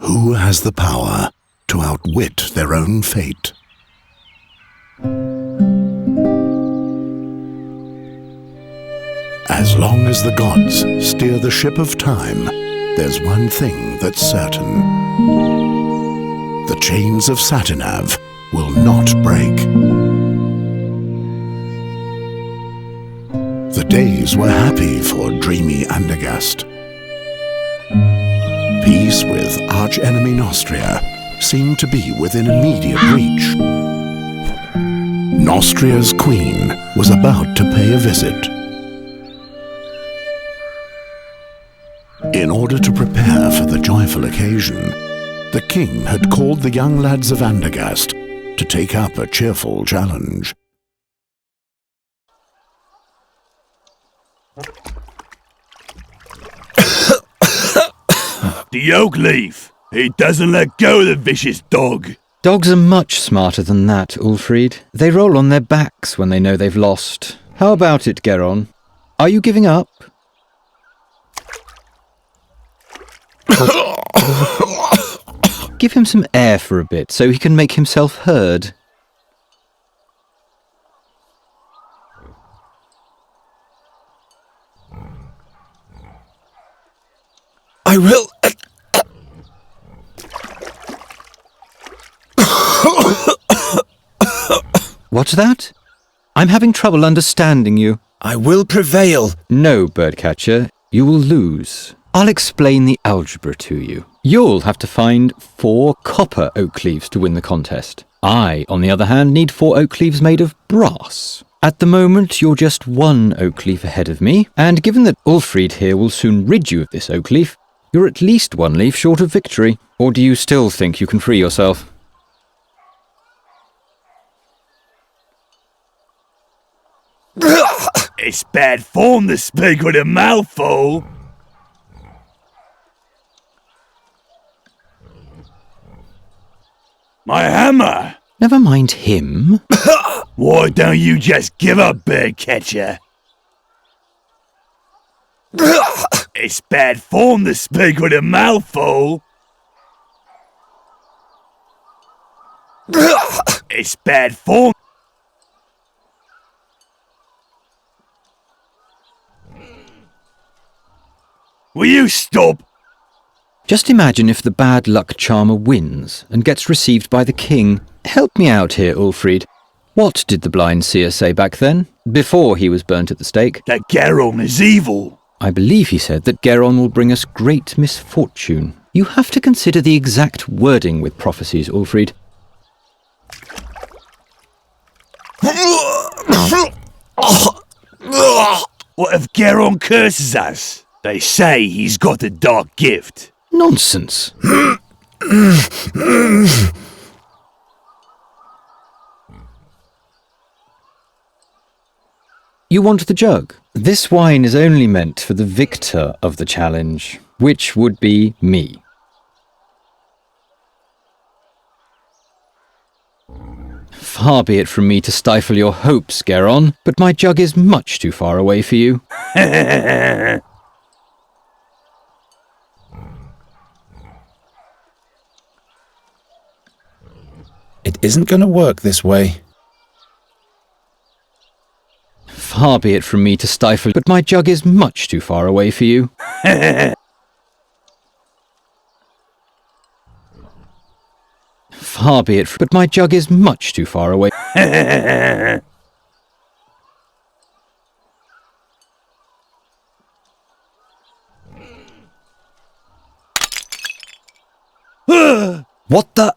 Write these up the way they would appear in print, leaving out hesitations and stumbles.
Who has the power to outwit their own fate? As long as the gods steer the ship of time, there's one thing that's certain. The chains of Satinav will not break. The days were happy for dreamy Andergast. Peace with arch-enemy Nostria seemed to be within immediate reach. Nostria's queen was about to pay a visit. In order to prepare for the joyful occasion, the king had called the young lads of Andergast to take up a cheerful challenge. The oak leaf! He doesn't let go of the vicious dog! Dogs are much smarter than that, Ulfried. They roll on their backs when they know they've lost. How about it, Geron? Are you giving up? Give him some air for a bit so he can make himself heard. I will... What's that? I'm having trouble understanding you. I will prevail. No, Birdcatcher, you will lose. I'll explain the algebra to you. You'll have to find 4 copper oak leaves to win the contest. I, on the other hand, need 4 oak leaves made of brass. At the moment, you're just 1 oak leaf ahead of me, and given that Ulfried here will soon rid you of this oak leaf, you're at least 1 leaf short of victory. Or do you still think you can free yourself? It's bad form to speak with a mouthful. My hammer! Never mind him. Why don't you just give up, Birdcatcher? It's bad form to speak with a mouthful. It's bad form. Will you stop? Just imagine if the bad luck charmer wins and gets received by the king. Help me out here, Ulfried. What did the blind seer say back then, before he was burnt at the stake? That Geron is evil. I believe he said that Geron will bring us great misfortune. You have to consider the exact wording with prophecies, Ulfried. What if Geron curses us? They say he's got a dark gift. Nonsense. You want the jug? This wine is only meant for the victor of the challenge, which would be me. Far be it from me to stifle your hopes, Geron, but my jug is much too far away for you. It isn't going to work this way. Far be it from me to stifle, but my jug is much too far away for you. Far be it, but my jug is much too far away. What the?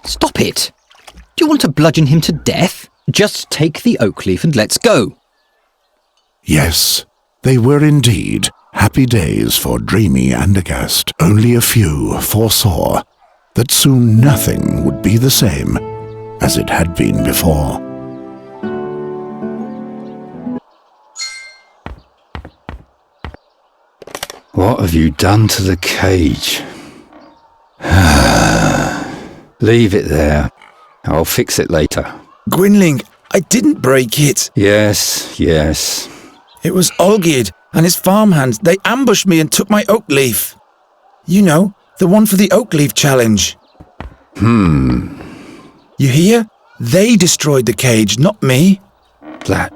Stop it! Do you want to bludgeon him to death? Just take the oak leaf and let's go. Yes, they were indeed happy days for dreamy Andergast. Only a few foresaw that soon nothing would be the same as it had been before. What have you done to the cage? Leave it there. I'll fix it later. Gwynling, I didn't break it. Yes, yes. It was Olgierd and his farmhands. They ambushed me and took my oak leaf. You know, The one for the oak leaf challenge. You hear? They destroyed the cage, not me. That...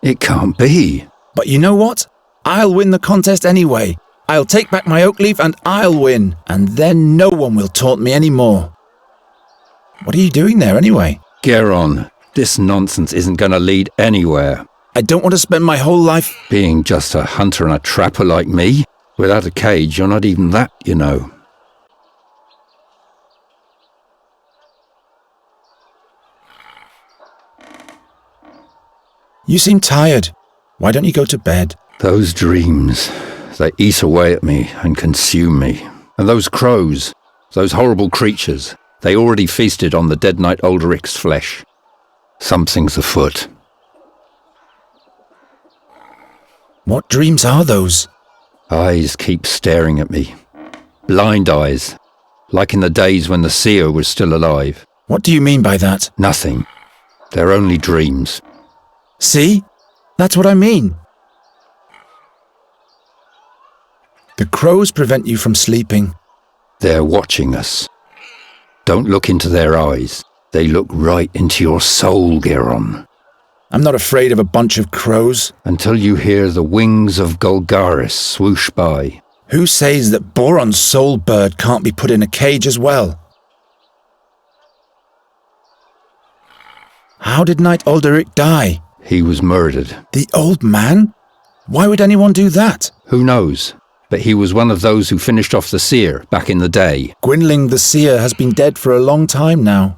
It can't be. But you know what? I'll win the contest anyway. I'll take back my oak leaf and I'll win. And then no one will taunt me anymore. What are you doing there anyway? Geron, this nonsense isn't going to lead anywhere. I don't want to spend my whole life... Being just a hunter and a trapper like me? Without a cage, you're not even that, you know. You seem tired. Why don't you go to bed? Those dreams, they eat away at me and consume me. And those crows, those horrible creatures, they already feasted on the dead knight Ulderic's flesh. Something's afoot. What dreams are those? Eyes keep staring at me. Blind eyes, like in the days when the seer was still alive. What do you mean by that? Nothing. They're only dreams. See? That's what I mean. The crows prevent you from sleeping. They're watching us. Don't look into their eyes. They look right into your soul, Geron. I'm not afraid of a bunch of crows. Until you hear the wings of Golgaris swoosh by. Who says that Boron's soul bird can't be put in a cage as well? How did Knight Ulderic die? He was murdered. The old man? Why would anyone do that? Who knows? But he was one of those who finished off the seer back in the day. Gwynling the seer has been dead for a long time now.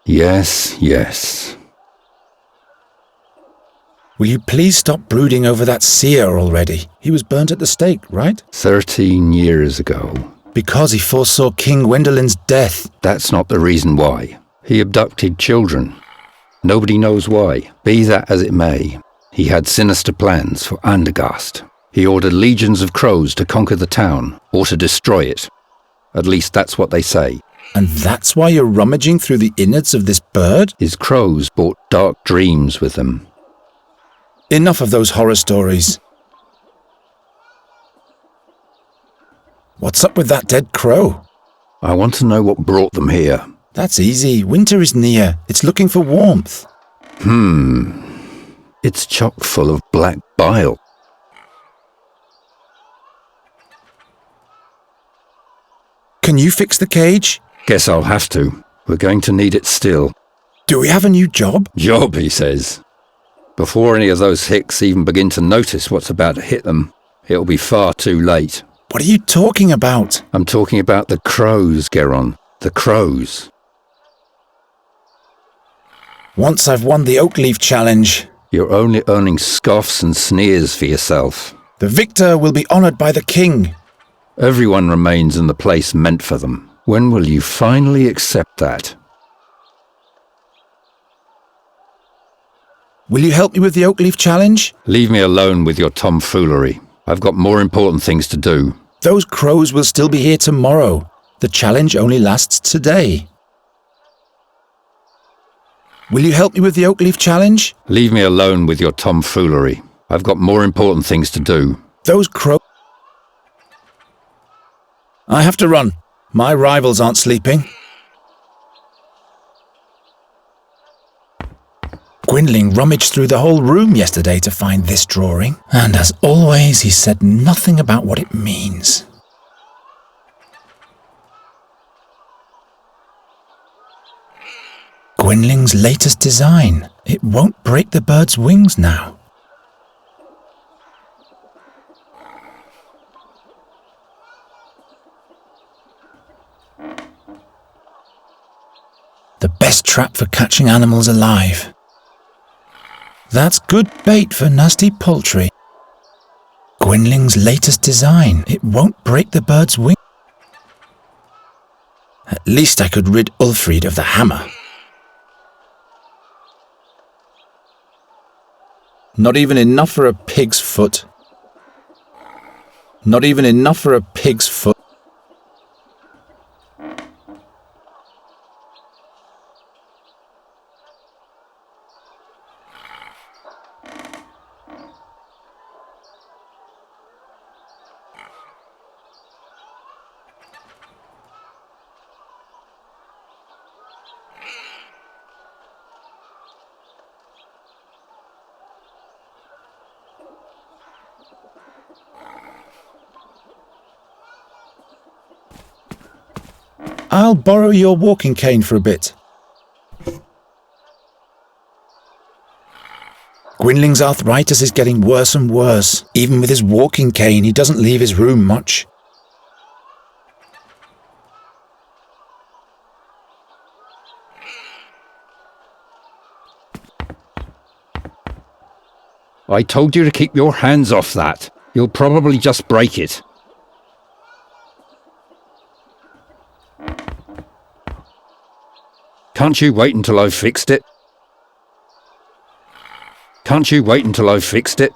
Yes, yes. Will you please stop brooding over that seer already? He was burnt at the stake, right? 13 years ago. Because he foresaw King Gwendolen's death. That's not the reason why. He abducted children. Nobody knows why. Be that as it may, he had sinister plans for Andergast. He ordered legions of crows to conquer the town, or to destroy it. At least that's what they say. And that's why you're rummaging through the innards of this bird? His crows brought dark dreams with them. Enough of those horror stories. What's up with that dead crow? I want to know what brought them here. That's easy. Winter is near. It's looking for warmth. It's chock full of black bile. Can you fix the cage? Guess I'll have to. We're going to need it still. Do we have a new job? Job, he says. Before any of those hicks even begin to notice what's about to hit them, it'll be far too late. What are you talking about? I'm talking about the crows, Geron. The crows. Once I've won the oak leaf challenge, You're only earning scoffs and sneers for yourself. the victor will be honored by the king. Everyone remains in the place meant for them. When will you finally accept that? Will you help me with the oak leaf challenge? Leave me alone with your tomfoolery. I've got more important things to do. Those crows will still be here tomorrow. The challenge only lasts today. Will you help me with the oak leaf challenge? Leave me alone with your tomfoolery. I've got more important things to do. Those crows... I have to run. My rivals aren't sleeping. Gwynling rummaged through the whole room yesterday to find this drawing, and as always he said nothing about what it means. Gwynling's latest design. It won't break the bird's wings now. The best trap for catching animals alive. That's good bait for nasty poultry. Gwynling's latest design. It won't break the bird's wing. At least I could rid Ulfried of the hammer. Not even enough for a pig's foot. Not even enough for a pig's foot. I'll borrow your walking cane for a bit. Gwynling's arthritis is getting worse and worse. Even with his walking cane, he doesn't leave his room much. I told you to keep your hands off that. You'll probably just break it. Can't you wait until I've fixed it? Can't you wait until I've fixed it?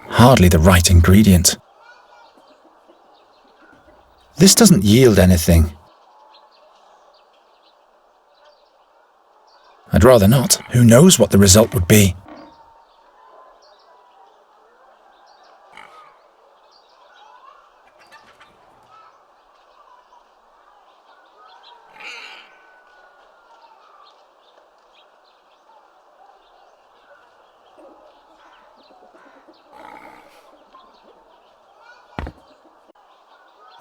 Hardly the right ingredient. This doesn't yield anything. I'd rather not. Who knows what the result would be?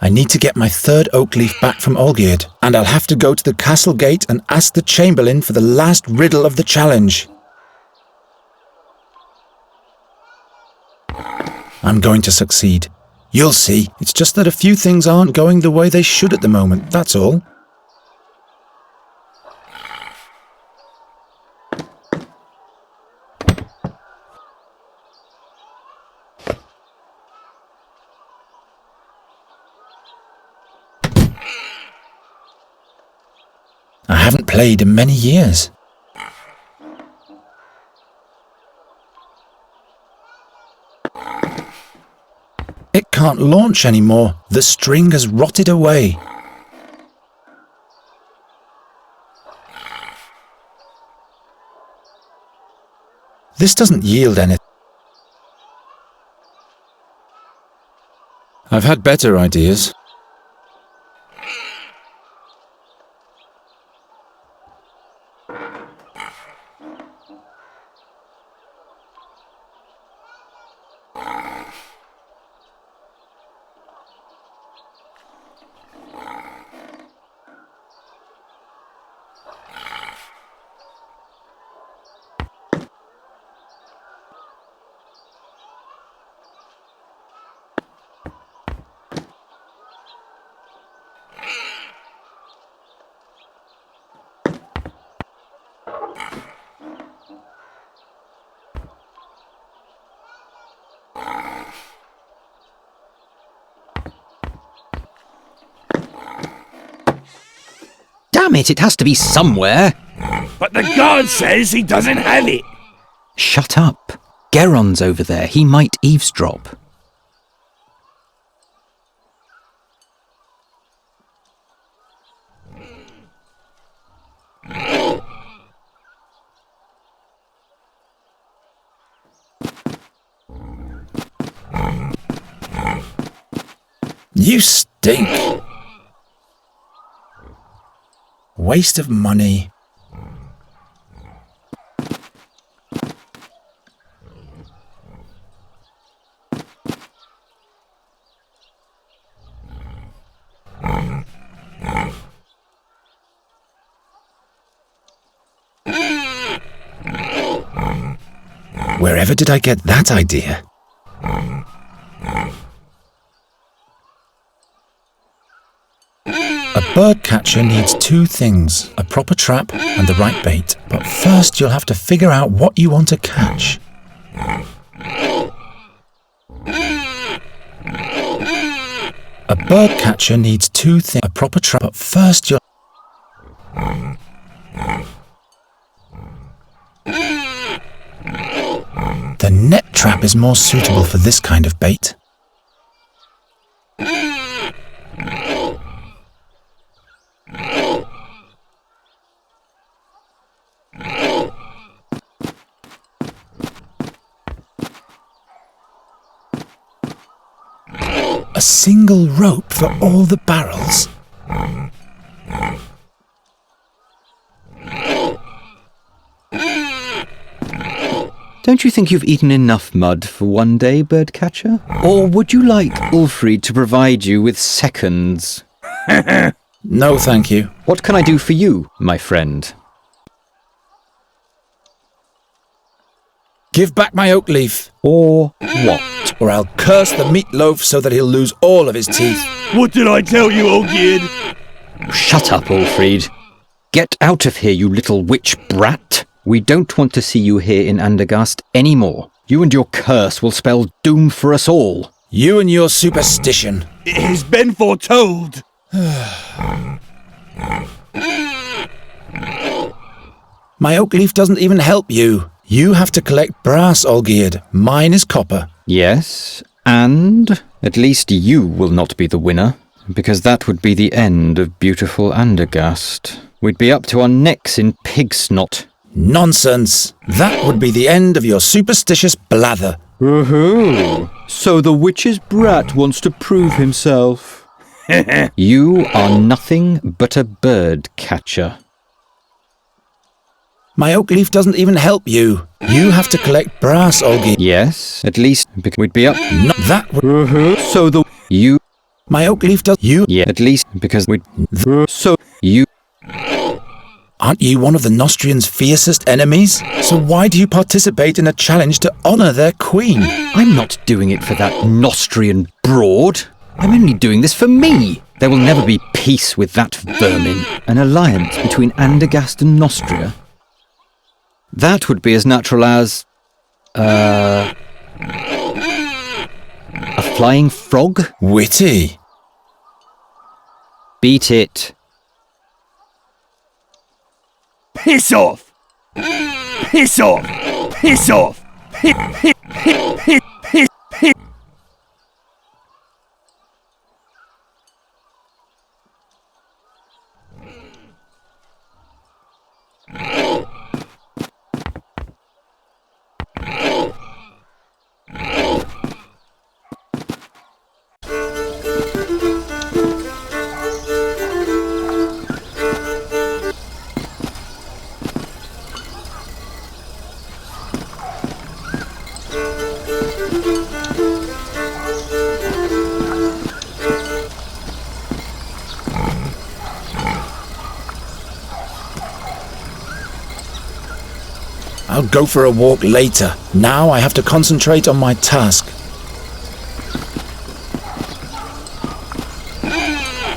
I need to get my third oak leaf back from Olgierd, and I'll have to go to the castle gate and ask the Chamberlain for the last riddle of the challenge. I'm going to succeed. You'll see. It's just that a few things aren't going the way they should at the moment, that's all. I haven't played in many years. It can't launch anymore. The string has rotted away. This doesn't yield anything. I've had better ideas. Damn it has to be somewhere. But the guard says he doesn't have it. Shut up. Geron's over there. He might eavesdrop. You stink. Waste of money. Wherever did I get that idea? A bird catcher needs two things, a proper trap and the right bait. But first you'll have to figure out what you want to catch. A bird catcher needs two things, a proper trap, but first you'll... The net trap is more suitable for this kind of bait. A single rope for all the barrels? Don't you think you've eaten enough mud for one day, Birdcatcher? Or would you like Ulfried to provide you with seconds? No, thank you. What can I do for you, my friend? Give back my oak leaf, Or what? or I'll curse the meatloaf so that he'll lose all of his teeth. What did I tell you, old kid? Shut up, Ulfried. Get out of here, you little witch brat. We don't want to see you here in Andergast anymore. You and your curse will spell doom for us all. You and your superstition. It has been foretold. My oak leaf doesn't even help you. You have to collect brass, Olgierd. Mine is copper. Yes, and at least you will not be the winner, because that would be the end of beautiful Andergast. We'd be up to our necks in pig snot. Nonsense! That would be the end of your superstitious blather. Woohoo! So the witch's brat wants to prove himself. You are nothing but a bird catcher. My oak leaf doesn't even help you. You have to collect brass, Olgierd. Yes, at least we'd be up. No, that would... So the you. My oak leaf does... You... Yeah, at least because we'd. So you. Aren't you one of the Nostrians' fiercest enemies? So why do you participate in a challenge to honour their queen? I'm not doing it for that Nostrian broad. I'm only doing this for me. There will never be peace with that vermin. An alliance between Andergast and Nostria. That would be as natural as... a flying frog? Witty. Beat it. Piss off! Piss off! Piss off! Piss. I'll go for a walk later. Now I have to concentrate on my task.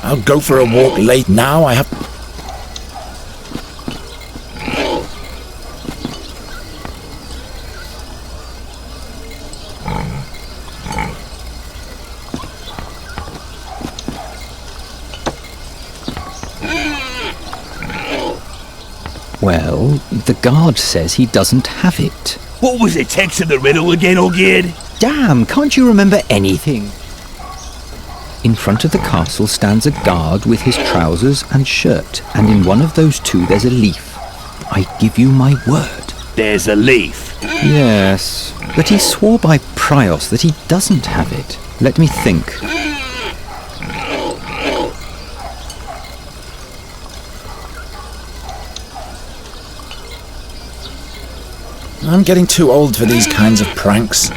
I'll go for a walk late. Now I have... Well, the guard says he doesn't have it. What was the text of the riddle again, Olgierd? Damn, can't you remember anything? In front of the castle stands a guard with his trousers and shirt, and in one of those two there's a leaf. I give you my word. There's a leaf. Yes, but he swore by Prios that he doesn't have it. Let me think. I'm getting too old for these kinds of pranks.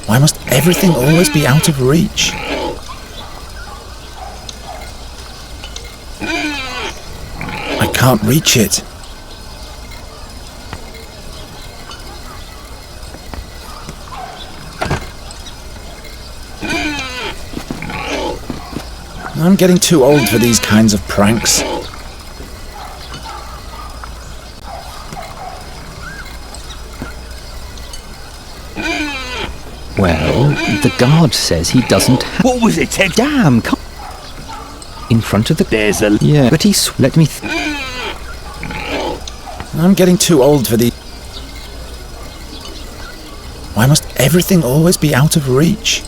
Why must everything always be out of reach? I can't reach it. I'm getting too old for these kinds of pranks. Well, the guard says he doesn't have... What was the text? Damn, come... In front of the... There's a... Yeah, but let me... I'm getting too old for these... Why must everything always be out of reach?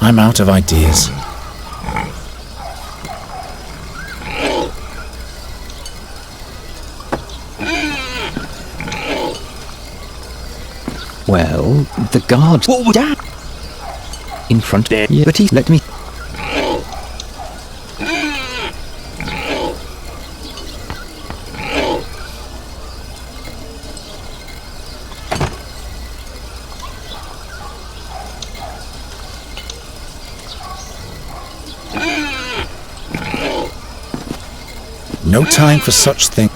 I'm out of ideas. Well, the guard... What was that? In front there. Yeah, but he let me... No time for such things.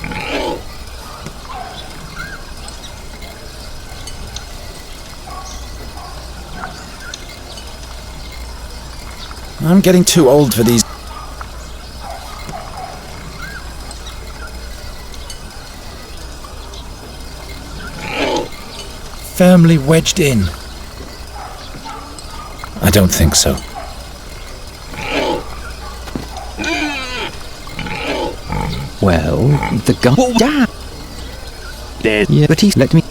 I'm getting too old for these. Firmly wedged in. I don't think so. Well, the guard... What was that? There. Yeah, but he let me...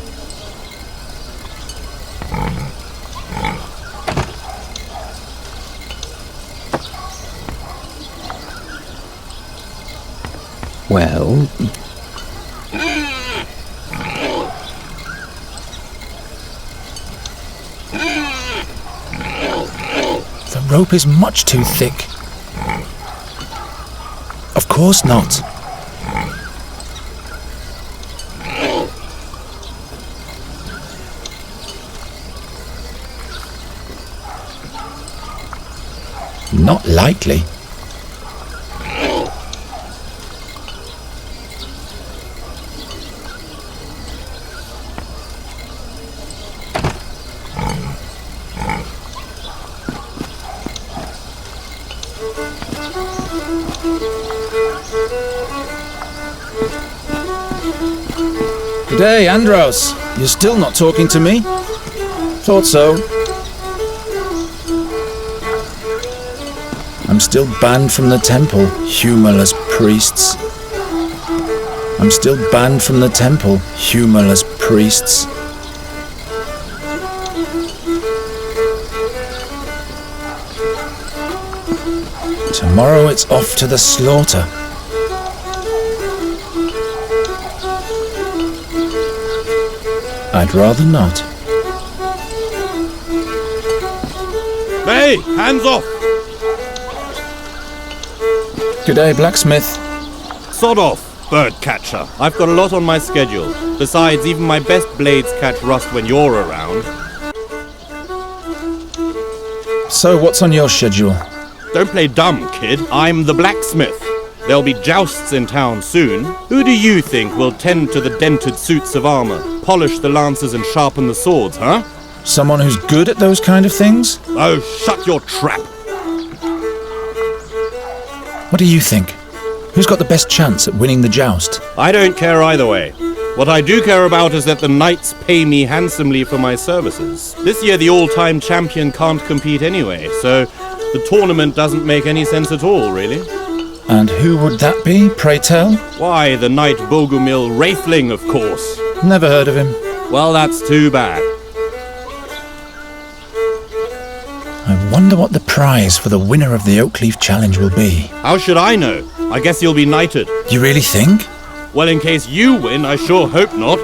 Well... The rope is much too thick. Of course not. Not likely. G'day, Andros. You're still not talking to me? Thought so. I'm still banned from the temple, humorless priests. I'm still banned from the temple, humorless priests. Tomorrow it's off to the slaughter. I'd rather not. Hey, hands off! G'day, blacksmith. Sod off, bird catcher. I've got a lot on my schedule. Besides, even my best blades catch rust when you're around. So what's on your schedule? Don't play dumb, kid. I'm the blacksmith. There'll be jousts in town soon. Who do you think will tend to the dented suits of armor, polish the lances and sharpen the swords, huh? Someone who's good at those kind of things? Oh, shut your trap. What do you think? Who's got the best chance at winning the joust? I don't care either way. What I do care about is that the knights pay me handsomely for my services. This year the all-time champion can't compete anyway, so the tournament doesn't make any sense at all, really. And who would that be, pray tell? Why, the knight Bogumil Wraithling, of course. Never heard of him. Well, that's too bad. I wonder what the prize for the winner of the Oakleaf Challenge will be. How should I know? I guess you'll be knighted. You really think? Well, in case you win, I sure hope not.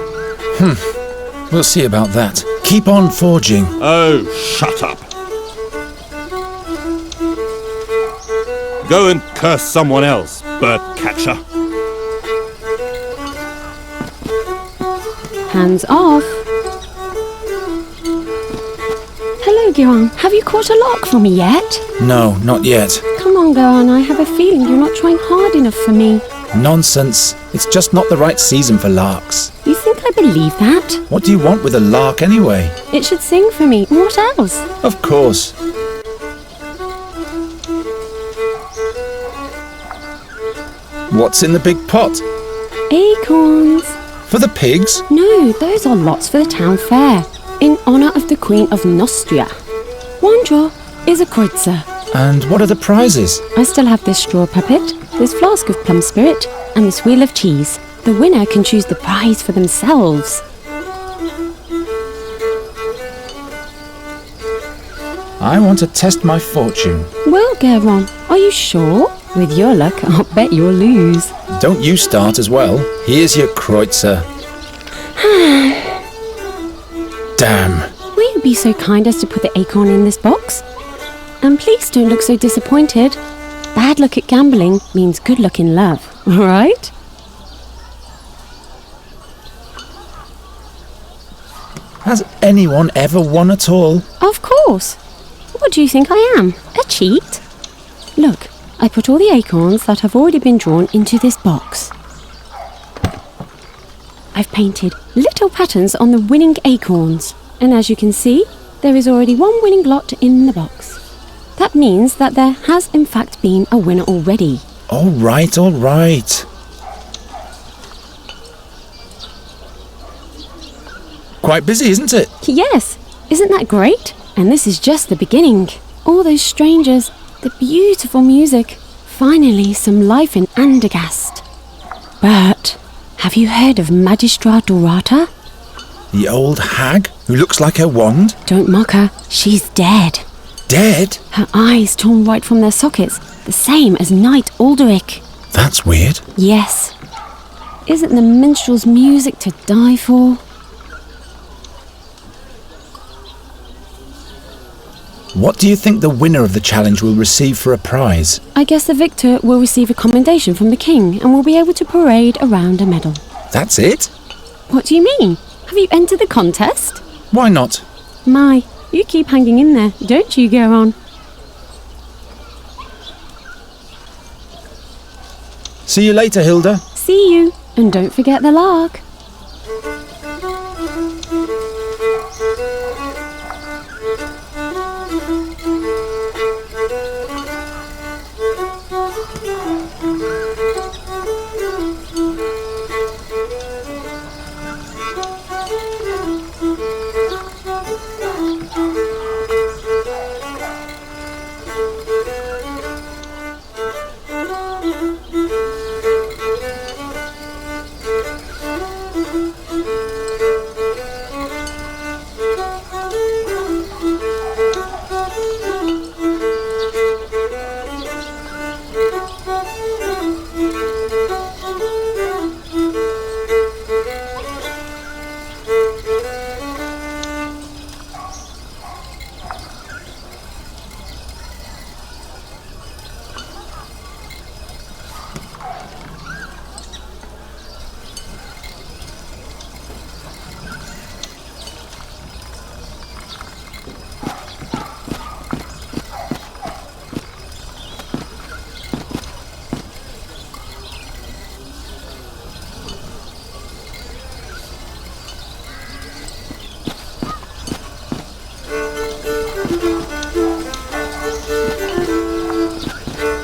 We'll see about that. Keep on forging. Oh, shut up. Go and curse someone else, bird catcher. Hands off. Hello, Giron. Have you caught a lark for me yet? No, not yet. Come on, Giron. I have a feeling you're not trying hard enough for me. Nonsense. It's just not the right season for larks. You think I believe that? What do you want with a lark anyway? It should sing for me. What else? Of course. What's in the big pot? Acorns. For the pigs? No, those are lots for the town fair. In honour of the Queen of Nostria. One draw is a kreutzer. And what are the prizes? I still have this straw puppet, this flask of plum spirit, and this wheel of cheese. The winner can choose the prize for themselves. I want to test my fortune. Well, Geron, are you sure? With your luck, I'll bet you'll lose. Don't you start as well. Here's your kreutzer. Damn. Will you be so kind as to put the acorn in this box? And please don't look so disappointed. Bad luck at gambling means good luck in love, alright? Has anyone ever won at all? Of course. What do you think I am? A cheat? Look, I put all the acorns that have already been drawn into this box. I've painted little patterns on the winning acorns. And as you can see, there is already one winning lot in the box. That means that there has in fact been a winner already. All right, all right. Quite busy, isn't it? Yes, isn't that great? And this is just the beginning. All those strangers, the beautiful music, finally some life in Andergast. But have you heard of Magistra Dorata? The old hag who looks like her wand? Don't mock her, she's dead. Dead? Her eyes torn right from their sockets, the same as Knight Alderic. That's weird. Yes. Isn't the minstrel's music to die for? What do you think the winner of the challenge will receive for a prize? I guess the victor will receive a commendation from the king and will be able to parade around a medal. That's it? What do you mean? Have you entered the contest? Why not? My, you keep hanging in there, don't you, Geron? See you later, Hilda. See you, and don't forget the lark.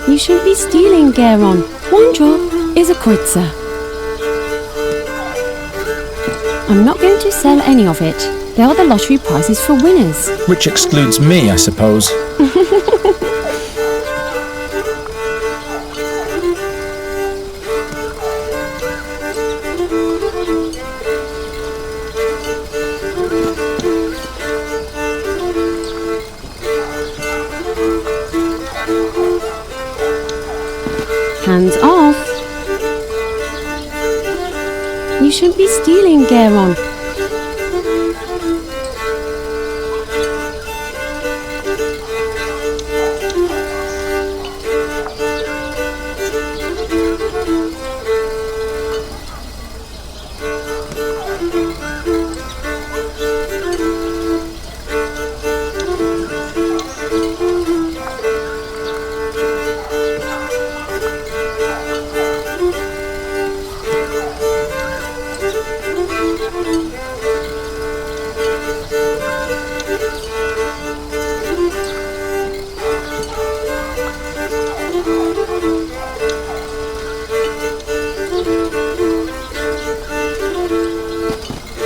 You shouldn't be stealing, Geron. One drop is a kreutzer. I'm not going to sell any of it. They are the lottery prizes for winners. Which excludes me, I suppose. Hands off. You shouldn't be stealing, Geron.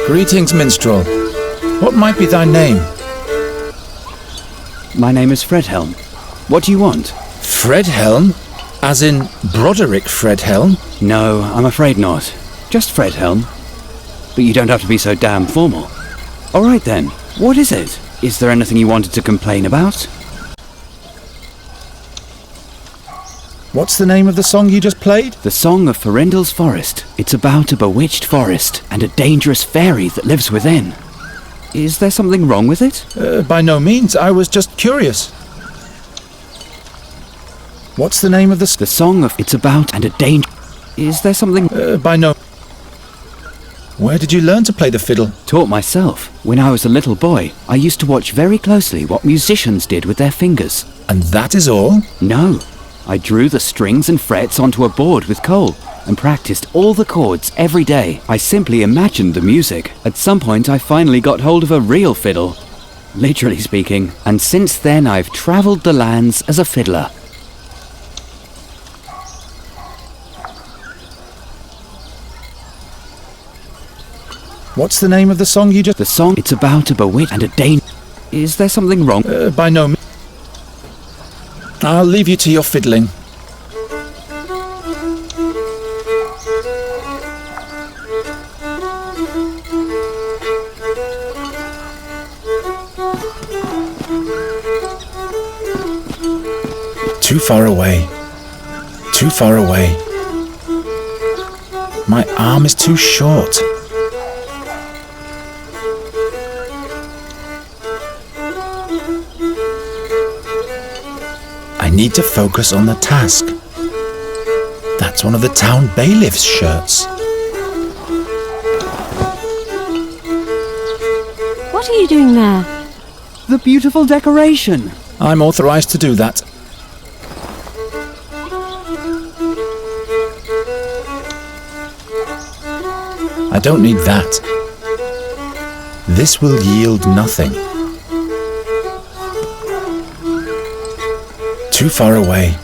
Greetings, minstrel. What might be thy name? My name is Fredhelm. What do you want? Fredhelm? As in Broderick Fredhelm? No, I'm afraid not. Just Fredhelm. But you don't have to be so damn formal. All right then, what is it? Is there anything you wanted to complain about? What's the name of the song you just played? The Song of Farendel's Forest. It's about a bewitched forest and a dangerous fairy that lives within. Is there something wrong with it? By no means. I was just curious. What's the name of the Song of It's about and a danger. Is there something? By no. Where did you learn to play the fiddle? Taught myself. When I was a little boy, I used to watch very closely what musicians did with their fingers. And that is all? No. I drew the strings and frets onto a board with coal and practiced all the chords every day. I simply imagined the music. At some point I finally got hold of a real fiddle, literally speaking, and since then I've travelled the lands as a fiddler. What's the name of the song you just... The song, it's about a bewitched and a danger. Is there something wrong? By no means. I'll leave you to your fiddling. Too far away. Too far away. My arm is too short. I need to focus on the task. That's one of the town bailiff's shirts. What are you doing there? The beautiful decoration. I'm authorized to do that. I don't need that. This will yield nothing. Too far away.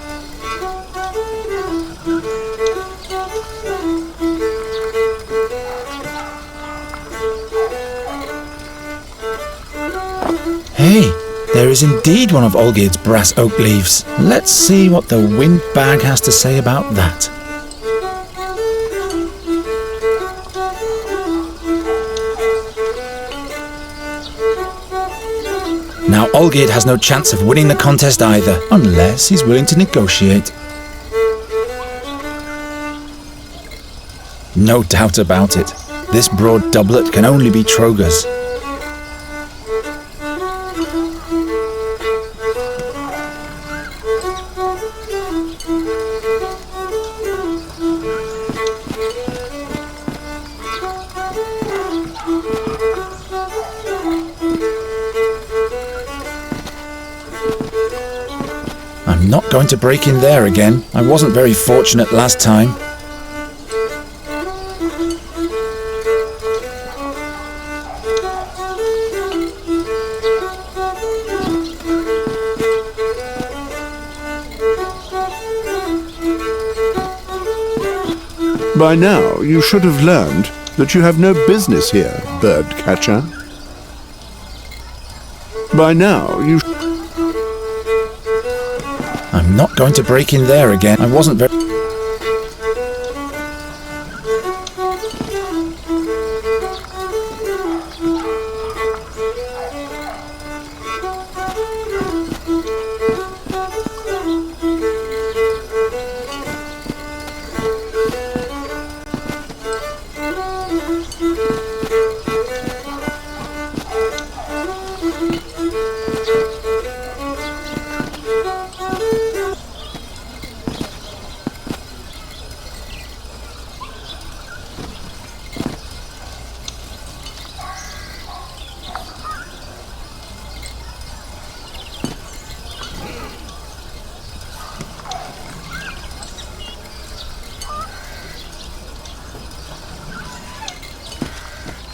Hey, there is indeed one of Olgierd's brass oak leaves. Let's see what the windbag has to say about that. Now Olgierd has no chance of winning the contest either, unless he's willing to negotiate. No doubt about it. This broad doublet can only be Troger's. I'm not going to break in there again. I wasn't very fortunate last time. By now, you should have learned that you have no business here, bird catcher. By now, you... I'm not going to break in there again. I wasn't very...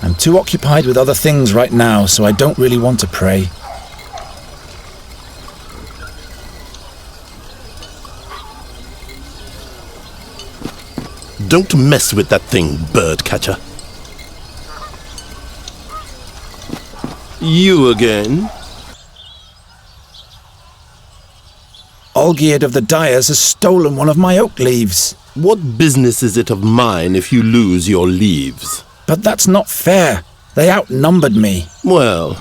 I'm too occupied with other things right now, so I don't really want to pray. Don't mess with that thing, bird catcher. You again? Olgierd of the Dyers has stolen one of my oak leaves. What business is it of mine if you lose your leaves? But that's not fair. They outnumbered me. Well,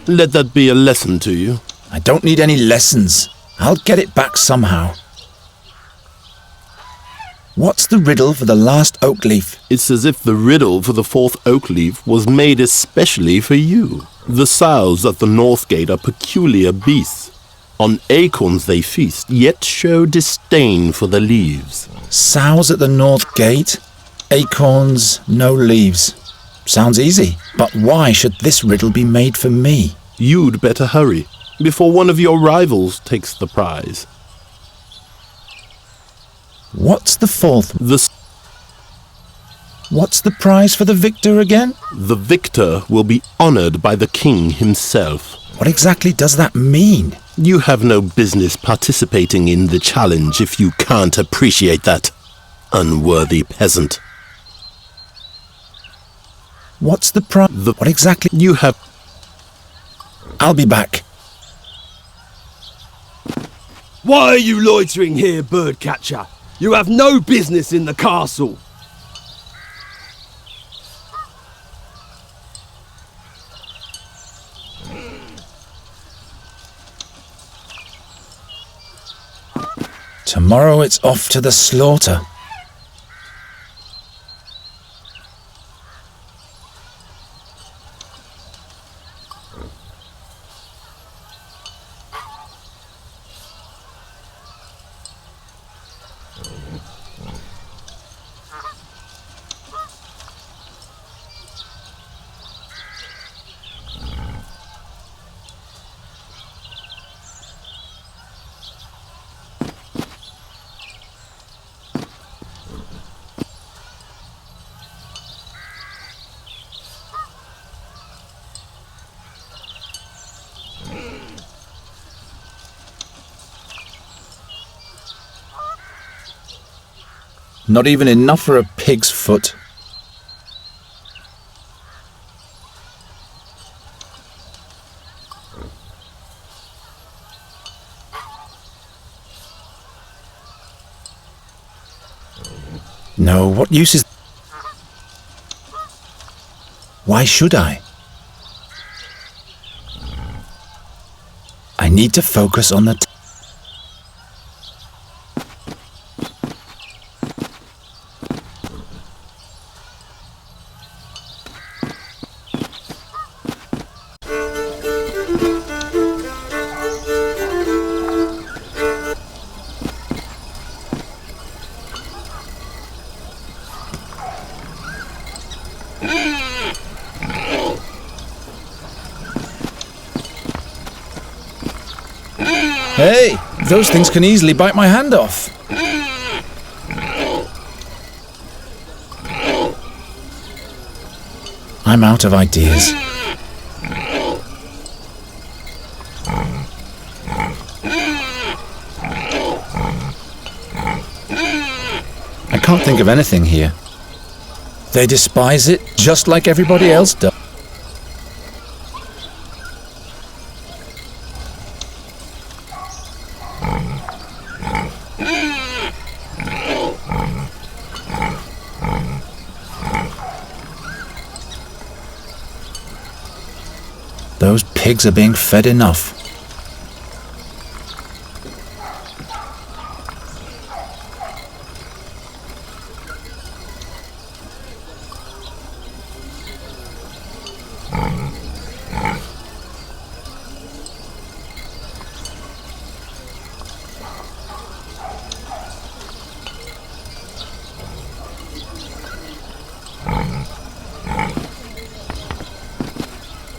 Let that be a lesson to you. I don't need any lessons. I'll get it back somehow. What's the riddle for the last oak leaf? It's as if the riddle for the fourth oak leaf was made especially for you. The sows at the north gate are peculiar beasts. On acorns they feast, yet show disdain for the leaves. Sows at the north gate, acorns, no leaves. Sounds easy, but why should this riddle be made for me? You'd better hurry, before one of your rivals takes the prize. What's the fourth? What's the prize for the victor again? The victor will be honored by the king himself. What exactly does that mean? You have no business participating in the challenge if you can't appreciate that, unworthy peasant. What's the prize? What exactly? You have... I'll be back. Why are you loitering here, birdcatcher? You have no business in the castle. Tomorrow it's off to the slaughter. Not even enough for a pig's foot. No, what use is... Why should I? I need to focus on the... Hey, those things can easily bite my hand off. I'm out of ideas. I can't think of anything here. They despise it just like everybody else does. Those pigs are being fed enough.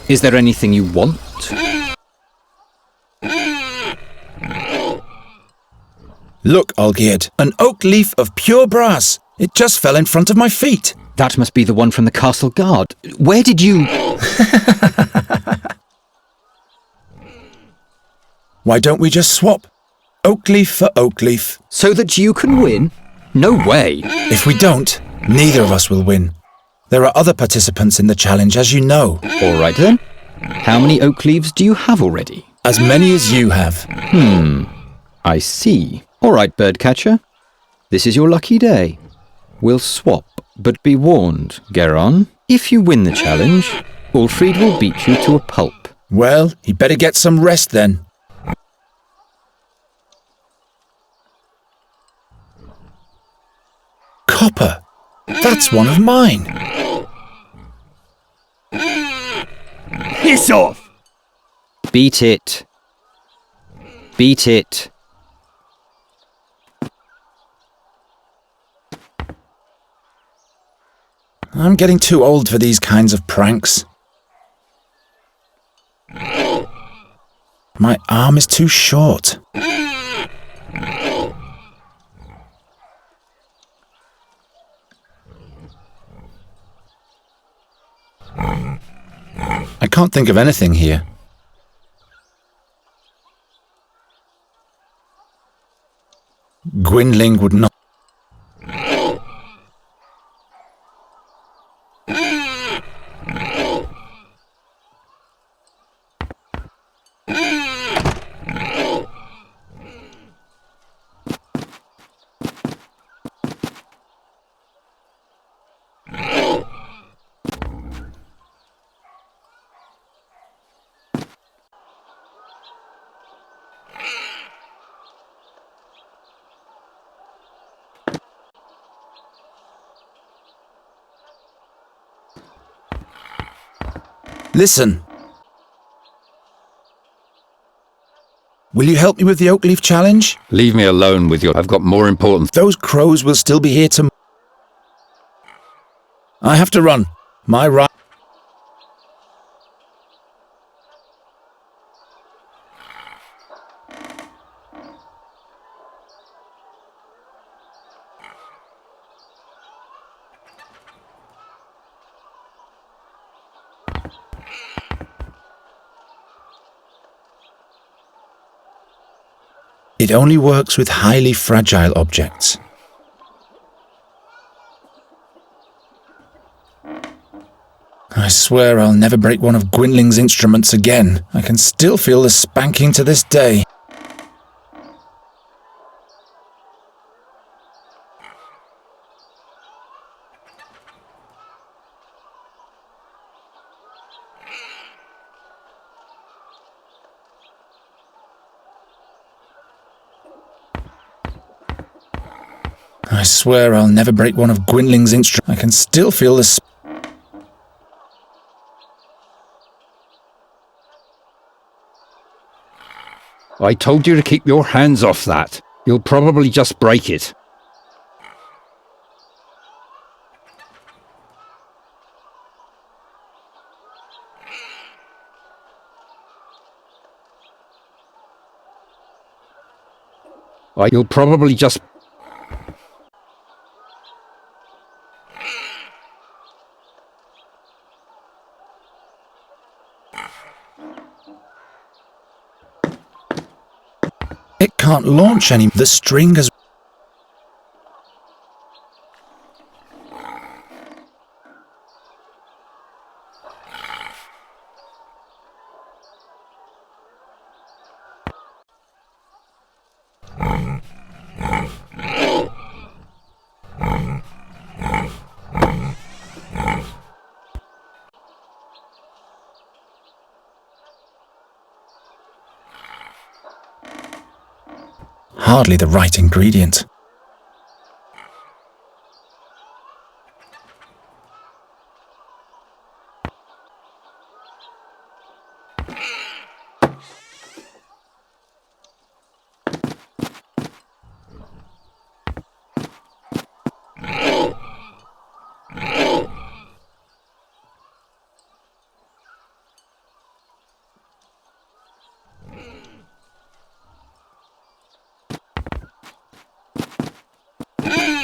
Is there anything you want? Look, Olgierd, an oak leaf of pure brass. It just fell in front of my feet. That must be the one from the castle guard. Where did you... Why don't we just swap? Oak leaf for oak leaf. So that you can win? No way. If we don't, neither of us will win. There are other participants in the challenge, as you know. All right then. How many oak leaves do you have already? As many as you have. I see. All right, birdcatcher. This is your lucky day. We'll swap, but be warned, Geron. If you win the challenge, Ulfried will beat you to a pulp. Well, he'd better get some rest then. Copper! That's one of mine! Piss off! Beat it. Beat it. I'm getting too old for these kinds of pranks. My arm is too short. I can't think of anything here. Gwynling would not. Listen. Will you help me with the oak leaf challenge? Leave me alone with your... I've got more important... Those crows will still be here tomorrow. I have to run. My right... It only works with highly fragile objects. I swear I'll never break one of Gwynling's instruments again. I can still feel the spanking to this day. I swear I'll never break one of Gwynling's instruments. I can still feel the... I told you to keep your hands off that. You'll probably just break it. You'll probably just... It can't launch any... The string has... Hardly the right ingredient.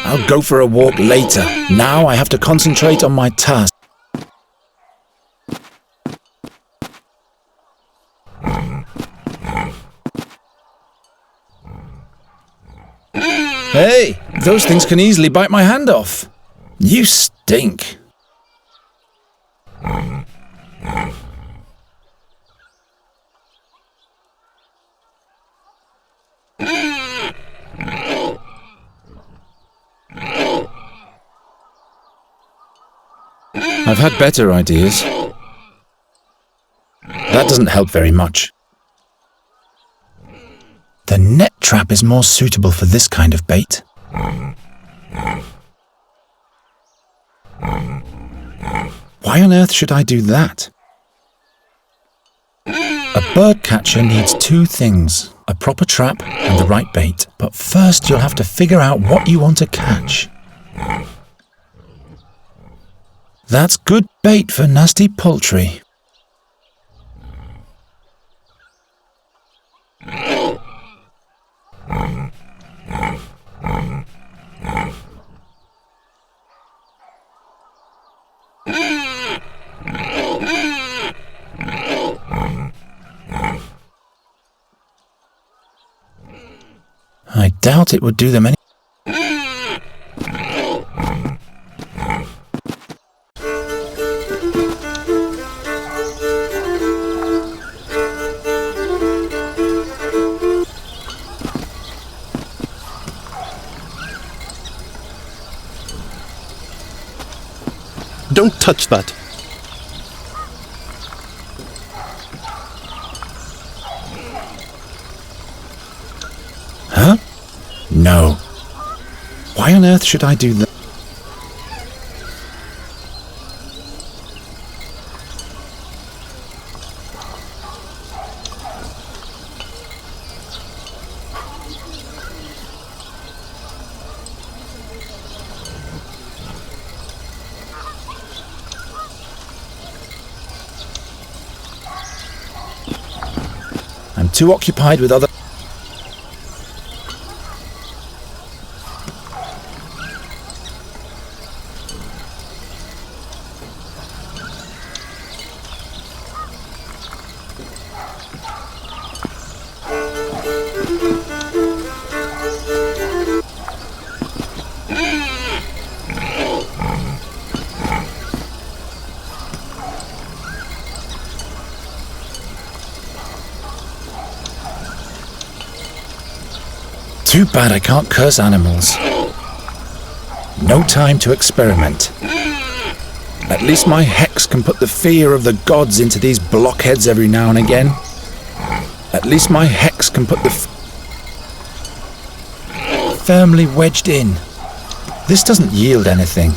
I'll go for a walk later. Now I have to concentrate on my task. Hey, those things can easily bite my hand off. You stink. I've had better ideas. That doesn't help very much. The net trap is more suitable for this kind of bait. Why on earth should I do that? A bird catcher needs two things, a proper trap and the right bait. But first you'll have to figure out what you want to catch. That's good bait for nasty poultry. I doubt it would do them any. Don't touch that. Huh? No. Why on earth should I do that? I'm too occupied with other... Too bad I can't curse animals. No time to experiment. At least my hex can put the fear of the gods into these blockheads every now and again. At least my hex can put the firmly wedged in. This doesn't yield anything.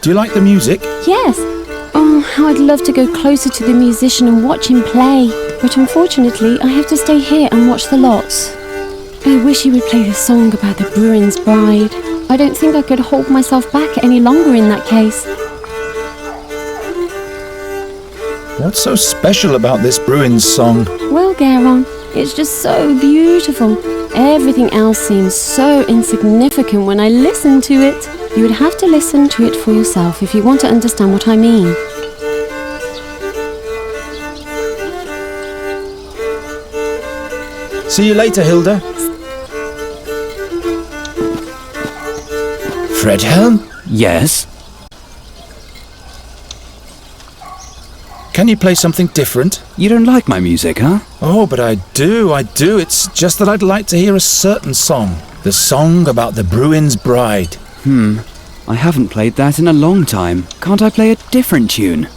Do you like the music? Yes. Oh, how I'd love to go closer to the musician and watch him play. But unfortunately, I have to stay here and watch the lots. I wish he would play the song about the Bruin's bride. I don't think I could hold myself back any longer in that case. What's so special about this Bruin's song? Well, Garon, it's just so beautiful. Everything else seems so insignificant when I listen to it. You would have to listen to it for yourself if you want to understand what I mean. See you later, Hilda. Fredhelm? Yes? Can you play something different? You don't like my music, huh? Oh, but I do. It's just that I'd like to hear a certain song. The song about the Bruin's bride. I haven't played that in a long time. Can't I play a different tune?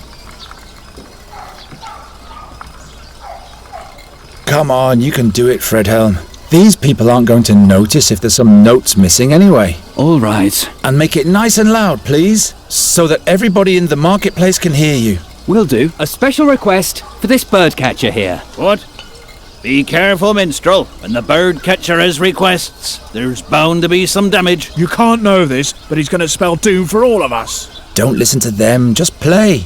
Come on, you can do it, Fredhelm. These people aren't going to notice if there's some notes missing anyway. All right. And make it nice and loud, please, so that everybody in the marketplace can hear you. Will do. A special request for this bird catcher here. What? Be careful, minstrel. When the bird catcher has requests, there's bound to be some damage. You can't know this, but he's going to spell doom for all of us. Don't listen to them, just play.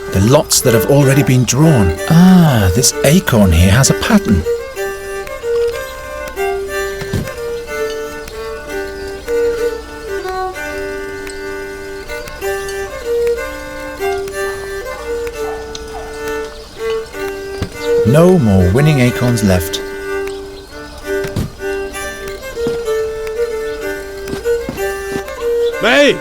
The lots that have already been drawn. Ah, this acorn here has a pattern. No more winning acorns left. Hey!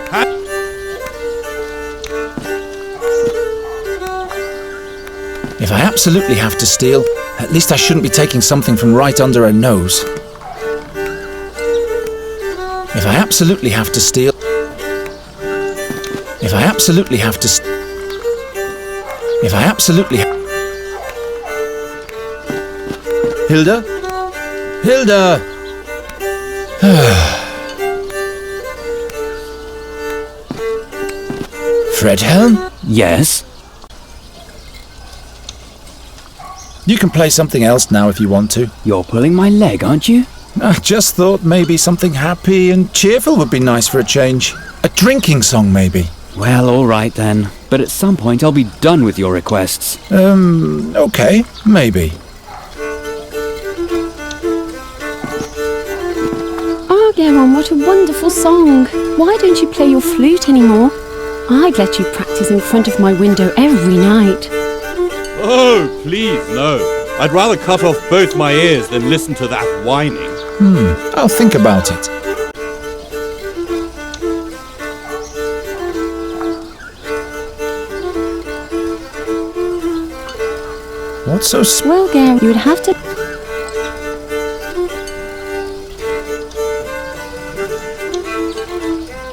If I absolutely have to steal, at least I shouldn't be taking something from right under her nose. If I absolutely have to steal... If I absolutely have to... If I absolutely... Hilda? Hilda! Fredhelm? Yes? You can play something else now if you want to. You're pulling my leg, aren't you? I just thought maybe something happy and cheerful would be nice for a change. A drinking song, maybe. Well, all right then. But at some point I'll be done with your requests. Okay, maybe. Oh, Geron, what a wonderful song. Why don't you play your flute anymore? I'd let you practice in front of my window every night. Oh, please, no. I'd rather cut off both my ears than listen to that whining. I'll think about it. What's so Well, Geron, you would have to...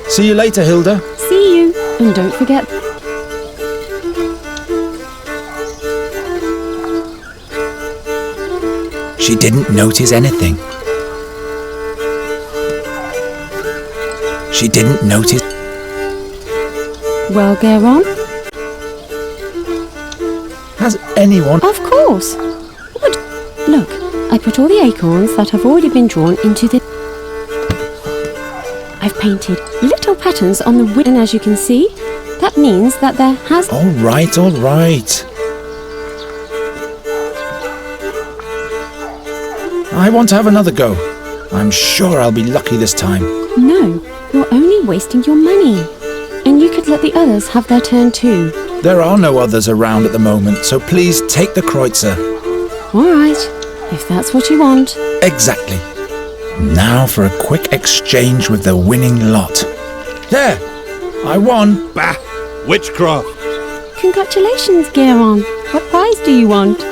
See you later, Hilda. See you. And don't forget... She didn't notice anything. She didn't notice... Well, Geron? Has anyone... Of course. What? Look, I put all the acorns that have already been drawn into the... I've painted little patterns on the wood, and as you can see, that means that there has... All right, all right. I want to have another go. I'm sure I'll be lucky this time. No, you're only wasting your money. And you could let the others have their turn too. There are no others around at the moment, so please take the kreutzer. All right, if that's what you want. Exactly. Now for a quick exchange with the winning lot. There! I won! Bah! Witchcraft! Congratulations, Geron. What prize do you want?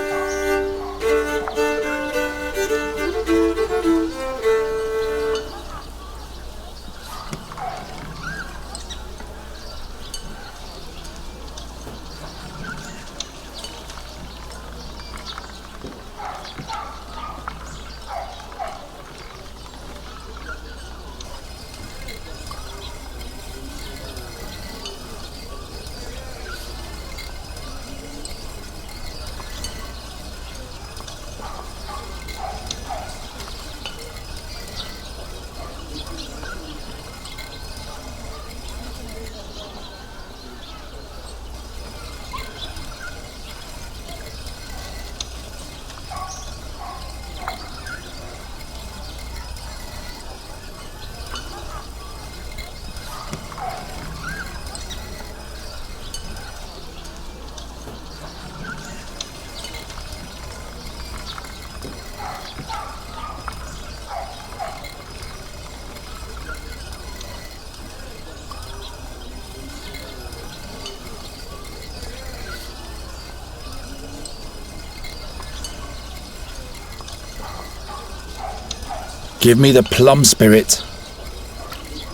Give me the plum spirit.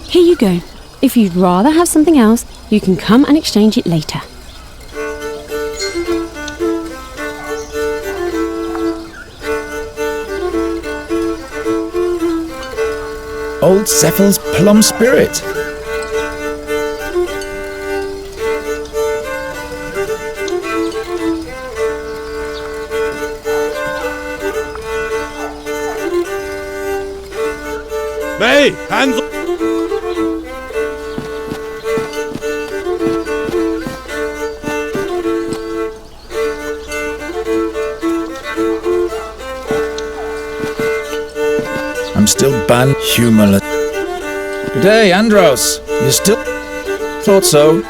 Here you go. If you'd rather have something else, you can come and exchange it later. Old Cephal's plum spirit. Hey, hands up! I'm still banned humorless. Good day, Andros. You still... Thought so.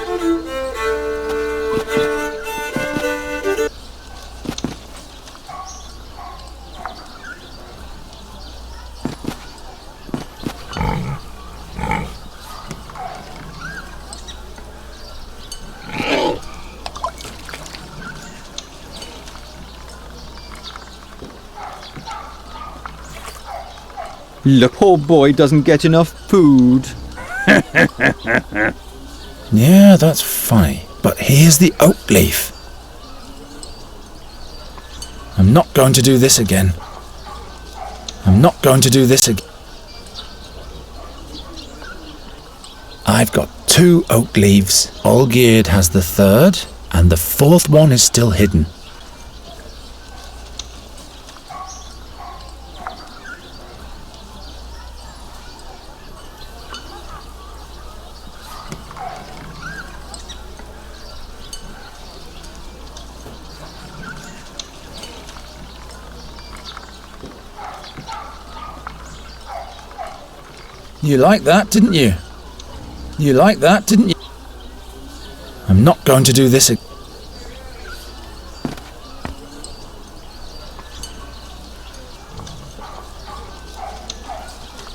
The poor boy doesn't get enough food. Yeah, that's funny. But here's the oak leaf. I'm not going to do this again. I'm not going to do this again. I've got 2 oak leaves. Olgierd has the 3rd, and the 4th one is still hidden. You liked that, didn't you? You liked that, didn't you? I'm not going to do this again.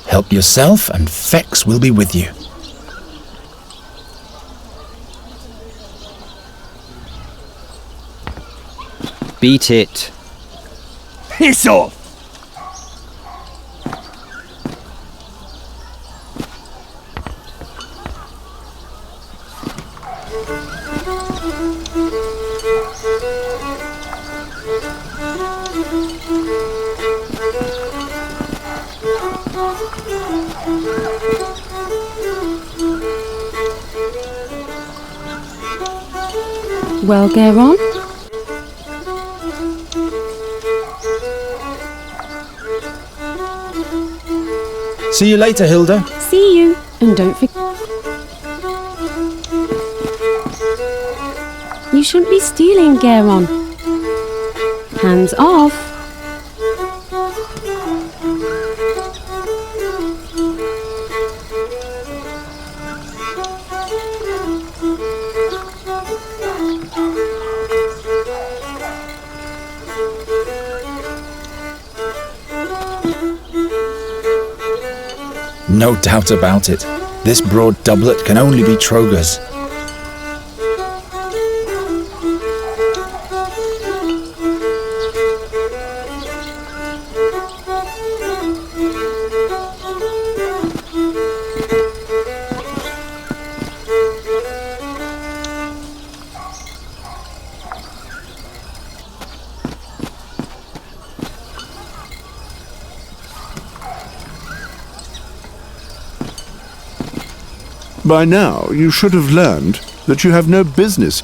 Help yourself and Fex will be with you. Beat it. Piss off! Well, Geron? See you later, Hilda. See you, and don't forget. You shouldn't be stealing, Geron. Hands off. No doubt about it. This broad doublet can only be Troger's. By now, you should have learned that you have no business.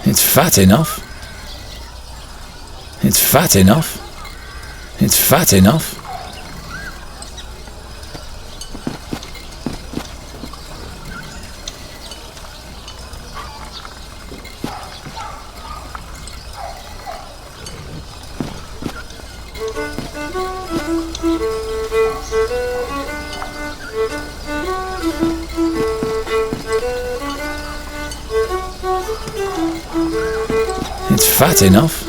It's fat enough. It's fat enough. It's fat enough. It's fat enough.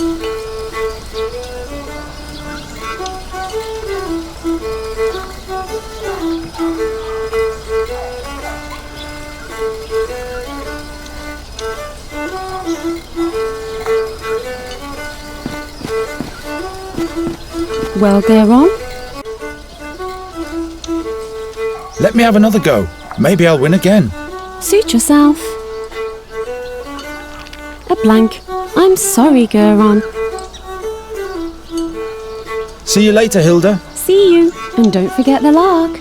Well, Geron? Let me have another go. Maybe I'll win again. Suit yourself. A blank. I'm sorry, Geron. See you later, Hilda. See you, and don't forget the lark.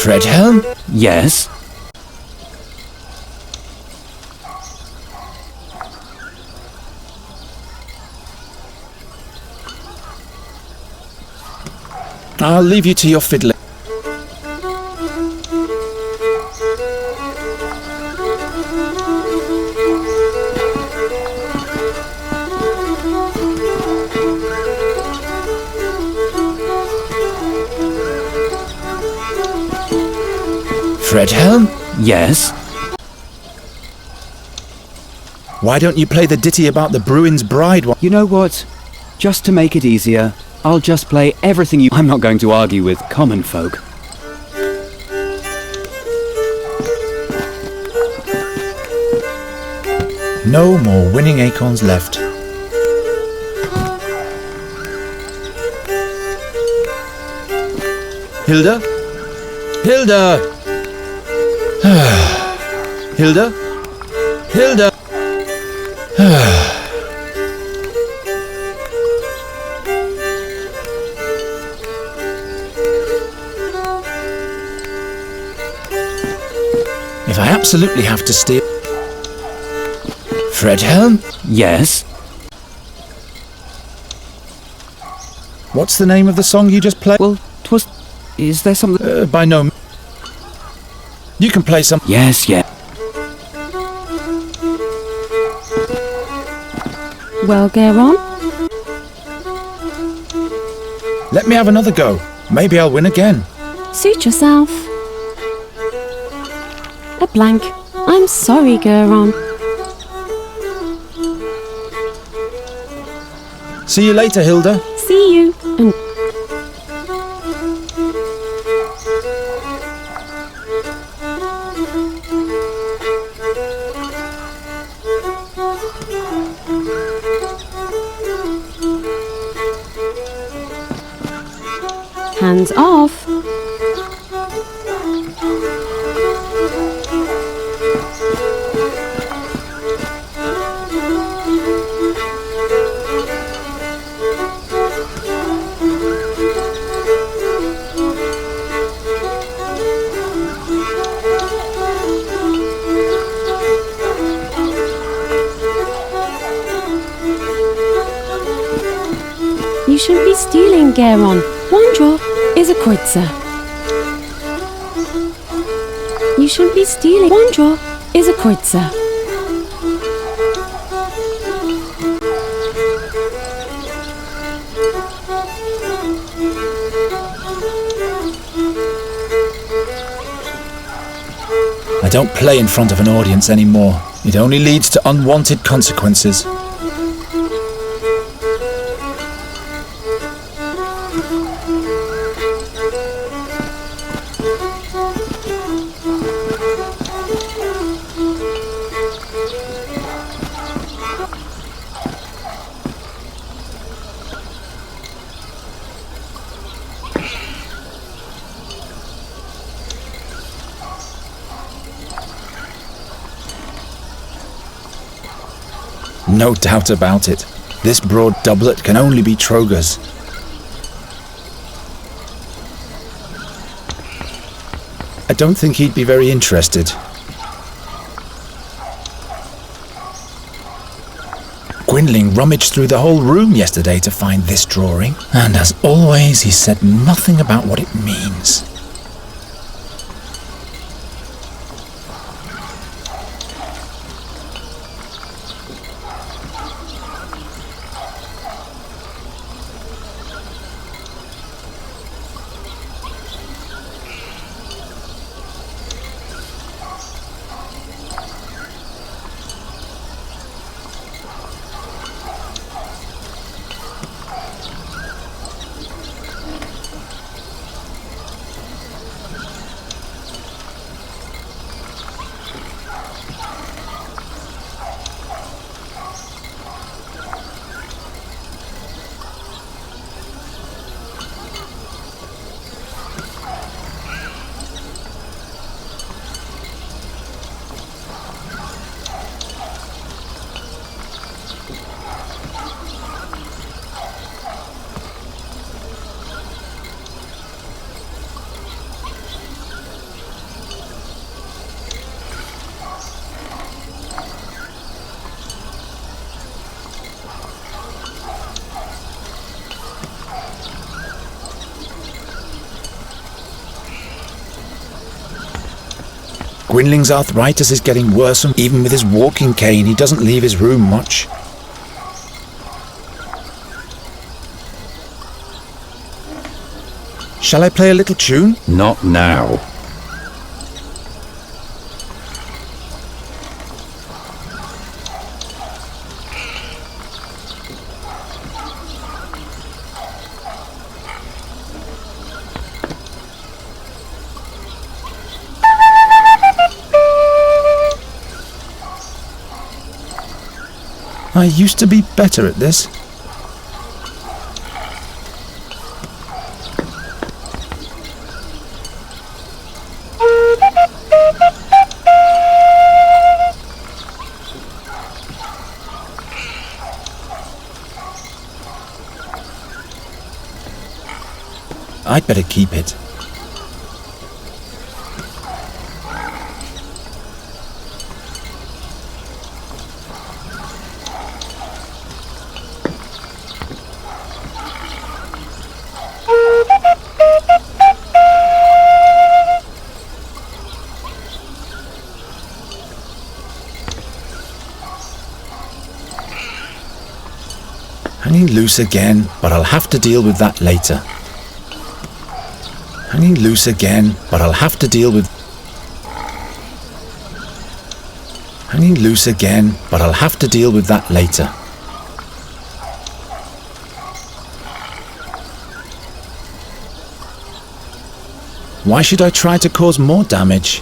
Fredhelm? Yes? I'll leave you to your fiddling. Fredhelm? Yes? Why don't you play the ditty about the Bruin's bride? You know what? Just to make it easier, I'll just play everything you... I'm not going to argue with common folk. No more winning acorns left. Hilda? Hilda! Hilda? Hilda! If I absolutely have to steal... Fredhelm? Yes? What's the name of the song you just played? Well, 'twas... Is there something... By no... You can play some... Yes, yeah. Well, Geron? Let me have another go. Maybe I'll win again. Suit yourself. A blank. I'm sorry, Geron. See you later, Hilda. See you. And hands off. You shouldn't be stealing, Geron. One draw is a kreutzer. You shouldn't be stealing. One draw is a kreutzer. I don't play in front of an audience anymore. It only leads to unwanted consequences. No doubt about it. This broad doublet can only be Troger's. I don't think he'd be very interested. Gwynling rummaged through the whole room yesterday to find this drawing, and as always, he said nothing about what it means. Gwynling's arthritis is getting worse, and even with his walking cane, he doesn't leave his room much. Shall I play a little tune? Not now. I used to be better at this. I'd better keep it. Hanging loose again, but I'll have to deal with that later. Hanging loose again, but I'll have to deal with... Hanging loose again, but I'll have to deal with that later. Why should I try to cause more damage?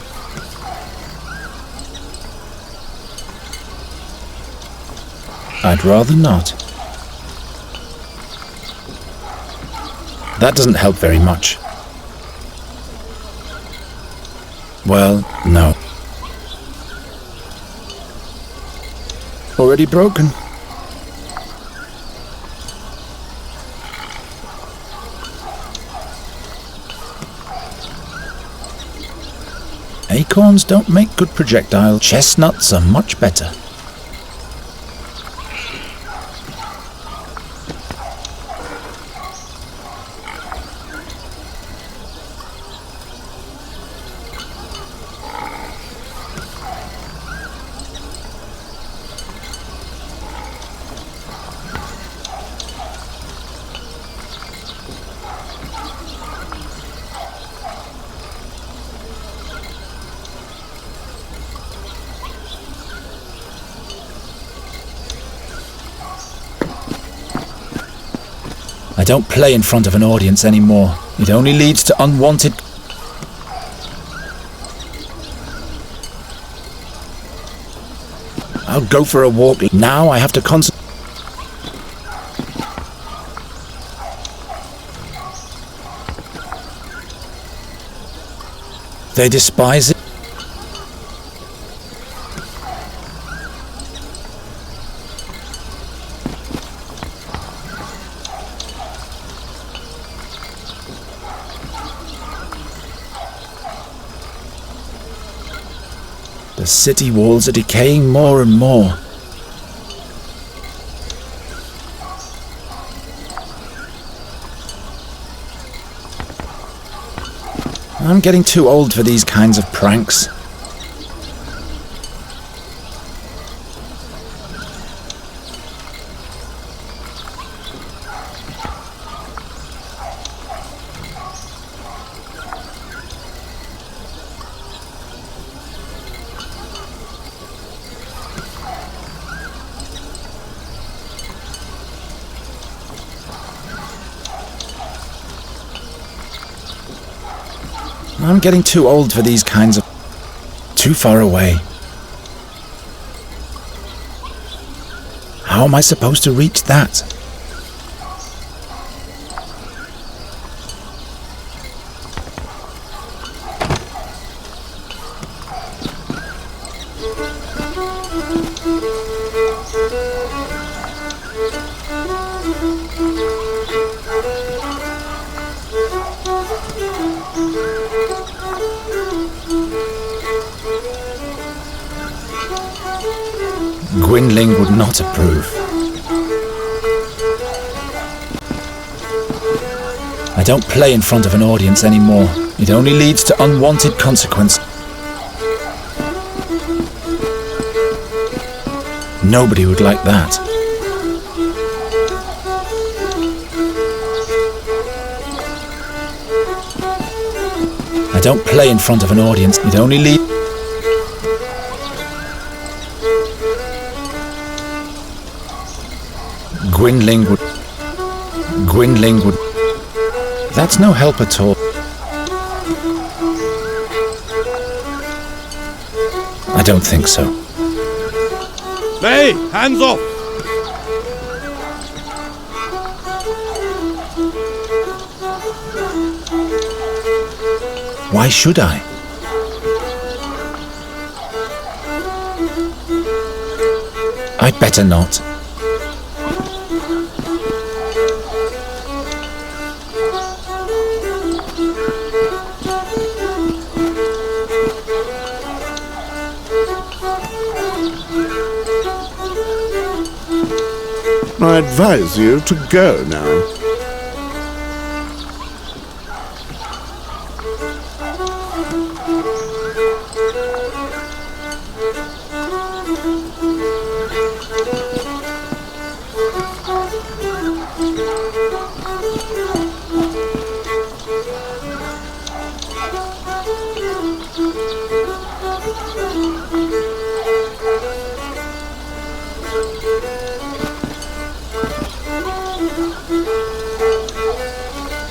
I'd rather not. That doesn't help very much. Well, no. Already broken. Acorns don't make good projectiles. Chestnuts are much better. I don't play in front of an audience anymore. It only leads to unwanted... I'll go for a walk. Now I have to concentrate. They despise it. The city walls are decaying more and more. I'm getting too old for these kinds of pranks. I'm getting too old for these kinds of... Too far away. How am I supposed to reach that? Gwynling would not approve. I don't play in front of an audience anymore. It only leads to unwanted consequences. Nobody would like that. I don't play in front of an audience. It only leads... Gwynling would... That's no help at all. I don't think so. Hey, hands off! Why should I? I'd better not. I advise you to go now.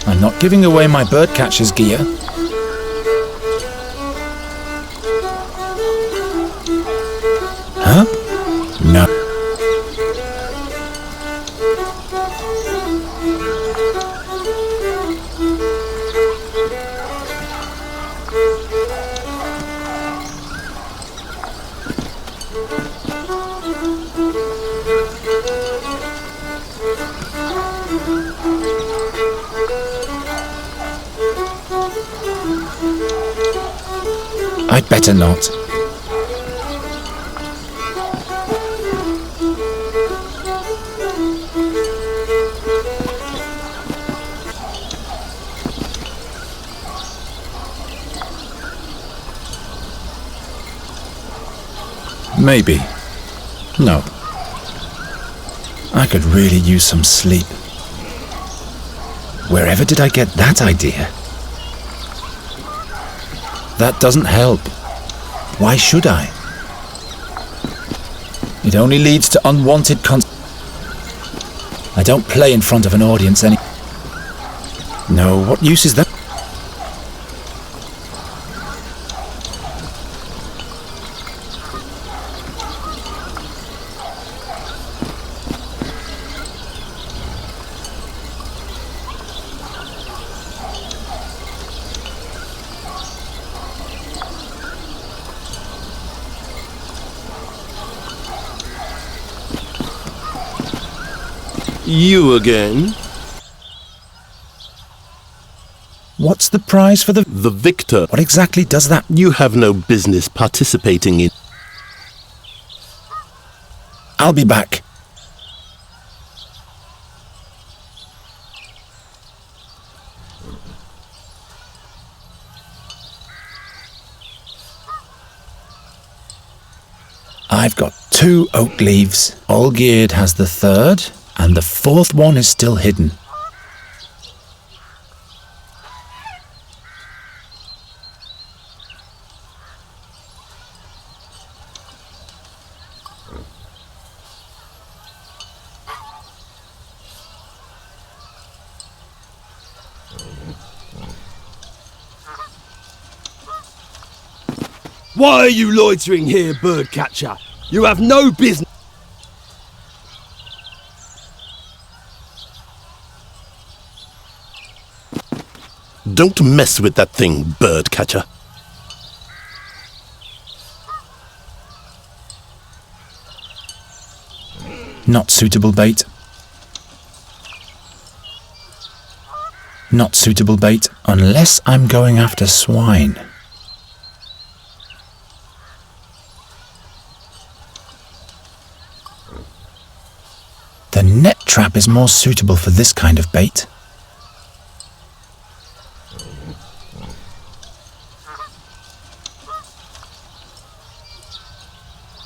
I'm not giving away my birdcatcher's gear. Huh? No. I'd better not. Maybe. No. I could really use some sleep. Wherever did I get that idea? That doesn't help. Why should I? It only leads to unwanted I don't play in front of an audience any... No, what use is that? You again? What's the prize for the victor? What exactly does that... You have no business participating in... I'll be back. I've got 2 oak leaves. Olgierd has the 3rd, and the 4th one is still hidden. Why are you loitering here, birdcatcher? You have no business. Don't mess with that thing, birdcatcher. Not suitable bait. Not suitable bait, unless I'm going after swine. The net trap is more suitable for this kind of bait.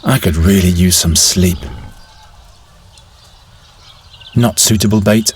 I could really use some sleep. Not suitable bait.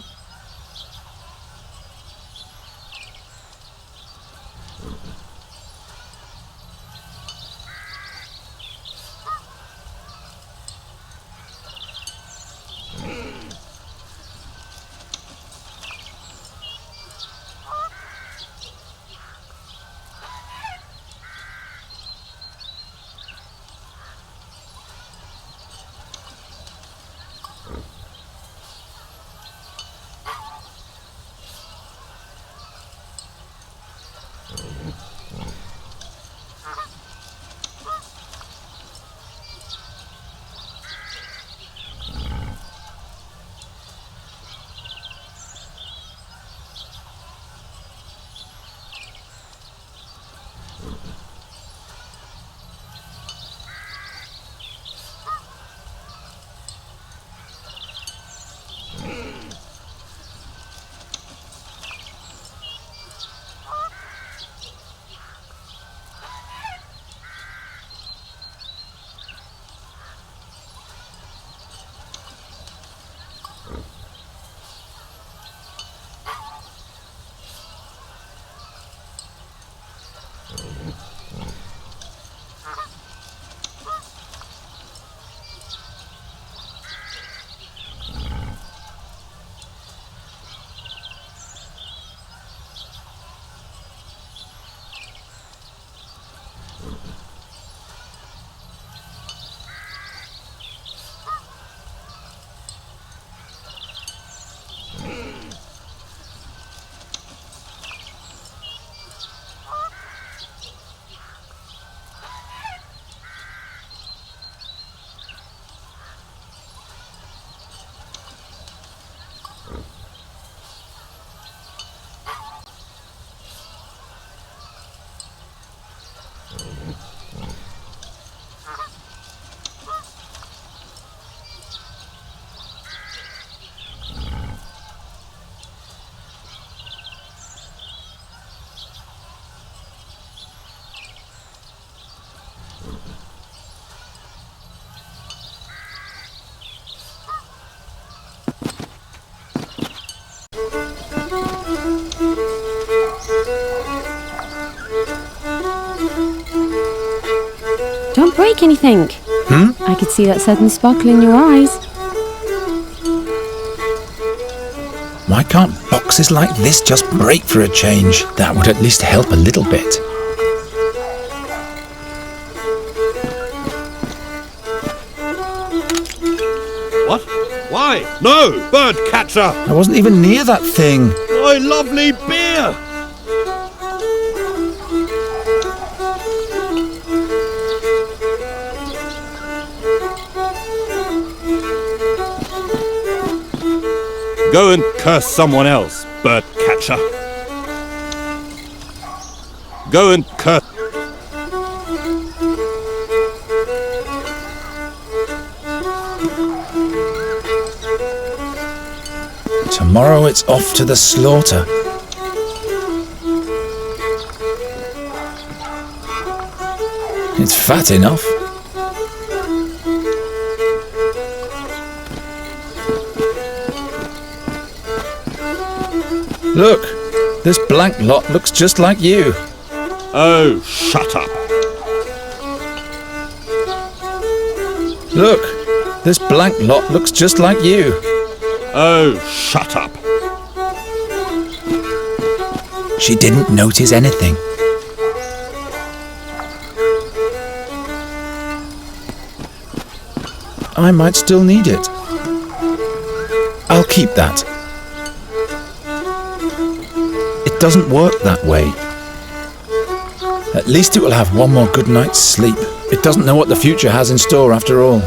Don't break anything. I could see that sudden sparkle in your eyes. Why can't boxes like this just break for a change? That would at least help a little bit. What? Why? No! Bird catcher! I wasn't even near that thing. My lovely beer! Go and curse someone else, bird catcher. Go and curse. Tomorrow it's off to the slaughter. It's fat enough. Look, this blank lot looks just like you. Oh, shut up. Look, this blank lot looks just like you. Oh, shut up. She didn't notice anything. I might still need it. I'll keep that. It doesn't work that way. At least it will have one more good night's sleep. It doesn't know what the future has in store after all.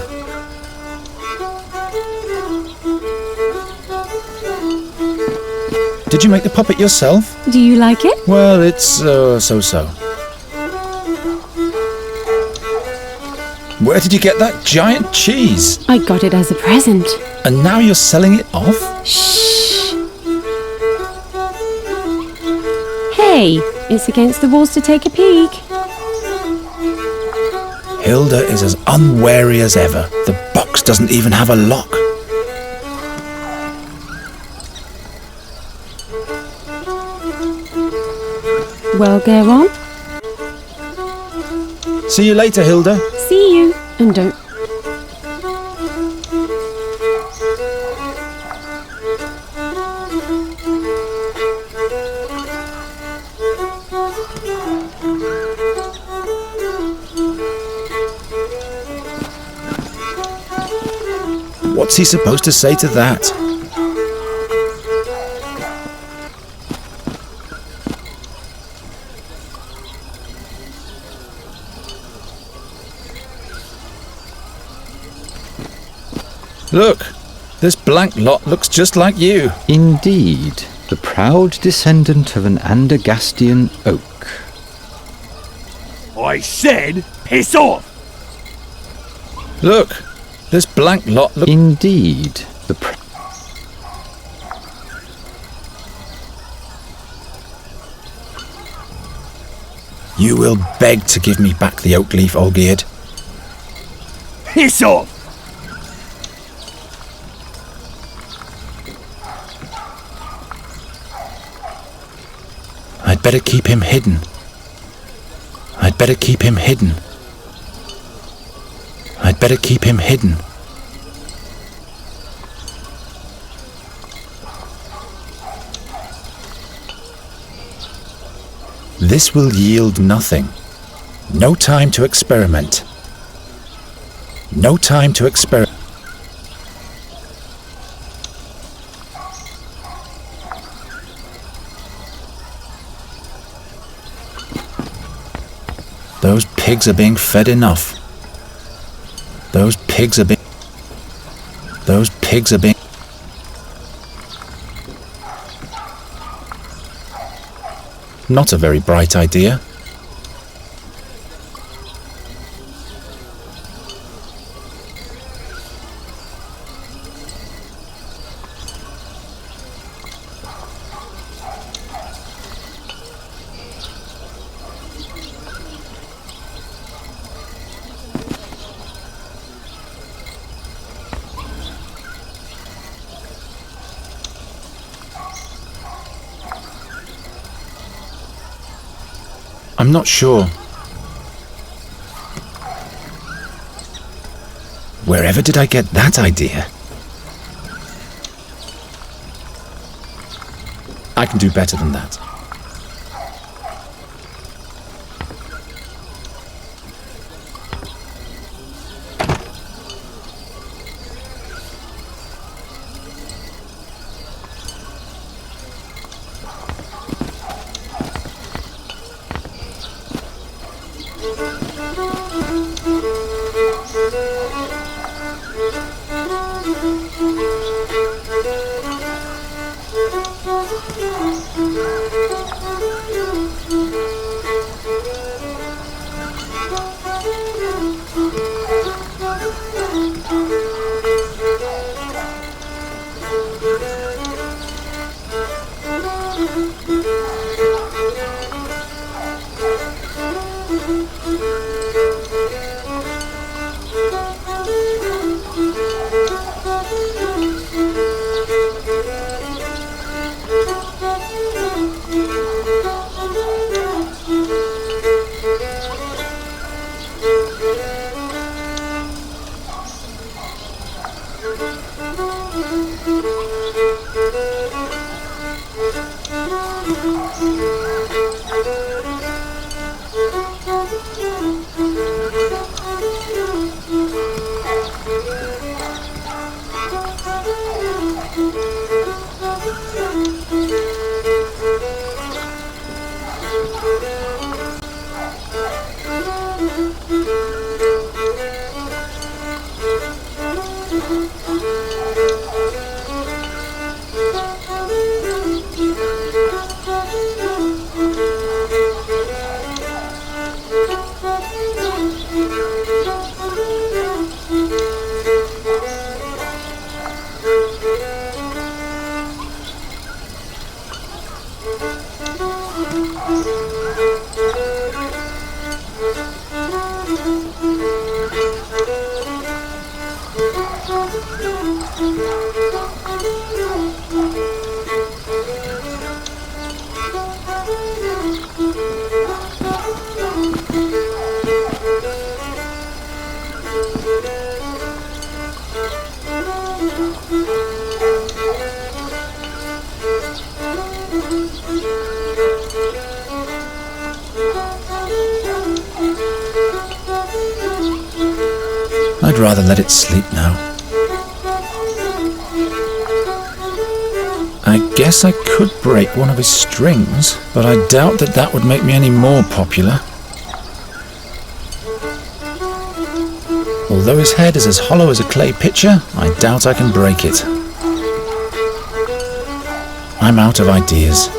Did you make the puppet yourself? Do you like it? Well, it's so-so. Where did you get that giant cheese? I got it as a present. And now you're selling it off? Shh! Hey, it's against the rules to take a peek. Hilda is as unwary as ever. The box doesn't even have a lock. Well, go on. See you later, Hilda. See you. And don't... What's he supposed to say to that? Look, this blank lot looks just like you. Indeed, the proud descendant of an Andergastian oak. I said, piss off! Look, this blank lot looks... Indeed, the You will beg to give me back the oak leaf, Olgierd. Piss off! I'd better keep him hidden. I'd better keep him hidden. I'd better keep him hidden. This will yield nothing. No time to experiment. No time to experiment. Those pigs are being fed enough. Those pigs are being... Those pigs are being... Not a very bright idea. I'm not sure. Wherever did I get that idea? I can do better than that. I'd rather let it sleep now. I guess I could break one of his strings, but I doubt that that would make me any more popular. Although his head is as hollow as a clay pitcher, I doubt I can break it. I'm out of ideas.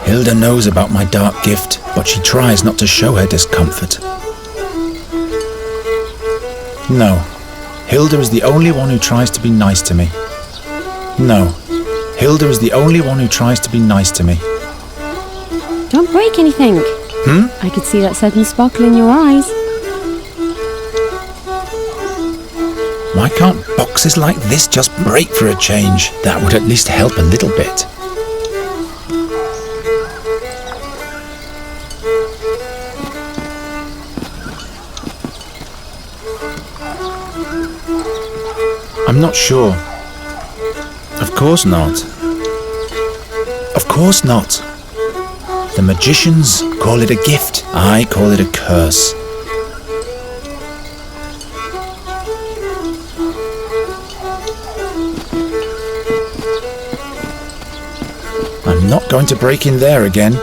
Hilda knows about my dark gift, but she tries not to show her discomfort. No, Hilda is the only one who tries to be nice to me. No, Hilda is the only one who tries to be nice to me. Don't break anything. I could see that sudden sparkle in your eyes. Why can't boxes like this just break for a change? That would at least help a little bit. I'm not sure. Of course not. Of course not. The magicians call it a gift. I call it a curse. I'm not going to break in there again.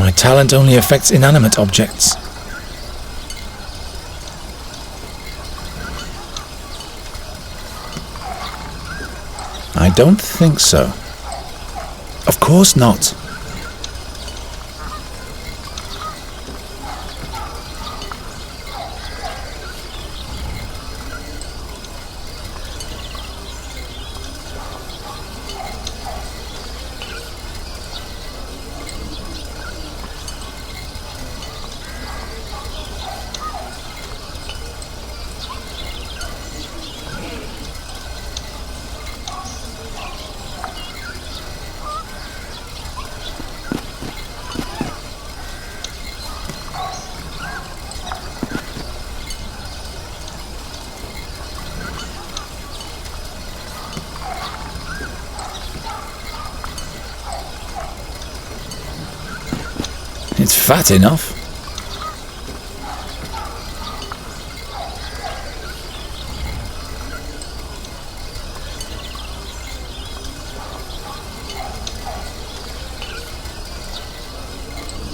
My talent only affects inanimate objects. I don't think so. Of course not. It's fat enough.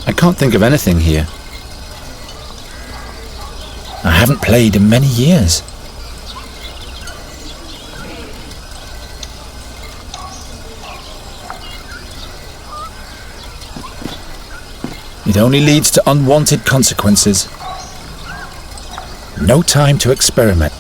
I can't think of anything here. I haven't played in many years. It only leads to unwanted consequences. No time to experiment.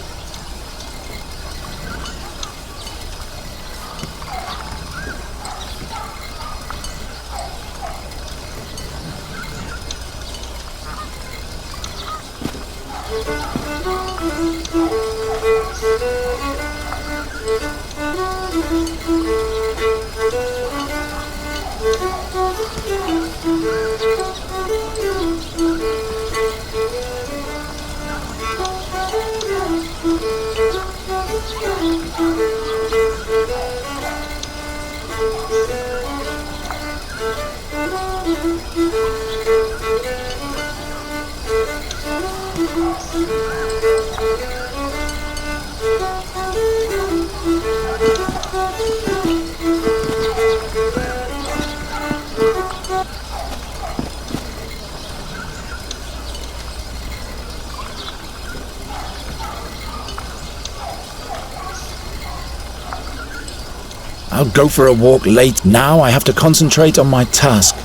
I'll go for a walk late. Now I have to concentrate on my task.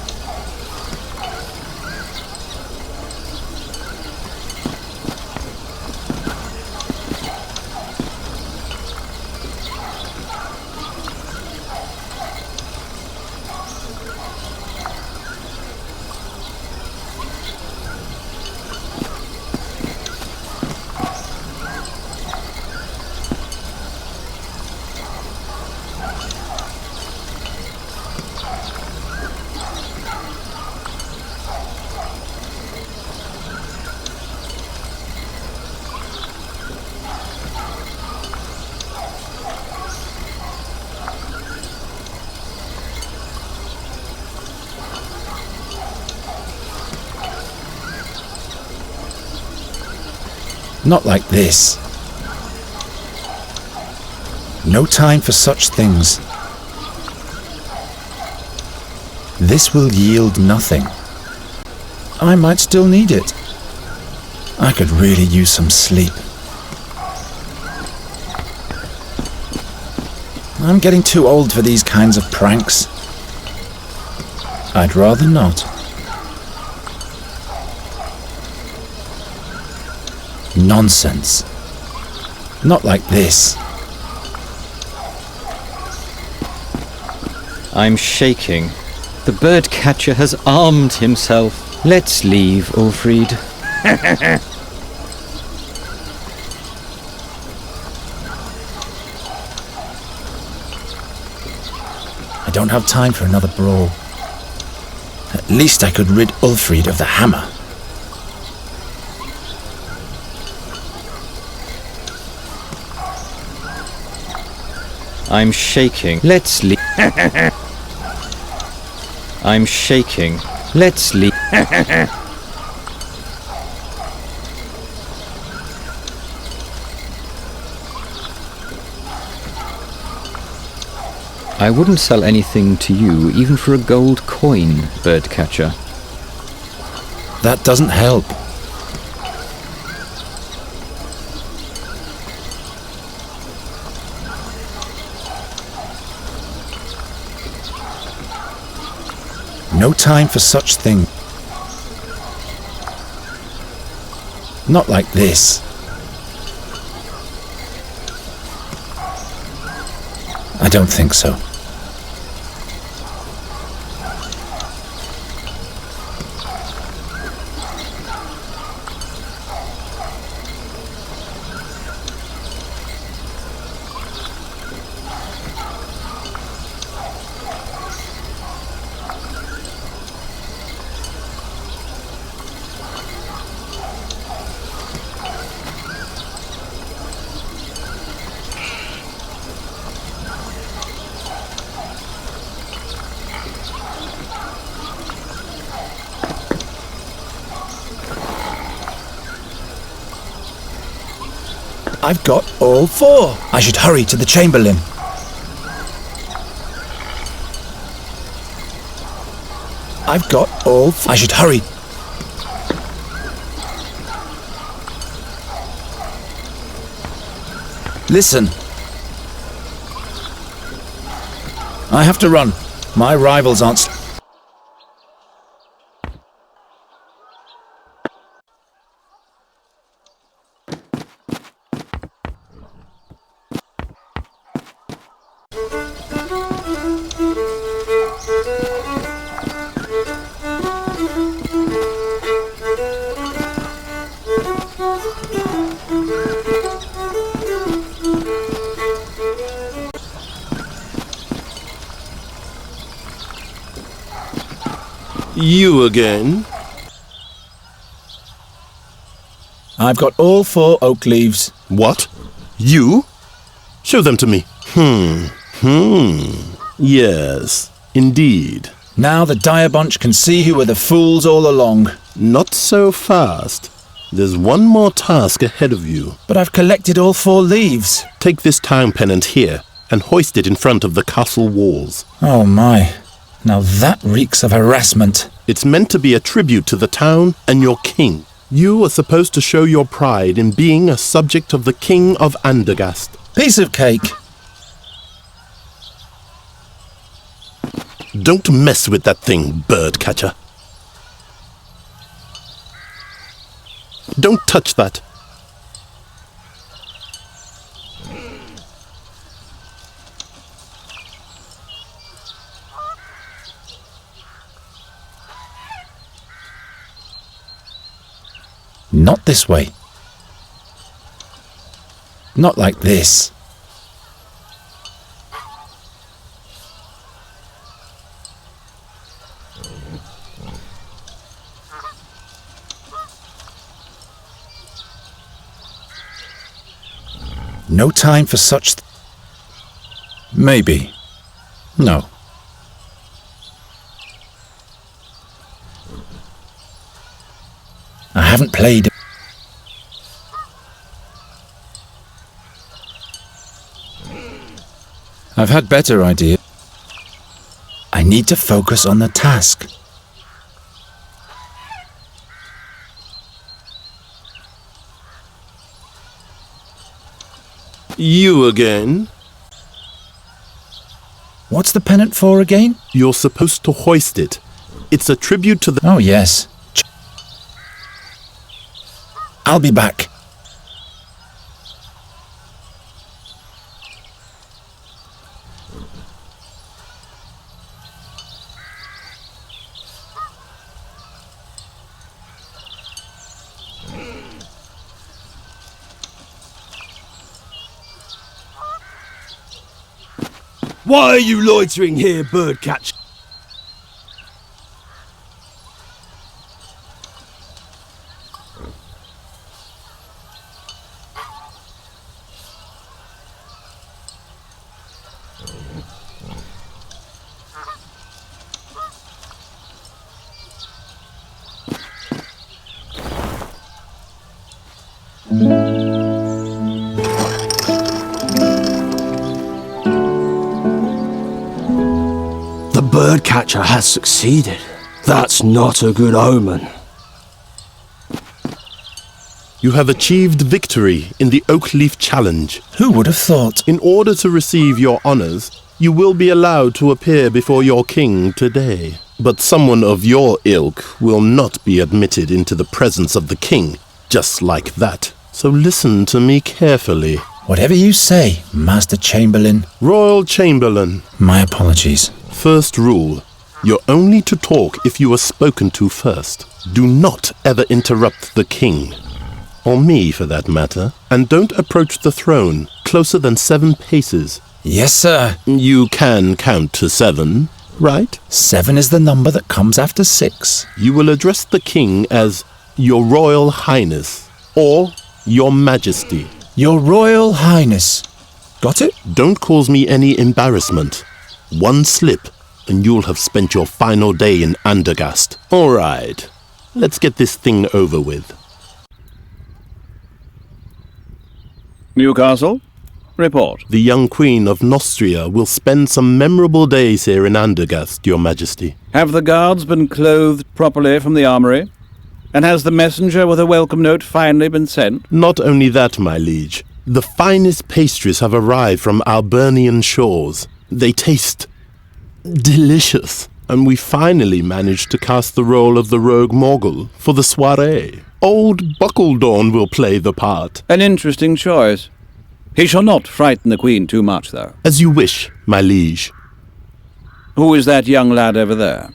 Not like this. No time for such things. This will yield nothing. I might still need it. I could really use some sleep. I'm getting too old for these kinds of pranks. I'd rather not. Nonsense. Not like this. I'm shaking. The bird catcher has armed himself. Let's leave, Ulfried. I don't have time for another brawl. At least I could rid Ulfried of the hammer. I'm shaking. Let's leave. I'm shaking. Let's leave. I wouldn't sell anything to you, even for a gold coin, birdcatcher. That doesn't help. No time for such thing. Not like this. I don't think so. I've got all four. I should hurry to the Chamberlain. I've got all I should hurry. Listen. I have to run. My rivals aren't... You again? I've got all four oak leaves. What? You? Show them to me. Yes, indeed. Now the dire bunch can see who were the fools all along. Not so fast. There's one more task ahead of you. But I've collected all four leaves. Take this town pennant here and hoist it in front of the castle walls. Oh my. Now that reeks of harassment. It's meant to be a tribute to the town and your king. You are supposed to show your pride in being a subject of the King of Andergast. Piece of cake. Don't mess with that thing, bird catcher. Don't touch that. Not this way. Not like this. No time for such... Maybe. No. I haven't played... I've had better ideas. I need to focus on the task. You again? What's the pennant for again? You're supposed to hoist it. It's a tribute to the... Oh, yes. I'll be back. Why are you loitering here, birdcatcher? The birdcatcher has succeeded. That's not a good omen. You have achieved victory in the Oakleaf Challenge. Who would have thought? In order to receive your honors, you will be allowed to appear before your king today. But someone of your ilk will not be admitted into the presence of the king, just like that. So listen to me carefully. Whatever you say, Master Chamberlain. Royal Chamberlain. My apologies. First rule. You're only to talk if you are spoken to first. Do not ever interrupt the king. Or me, for that matter. And don't approach the throne closer than 7 paces. Yes, sir. You can count to 7, right? 7 is the number that comes after 6. You will address the king as Your Royal Highness or Your Majesty. Your Royal Highness. Got it? Don't cause me any embarrassment. One slip and you'll have spent your final day in Andergast. All right, let's get this thing over with. Newcastle, report. The young Queen of Nostria will spend some memorable days here in Andergast, Your Majesty. Have the guards been clothed properly from the armory? And has the messenger with a welcome note finally been sent? Not only that, my liege. The finest pastries have arrived from Albernian shores. They taste delicious. And we finally managed to cast the role of the rogue Morgul for the soirée. Old Buckledorn will play the part. An interesting choice. He shall not frighten the Queen too much, though. As you wish, my liege. Who is that young lad over there?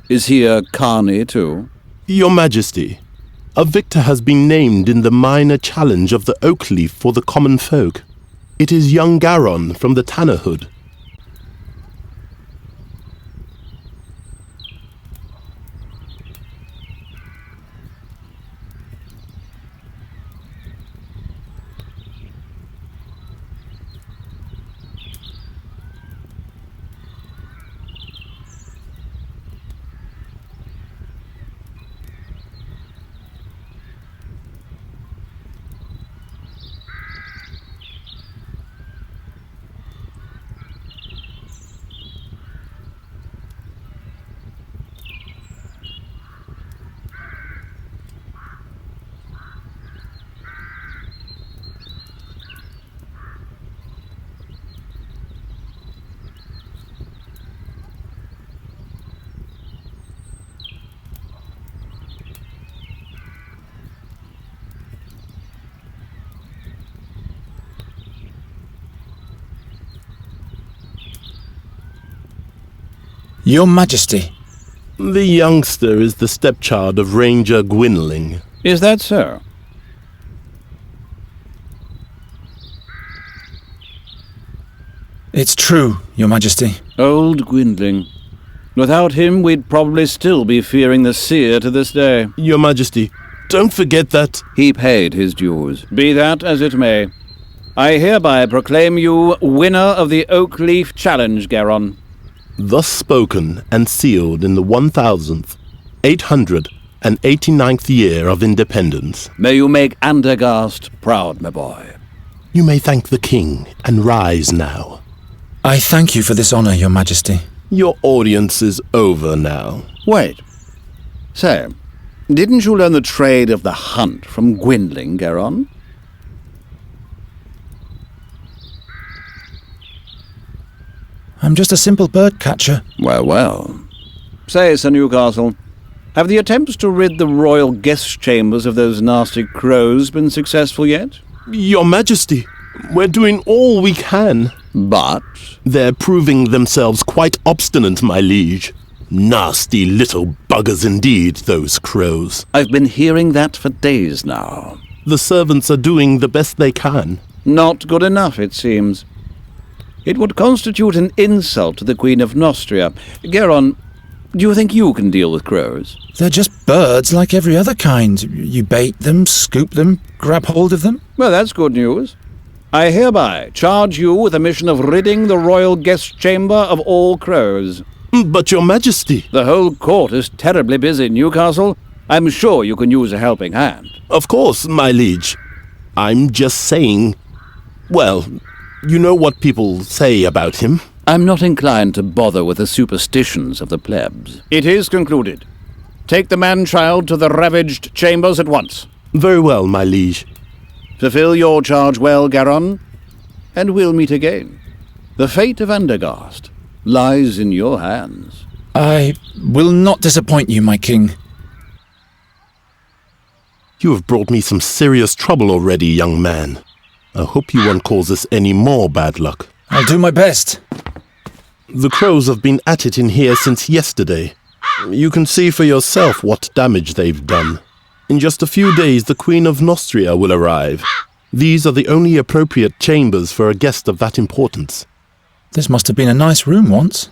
Is he a carney, too? Your Majesty, a victor has been named in the minor challenge of the Oakleaf for the common folk. It is young Garon from the Tannerhood. Your Majesty. The youngster is the stepchild of Ranger Gwynling. Is that so? It's true, Your Majesty. Old Gwynling. Without him, we'd probably still be fearing the seer to this day. Your Majesty, don't forget that... He paid his dues. Be that as it may. I hereby proclaim you winner of the Oakleaf Challenge, Garon. Thus spoken and sealed in the 1889th year of independence. May you make Andergast proud, my boy. You may thank the king and rise now. I thank you for this honor, Your Majesty. Your audience is over now. Wait. Say, didn't you learn the trade of the hunt from Gwynling, Garon? I'm just a simple bird catcher. Well, well. Say, Sir Newcastle, have the attempts to rid the royal guest chambers of those nasty crows been successful yet? Your Majesty, we're doing all we can. But? They're proving themselves quite obstinate, my liege. Nasty little buggers indeed, those crows. I've been hearing that for days now. The servants are doing the best they can. Not good enough, it seems. It would constitute an insult to the Queen of Nostria. Garon, do you think you can deal with crows? They're just birds like every other kind. You bait them, scoop them, grab hold of them. Well, that's good news. I hereby charge you with the mission of ridding the royal guest chamber of all crows. But, Your Majesty... The whole court is terribly busy, Newcastle. I'm sure you can use a helping hand. Of course, my liege. I'm just saying... Well... You know what people say about him. I'm not inclined to bother with the superstitions of the plebs. It is concluded. Take the man-child to the ravaged chambers at once. Very well, my liege. Fulfill your charge well, Garon, and we'll meet again. The fate of Andergast lies in your hands. I will not disappoint you, my king. You have brought me some serious trouble already, young man. I hope you won't cause us any more bad luck. I'll do my best. The crows have been at it in here since yesterday. You can see for yourself what damage they've done. In just a few days, the Queen of Nostria will arrive. These are the only appropriate chambers for a guest of that importance. This must have been a nice room once.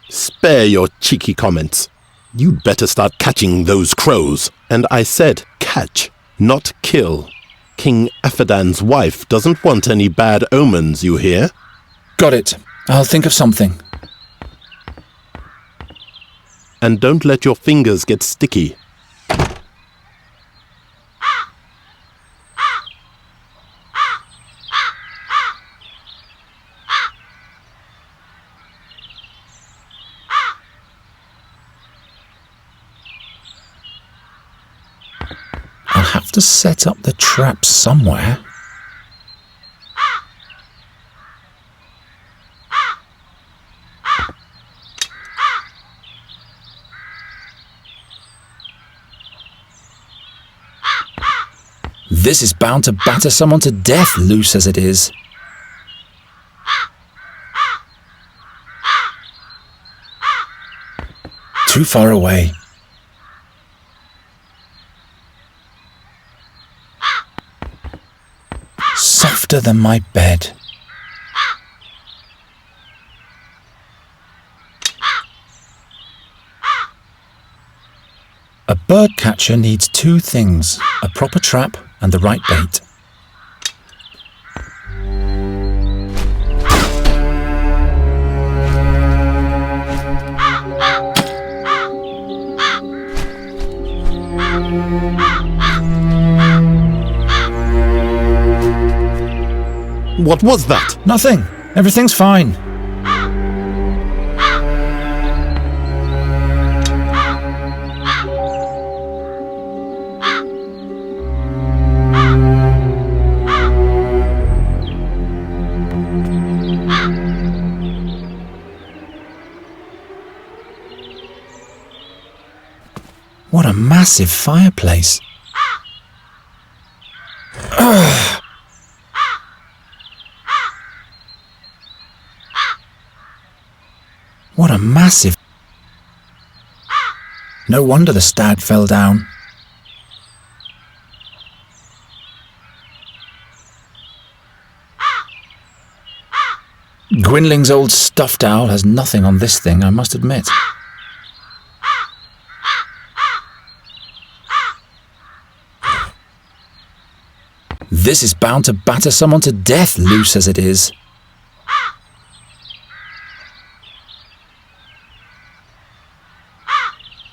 Spare your cheeky comments. You'd better start catching those crows. And I said catch, not kill. King Aphadan's wife doesn't want any bad omens, you hear? Got it. I'll think of something. And don't let your fingers get sticky. I'll have to set up the trap somewhere. This is bound to batter someone to death, loose as it is. Too far away. Softer than my bed. A bird catcher needs two things: a proper trap and the right bait. What was that? Nothing. Everything's fine. What a massive fireplace. Ugh. What a massive... No wonder the stag fell down. Gwynling's old stuffed owl has nothing on this thing, I must admit. This is bound to batter someone to death, loose as it is.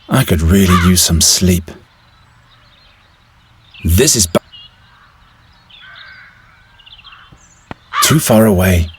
I could really use some sleep. This is too far away.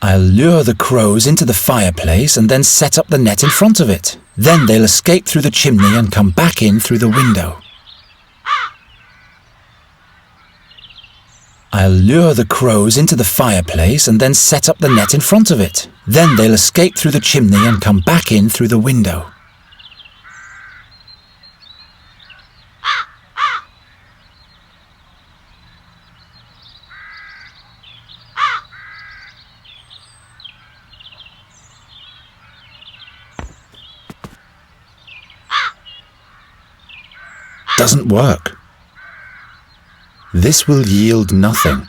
I'll lure the crows into the fireplace and then set up the net in front of it. Then they'll escape through the chimney and come back in through the window. I'll lure the crows into the fireplace and then set up the net in front of it. Then they'll escape through the chimney and come back in through the window. Doesn't work. This will yield nothing.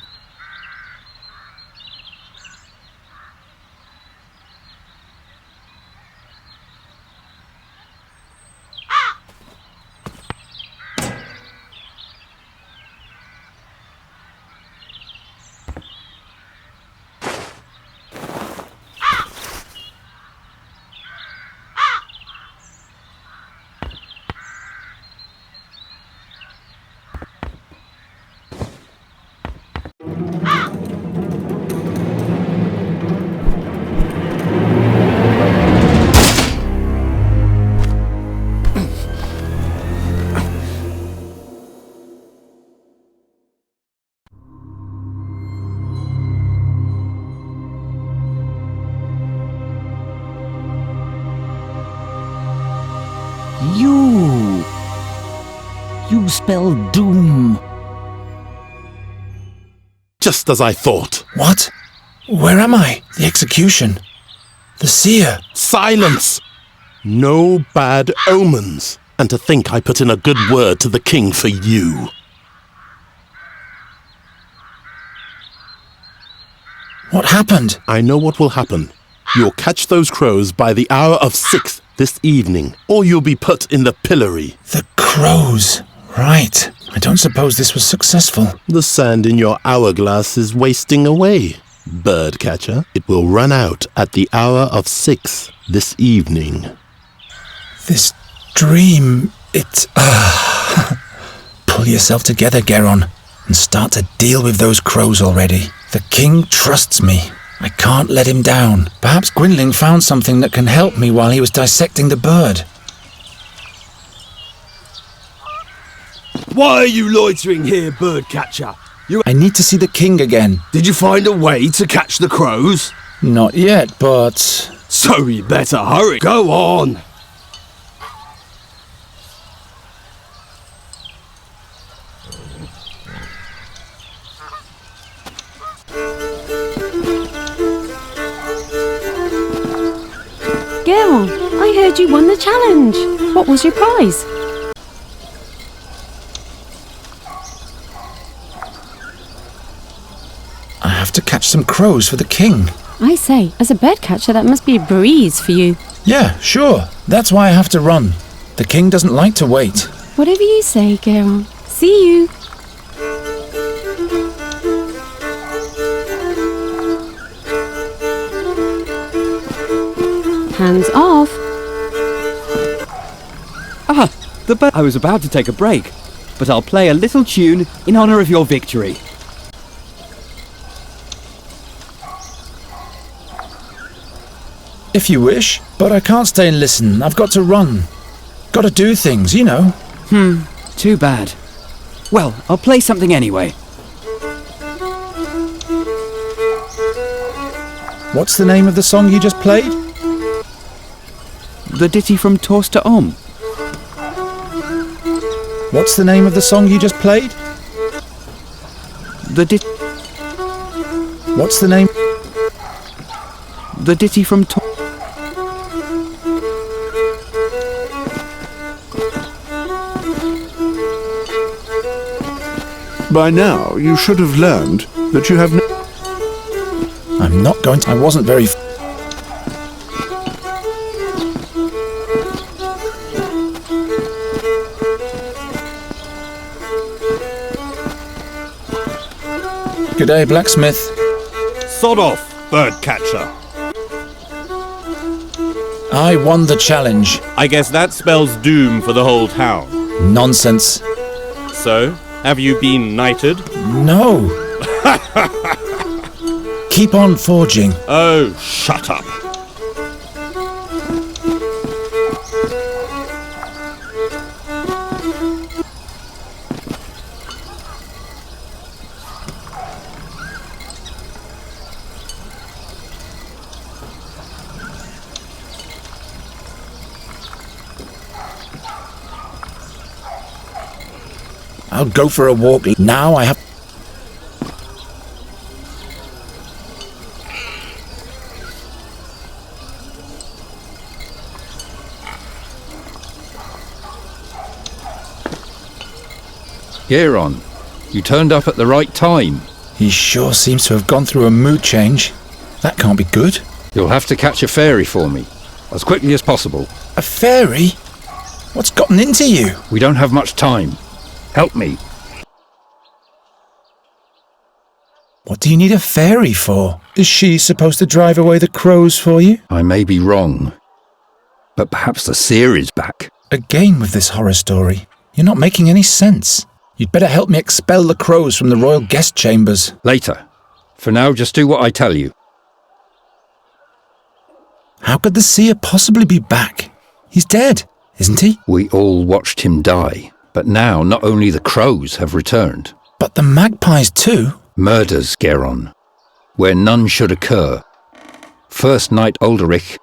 You spell doom. Just as I thought. What? Where am I? The execution. The seer. Silence! No bad omens. And to think I put in a good word to the king for you. What happened? I know what will happen. You'll catch those crows by the hour of 6 this evening, or you'll be put in the pillory. The crows. Right. I don't suppose this was successful. The sand in your hourglass is wasting away, birdcatcher. It will run out at the hour of 6 this evening. This dream, it... Pull yourself together, Geron, and start to deal with those crows already. The king trusts me. I can't let him down. Perhaps Gwynling found something that can help me while he was dissecting the bird. Why are you loitering here, birdcatcher? I need to see the king again. Did you find a way to catch the crows? Not yet, but... So you better hurry. Go on! Geron, I heard you won the challenge. What was your prize? I have to catch some crows for the king. I say, as a birdcatcher, that must be a breeze for you. Yeah, sure. That's why I have to run. The king doesn't like to wait. Whatever you say, Geron. See you. Hands off. I was about to take a break, but I'll play a little tune in honor of your victory. If you wish, but I can't stay and listen. I've got to run. Got to do things, you know. Too bad. Well, I'll play something anyway. What's the name of the song you just played? The ditty from Torsta Om. What's the name of the song you just played? The ditty... What's the name? The ditty from By now, you should have learned that you have no... I'm not going to... I wasn't very... G'day, blacksmith. Sod off, birdcatcher. I won the challenge. I guess that spells doom for the whole town. Nonsense. So, have you been knighted? No. Keep on forging. Oh, shut up. I'll go for a walk. Now I have... Geron, you turned up at the right time. He sure seems to have gone through a mood change. That can't be good. You'll have to catch a fairy for me, as quickly as possible. A fairy? What's gotten into you? We don't have much time. Help me. What do you need a fairy for? Is she supposed to drive away the crows for you? I may be wrong, but perhaps the seer is back. Again with this horror story. You're not making any sense. You'd better help me expel the crows from the royal guest chambers. Later. For now, just do what I tell you. How could the seer possibly be back? He's dead, isn't he? We all watched him die, but now not only the crows have returned. But the magpies too? Murders, Geron, where none should occur. First Knight Ulderich,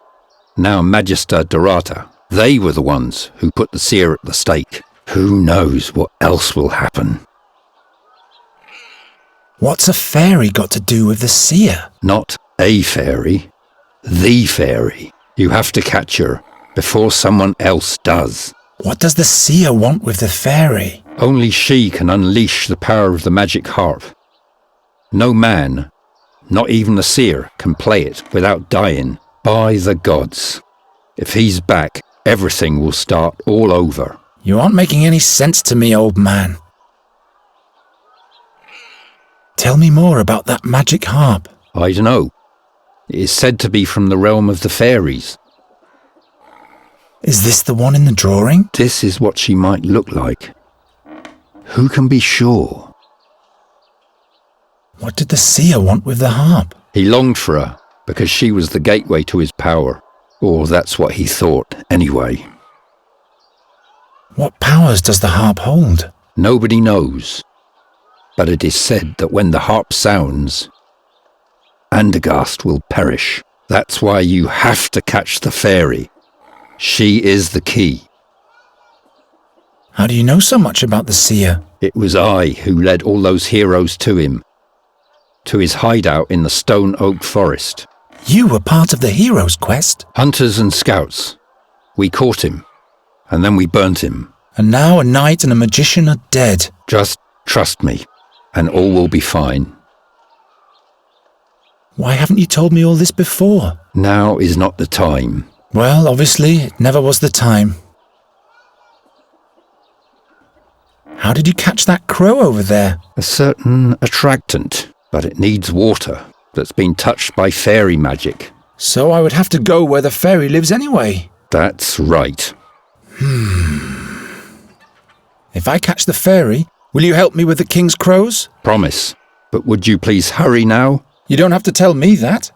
now Magister Dorata. They were the ones who put the seer at the stake. Who knows what else will happen? What's a fairy got to do with the seer? Not a fairy, the fairy. You have to catch her before someone else does. What does the seer want with the fairy? Only she can unleash the power of the magic harp. No man, not even the seer, can play it without dying. By the gods. If he's back, everything will start all over. You aren't making any sense to me, old man. Tell me more about that magic harp. I don't know. It is said to be from the realm of the fairies. Is this the one in the drawing? This is what she might look like. Who can be sure? What did the seer want with the harp? He longed for her because she was the gateway to his power. Or that's what he thought, anyway. What powers does the harp hold? Nobody knows. But it is said that when the harp sounds, Andergast will perish. That's why you have to catch the fairy. She is the key. How do you know so much about the seer? It was I who led all those heroes to him, to his hideout in the Stone Oak Forest. You were part of the hero's quest? Hunters and scouts. We caught him, and then we burnt him. And now a knight and a magician are dead. Just trust me, and all will be fine. Why haven't you told me all this before? Now is not the time. Well, obviously, it never was the time. How did you catch that crow over there? A certain attractant, but it needs water that's been touched by fairy magic. So I would have to go where the fairy lives anyway. That's right. If I catch the fairy, will you help me with the king's crows? Promise. But would you please hurry now? You don't have to tell me that.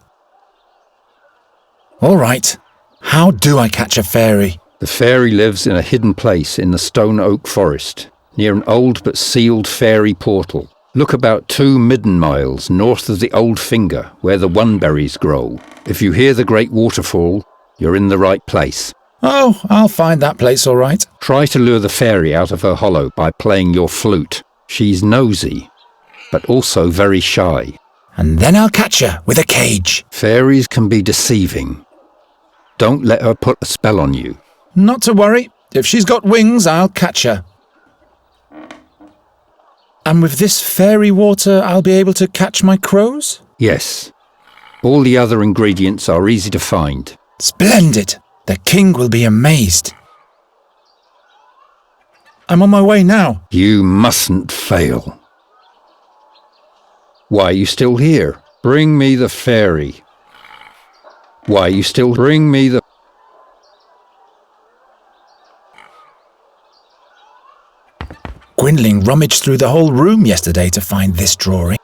All right. How do I catch a fairy? The fairy lives in a hidden place in the Stone Oak Forest, near an old but sealed fairy portal. Look about 2 midden miles north of the Old Finger, where the oneberries grow. If you hear the great waterfall, you're in the right place. Oh, I'll find that place all right. Try to lure the fairy out of her hollow by playing your flute. She's nosy, but also very shy. And then I'll catch her with a cage. Fairies can be deceiving. Don't let her put a spell on you. Not to worry. If she's got wings, I'll catch her. And with this fairy water, I'll be able to catch my crows? Yes. All the other ingredients are easy to find. Splendid! The king will be amazed. I'm on my way now. You mustn't fail. Why are you still here? Bring me the fairy. Why are you still bring me the... Gwynling rummaged through the whole room yesterday to find this drawing.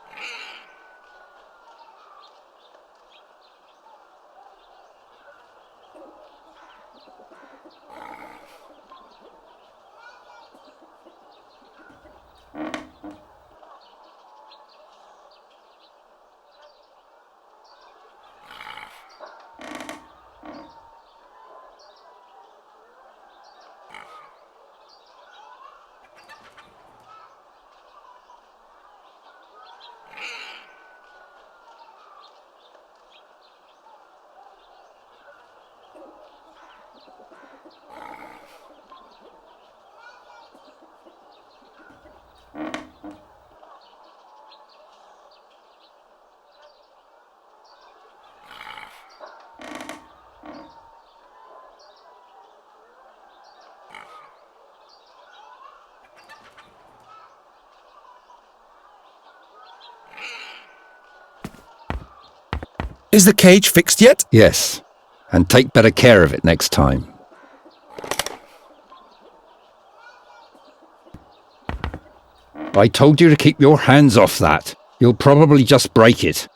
Is the cage fixed yet? Yes, and take better care of it next time. I told you to keep your hands off that. You'll probably just break it.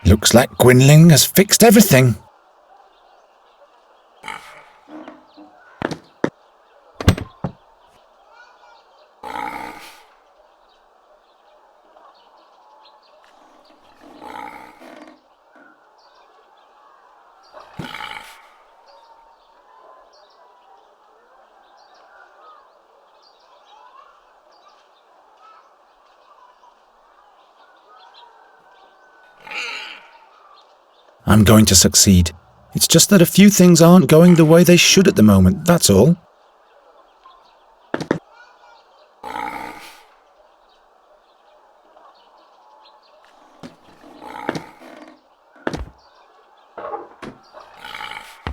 Looks like Gwynling has fixed everything. I'm going to succeed. It's just that a few things aren't going the way they should at the moment, that's all.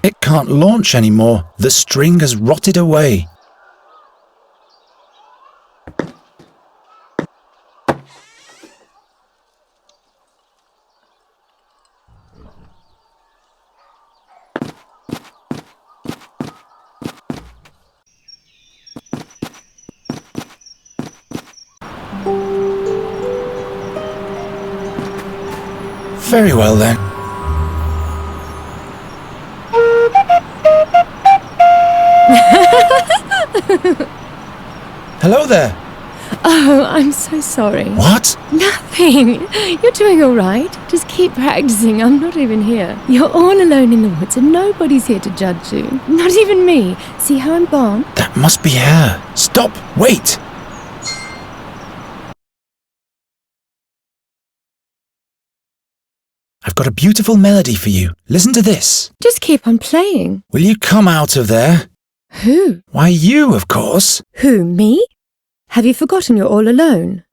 It can't launch anymore. The string has rotted away. Very well then. Hello there. Oh, I'm so sorry. What? Nothing. You're doing all right. Just keep practicing. I'm not even here. You're all alone in the woods and nobody's here to judge you. Not even me. See how I'm gone? That must be her. Stop! Wait! I've got a beautiful melody for you. Listen to this. Just keep on playing. Will you come out of there? Who? Why, you, of course. Who, me? Have you forgotten you're all alone?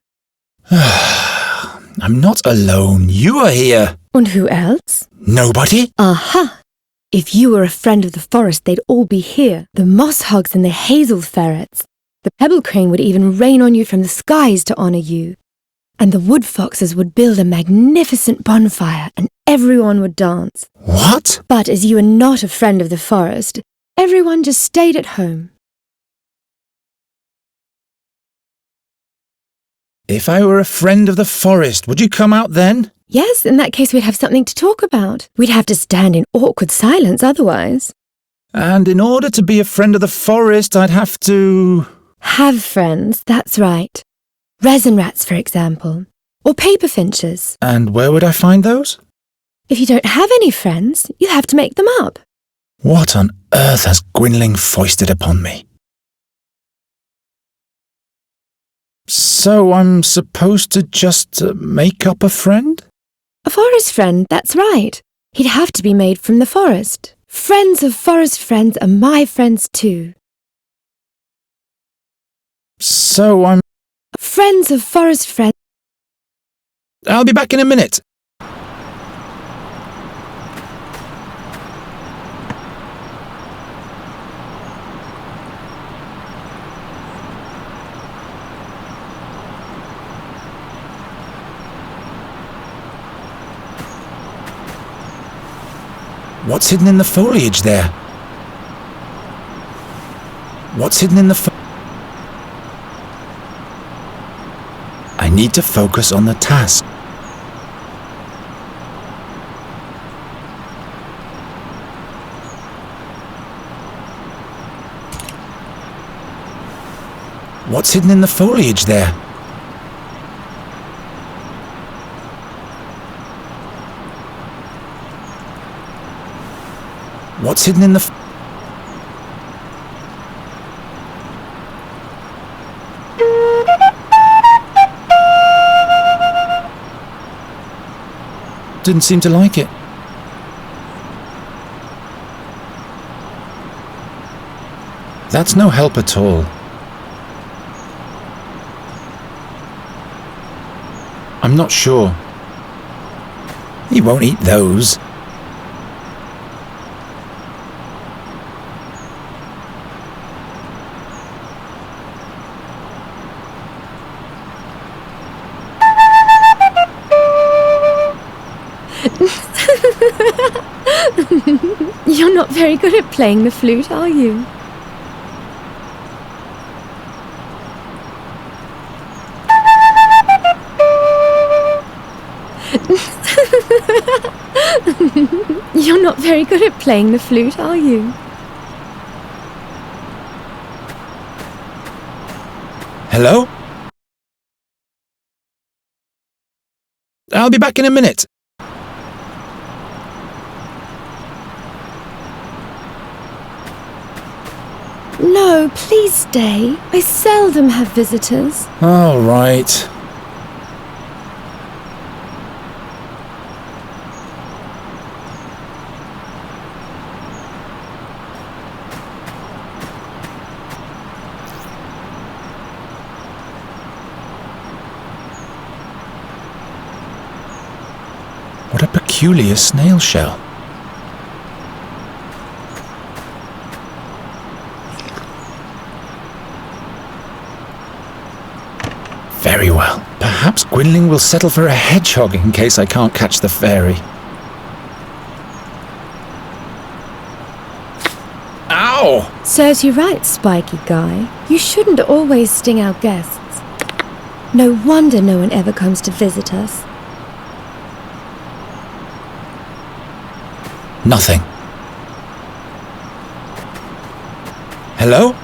I'm not alone. You are here. And who else? Nobody? Aha! If you were a friend of the forest, they'd all be here. The moss hogs and the hazel ferrets. The pebble crane would even rain on you from the skies to honour you. And the wood foxes would build a magnificent bonfire and everyone would dance. What? But as you are not a friend of the forest, everyone just stayed at home. If I were a friend of the forest, would you come out then? Yes, in that case we'd have something to talk about. We'd have to stand in awkward silence otherwise. And in order to be a friend of the forest, I'd have to... Have friends, that's right. Resin rats, for example. Or paper finches. And where would I find those? If you don't have any friends, you'll have to make them up. What on earth has Gwynling foisted upon me? So I'm supposed to just make up a friend? A forest friend, that's right. He'd have to be made from the forest. Friends of forest friends are my friends too. So I'm... Friends of forest friends... I'll be back in a minute. What's hidden in the foliage there? What's hidden in the I need to focus on the task. What's hidden in the foliage there? What's hidden in the... Didn't seem to like it. That's no help at all. I'm not sure. He won't eat those. You're not very good at playing the flute, are you? You're not very good at playing the flute, are you? Hello? I'll be back in a minute. No, please stay. I seldom have visitors. All right. peculiar snail shell. Very well. Perhaps Gwynling will settle for a hedgehog in case I can't catch the fairy. Ow! Serves you right, spiky guy. You shouldn't always sting our guests. No wonder no one ever comes to visit us. Nothing. Hello?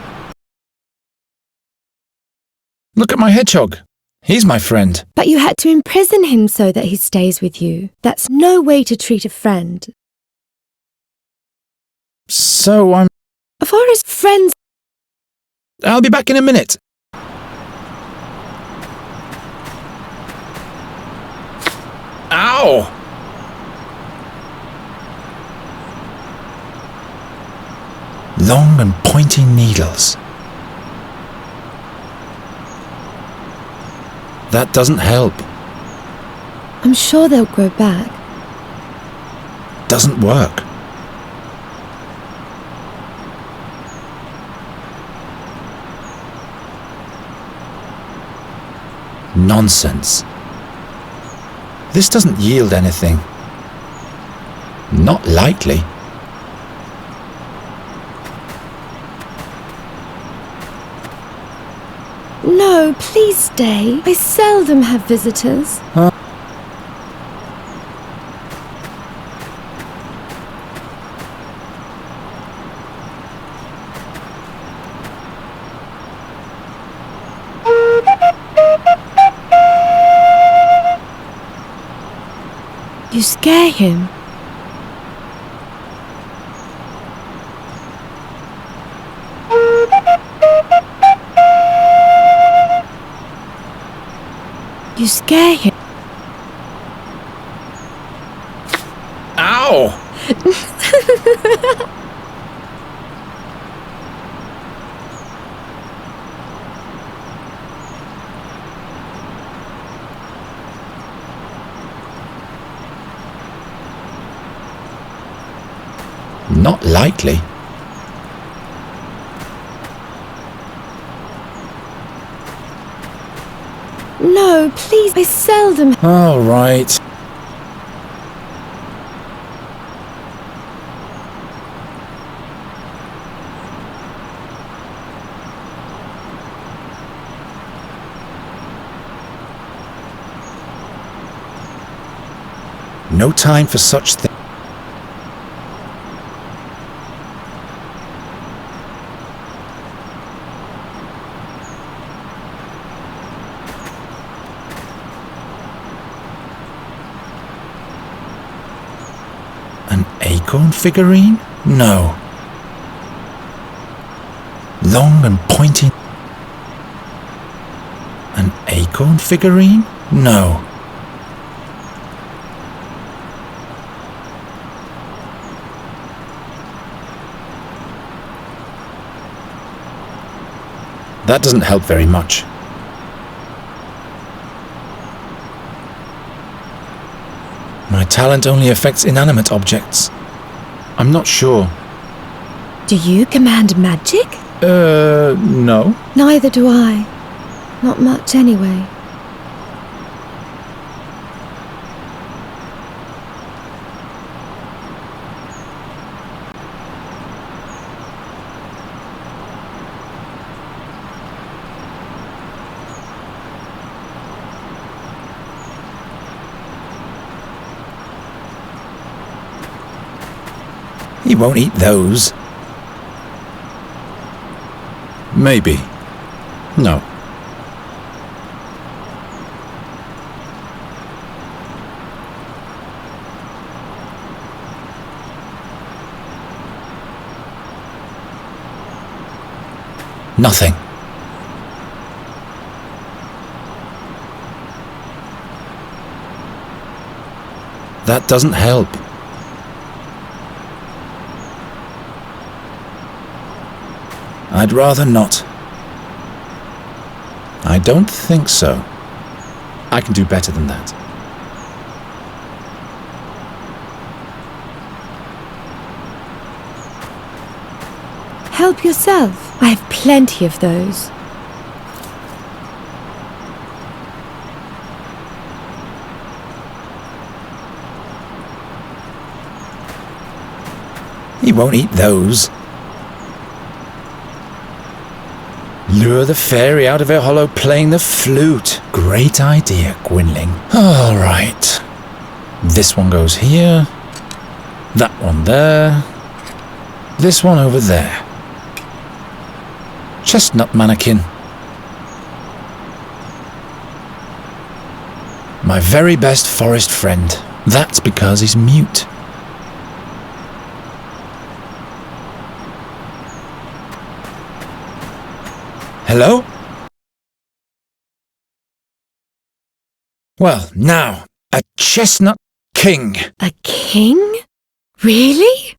Look at my hedgehog. He's my friend. But you had to imprison him so that he stays with you. That's no way to treat a friend. So I'm... As far as friends... I'll be back in a minute. Ow! Long and pointy needles. That doesn't help. I'm sure they'll grow back. Doesn't work. Nonsense. This doesn't yield anything. Not likely. No, please stay. I seldom have visitors. You scare him. You scare him. Ow! Not likely. No, please, I seldom... All right. No time for such things. An acorn figurine? No. Long and pointy. An acorn figurine? No. That doesn't help very much. My talent only affects inanimate objects. I'm not sure. Do you command magic? No. Neither do I. Not much anyway. He won't eat those. Maybe. No. Nothing. That doesn't help. I'd rather not. I don't think so. I can do better than that. help yourself. I have plenty of those. He won't eat those. Lure the fairy out of her hollow playing the flute. Great idea, Gwynling. All right. This one goes here. That one there. This one over there. Chestnut mannequin. My very best forest friend. That's because he's mute. Hello? Well, now, a chestnut king. A king? Really?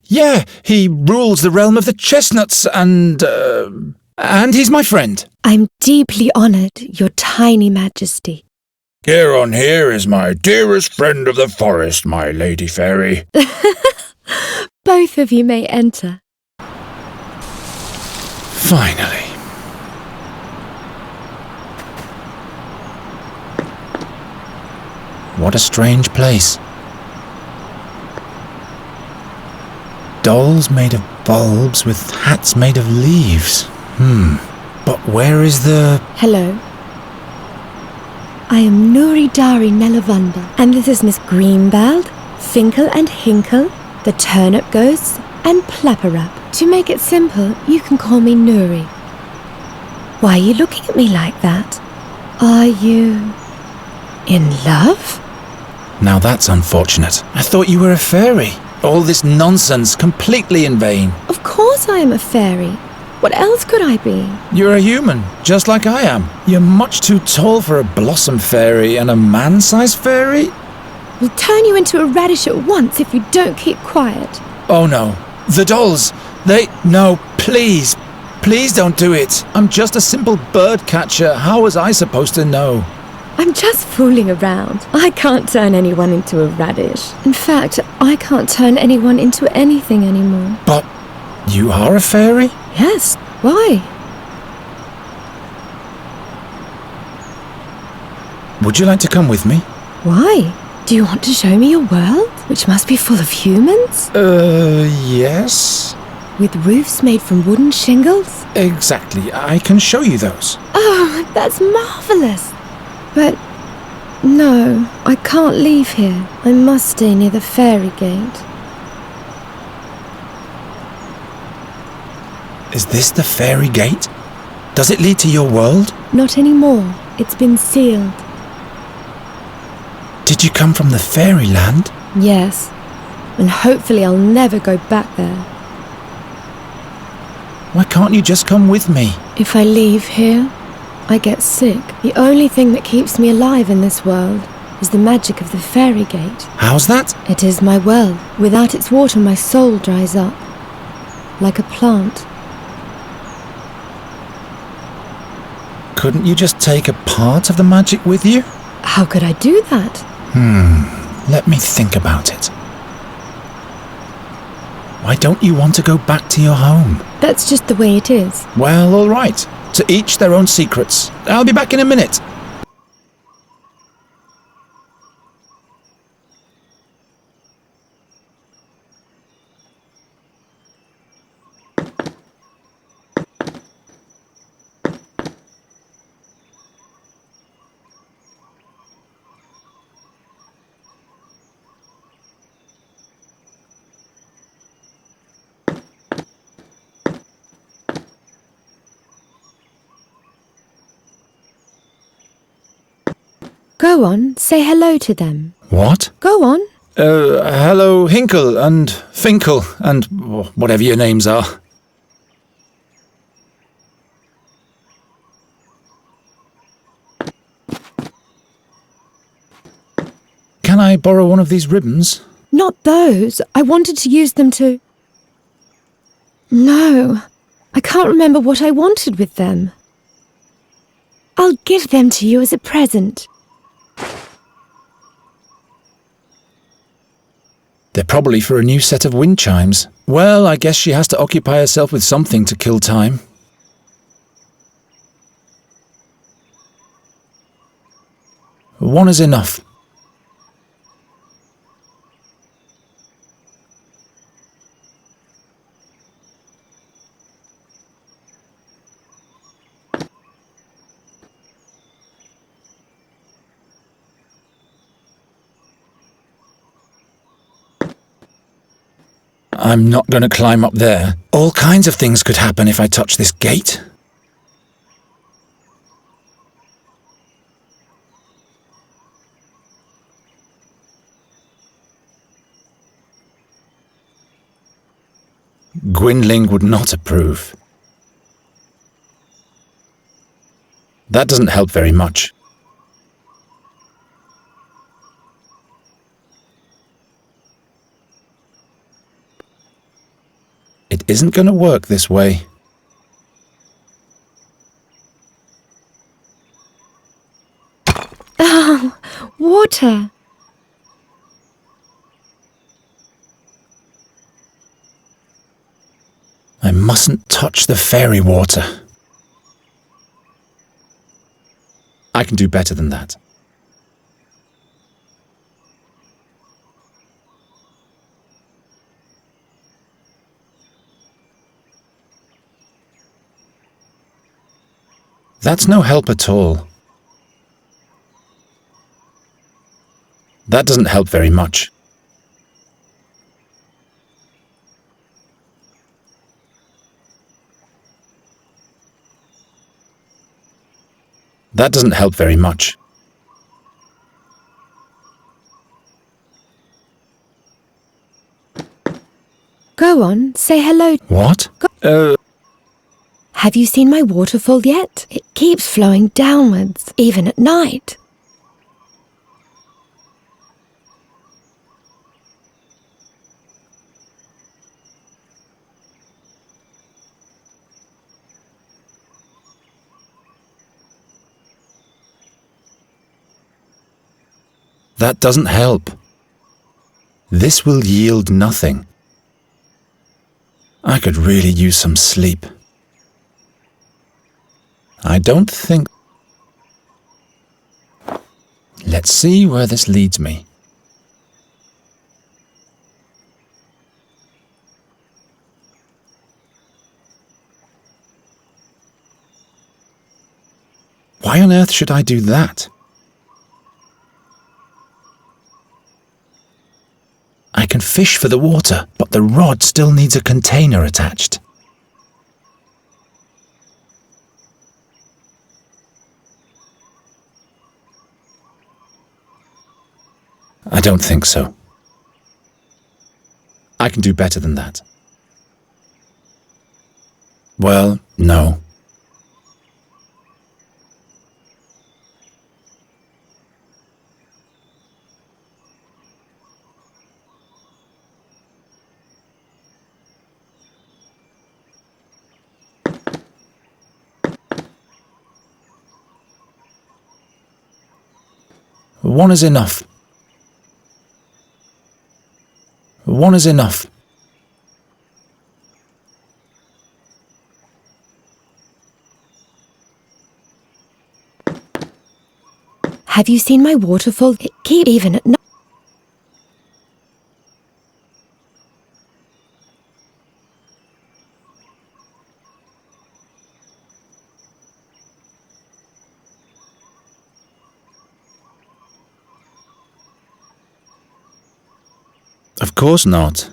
Yeah, he rules the realm of the chestnuts and he's my friend. I'm deeply honored, your tiny majesty. Garon here is my dearest friend of the forest, my lady fairy. Both of you may enter. Finally. What a strange place. Dolls made of bulbs with hats made of leaves. But where is the... Hello. I am Nuri Dari Nelavunda, and this is Miss Greenbald, Finkel and Hinkle, the Turnip Ghosts, and Plapperap. To make it simple, you can call me Nuri. Why are you looking at me like that? Are you... in love? Now that's unfortunate. I thought you were a fairy. All this nonsense completely in vain. Of course I am a fairy. What else could I be? You're a human, just like I am. You're much too tall for a blossom fairy and a man-sized fairy. We'll turn you into a radish at once if you don't keep quiet. Oh no. The dolls! No, please. Please don't do it. I'm just a simple bird catcher. How was I supposed to know? I'm just fooling around. I can't turn anyone into a radish. In fact, I can't turn anyone into anything anymore. But you are a fairy? Yes. Why? Would you like to come with me? Why? Do you want to show me your world, which must be full of humans? Yes. With roofs made from wooden shingles? Exactly. I can show you those. Oh, that's marvellous. But no, I can't leave here. I must stay near the fairy gate. Is this the fairy gate? Does it lead to your world? Not anymore. It's been sealed. Did you come from the fairyland? Yes. And hopefully I'll never go back there. Why can't you just come with me? If I leave here, I get sick. The only thing that keeps me alive in this world is the magic of the fairy gate. How's that? It is my well. Without its water, my soul dries up. Like a plant. Couldn't you just take a part of the magic with you? How could I do that? Let me think about it. Why don't you want to go back to your home? That's just the way it is. Well, all right. To each their own secrets. I'll be back in a minute. Go on, say hello to them. What? Go on. Hello, Hinkle and Finkel and whatever your names are. Can I borrow one of these ribbons? Not those. I wanted to use them to... No, I can't remember what I wanted with them. I'll give them to you as a present. They're Probably for a new set of wind chimes. Well, I guess she has to occupy herself with something to kill time. One is enough. I'm not going to climb up there. All kinds of things could happen if I touch this gate. Gwynling would not approve. That doesn't help very much. It isn't going to work this way. Oh, water! I mustn't touch the fairy water. I can do better than that. That's no help at all. That doesn't help very much. That doesn't help very much. Go on, say hello. What? Have you seen my waterfall yet? It keeps flowing downwards, even at night. That doesn't help. This will yield nothing. I could really use some sleep. I don't think... Let's see where this leads me. Why on earth should I do that? I can fish for the water, but the rod still needs a container attached. I don't think so. I can do better than that. Well, no. One is enough. One is enough. Have you seen my waterfall? It keeps even at night. Of course not.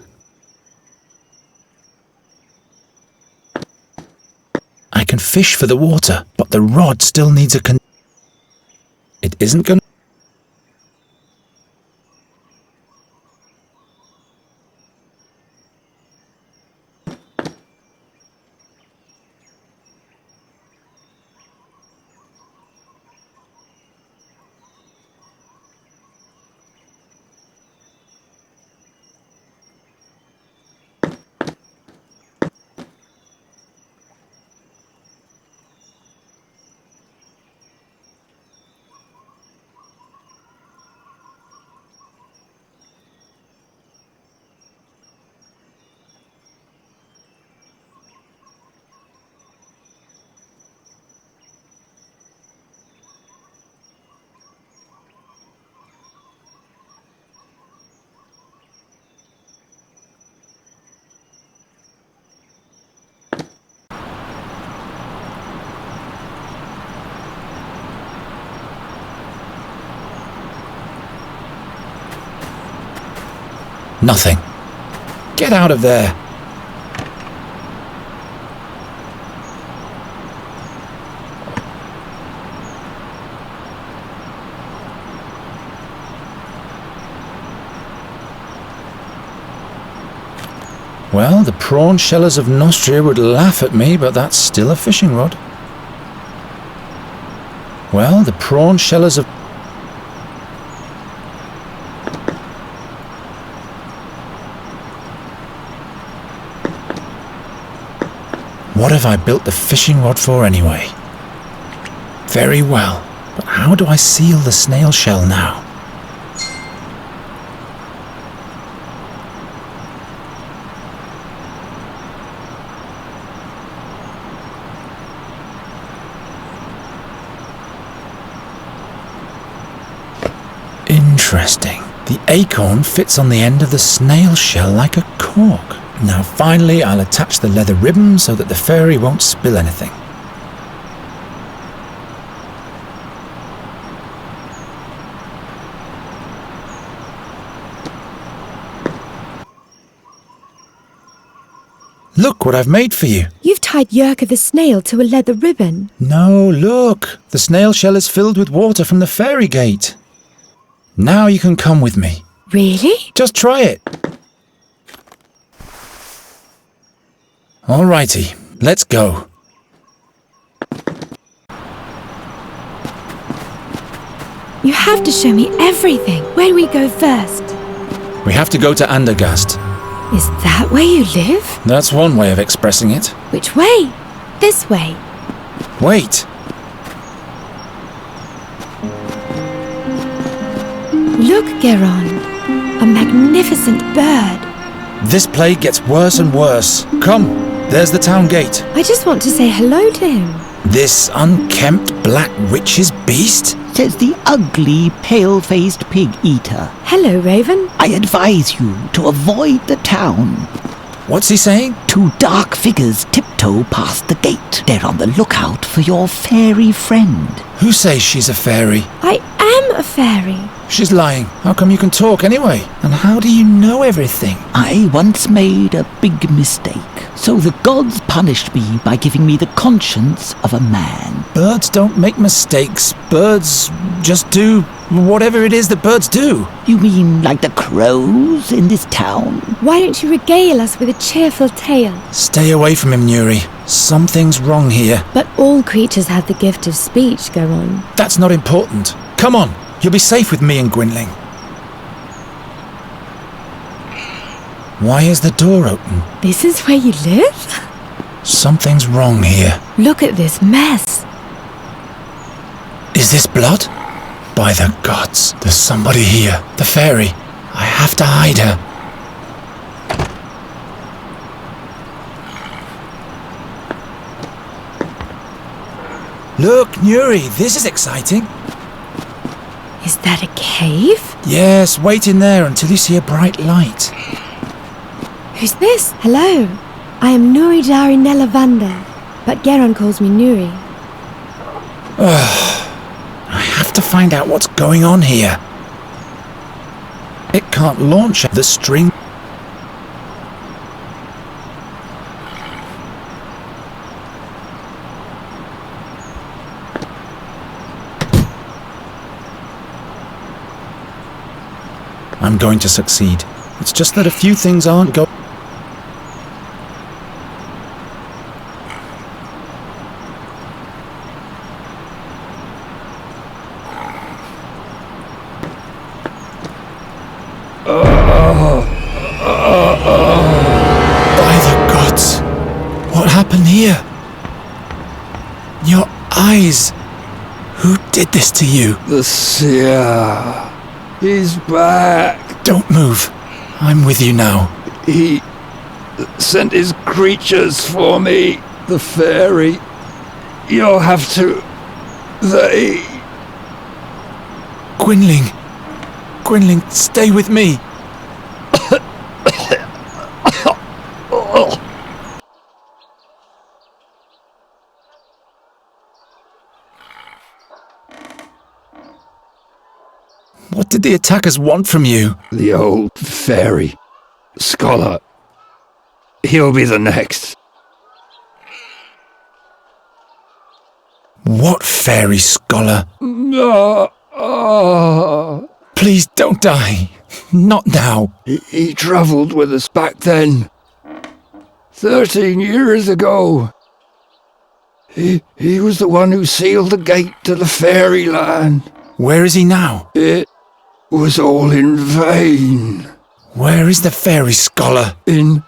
I can fish for the water, but the rod still needs a It isn't gonna... Nothing. Get out of there. Well, the prawn shellers of Nostria would laugh at me, but that's still a fishing rod. Well, the prawn shellers of... What have I built the fishing rod for anyway? Very well, but how do I seal the snail shell now? Interesting. The acorn fits on the end of the snail shell like a cork. Now finally I'll attach the leather ribbon so that the fairy won't spill anything. Look what I've made for you. You've tied Yerka the snail to a leather ribbon. No, look. The snail shell is filled with water from the fairy gate. Now you can come with me. Really? Just try it. Alrighty, let's go. You have to show me everything. Where do we go first? We have to go to Andergast. Is that where you live? That's one way of expressing it. Which way? This way. Wait. Look, Geron. A magnificent bird. This plague gets worse and worse. Come, there's the town gate. I just want to say hello to him. This unkempt black witch's beast? Says the ugly, pale-faced pig-eater. Hello, Raven. I advise you to avoid the town. What's he saying? Two dark figures tiptoe past the gate. They're on the lookout for your fairy friend. Who says she's a fairy? I am a fairy. She's lying. How come you can talk anyway? And how do you know everything? I once made a big mistake. So the gods punished me by giving me the conscience of a man. Birds don't make mistakes. Birds just do whatever it is that birds do. You mean like the crows in this town? Why don't you regale us with a cheerful tale? Stay away from him, Nuri. Something's wrong here. But all creatures have the gift of speech, Geron. That's not important. Come on, you'll be safe with me and Gwynling. Why is the door open? This is where you live? Something's wrong here. Look at this mess. Is this blood? By the gods, there's somebody here. The fairy. I have to hide her. Look, Nuri, this is exciting. Is that a cave? Yes, wait in there until you see a bright light. Who's this? Hello. I am Nuri Dari Nelavanda, but Geron calls me Nuri. I have to find out what's going on here. It can't launch the string. I'm going to succeed. It's just that a few things aren't going. By the gods! What happened here? Your eyes! Who did this to you? The seer. He's back. Don't move. I'm with you now. He sent his creatures for me. The fairy. You'll have to... They... Gwynling. Gwynling, stay with me. What did the attackers want from you? The old fairy. scholar. He'll be the next. What fairy scholar? Ah, ah. Please don't die. Not now. He travelled with us back then. 13 years ago. He was the one who sealed the gate to the fairyland. Where is he now? It was all in vain. Where is the fairy scholar? In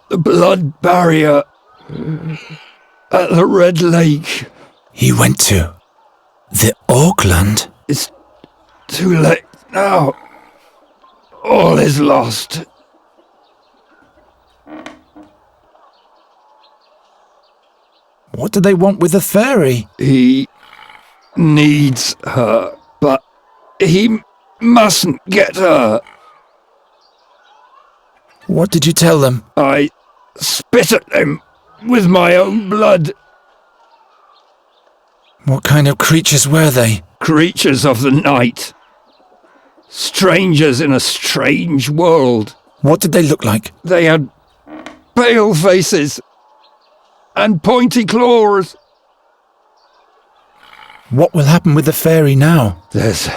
the blood barrier at the Red Lake. He went to the Auckland? It's too late now. All is lost. What do they want with the fairy? He needs her, but he mustn't get her. What did you tell them? I spit at them with my own blood. What kind of creatures were they? Creatures of the night. Strangers in a strange world. What did they look like? They had pale faces and pointy claws. What will happen with the fairy now? There's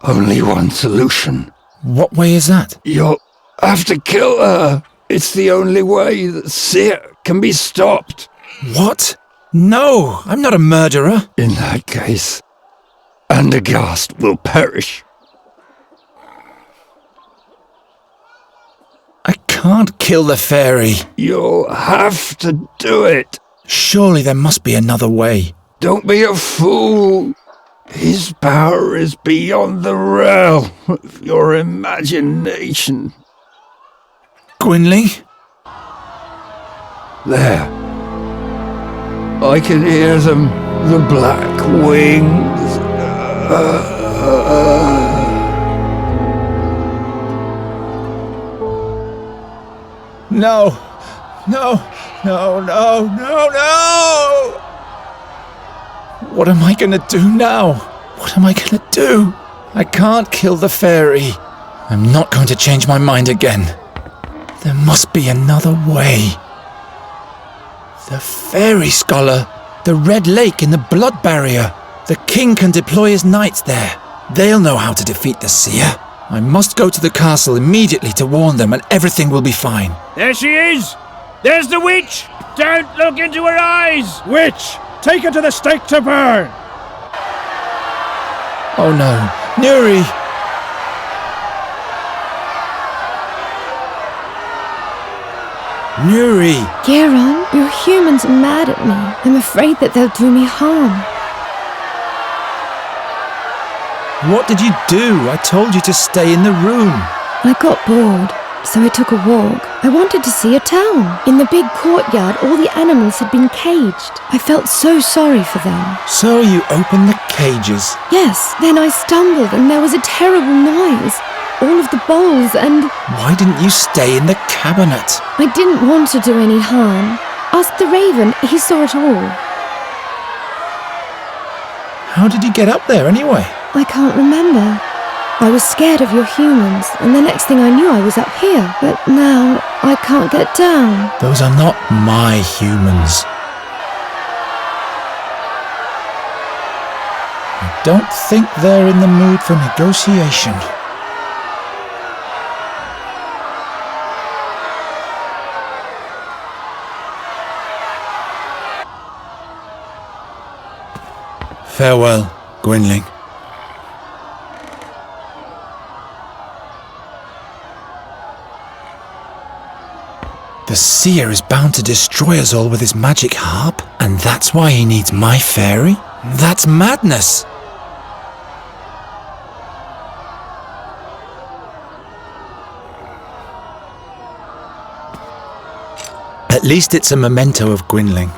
only one solution. What way is that? You'll have to kill her. It's the only way that Seer can be stopped. What? No, I'm not a murderer. In that case, Andergast will perish. I can't kill the fairy. You'll have to do it. Surely there must be another way. Don't be a fool. His power is beyond the realm of your imagination. Gwynling? There. I can hear them, the black wings. No, no, no, no, no, no! What am I gonna do now? What am I gonna do? I can't kill the fairy. I'm not going to change my mind again. There must be another way. The fairy scholar, the Red Lake in the blood barrier. The king can deploy his knights there. They'll know how to defeat the seer. I must go to the castle immediately to warn them and everything will be fine. There she is! There's the witch! Don't look into her eyes! Witch! Take her to the stake to burn! Oh no, Nuri! Nuri! Geron, your humans are mad at me. I'm afraid that they'll do me harm. What did you do? I told you to stay in the room. I got bored, so I took a walk. I wanted to see a town. In the big courtyard, all the animals had been caged. I felt so sorry for them. So you opened the cages. Yes, then I stumbled and there was a terrible noise. All of the bowls and... Why didn't you stay in the cabinet? I didn't want to do any harm. Ask the raven, he saw it all. How did you get up there anyway? I can't remember. I was scared of your humans, and the next thing I knew I was up here. But now, I can't get down. Those are not my humans. I don't think they're in the mood for negotiation. Farewell, Gwynling. The seer is bound to destroy us all with his magic harp, and that's why he needs my fairy? That's madness! At least it's a memento of Gwynling.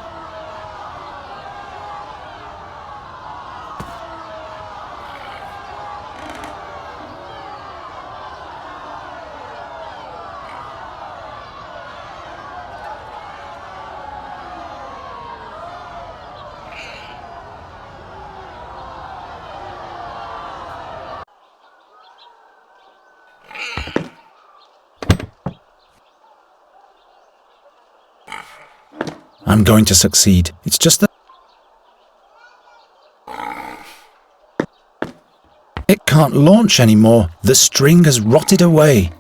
I'm going to succeed. It's just that it can't launch anymore. The string has rotted away.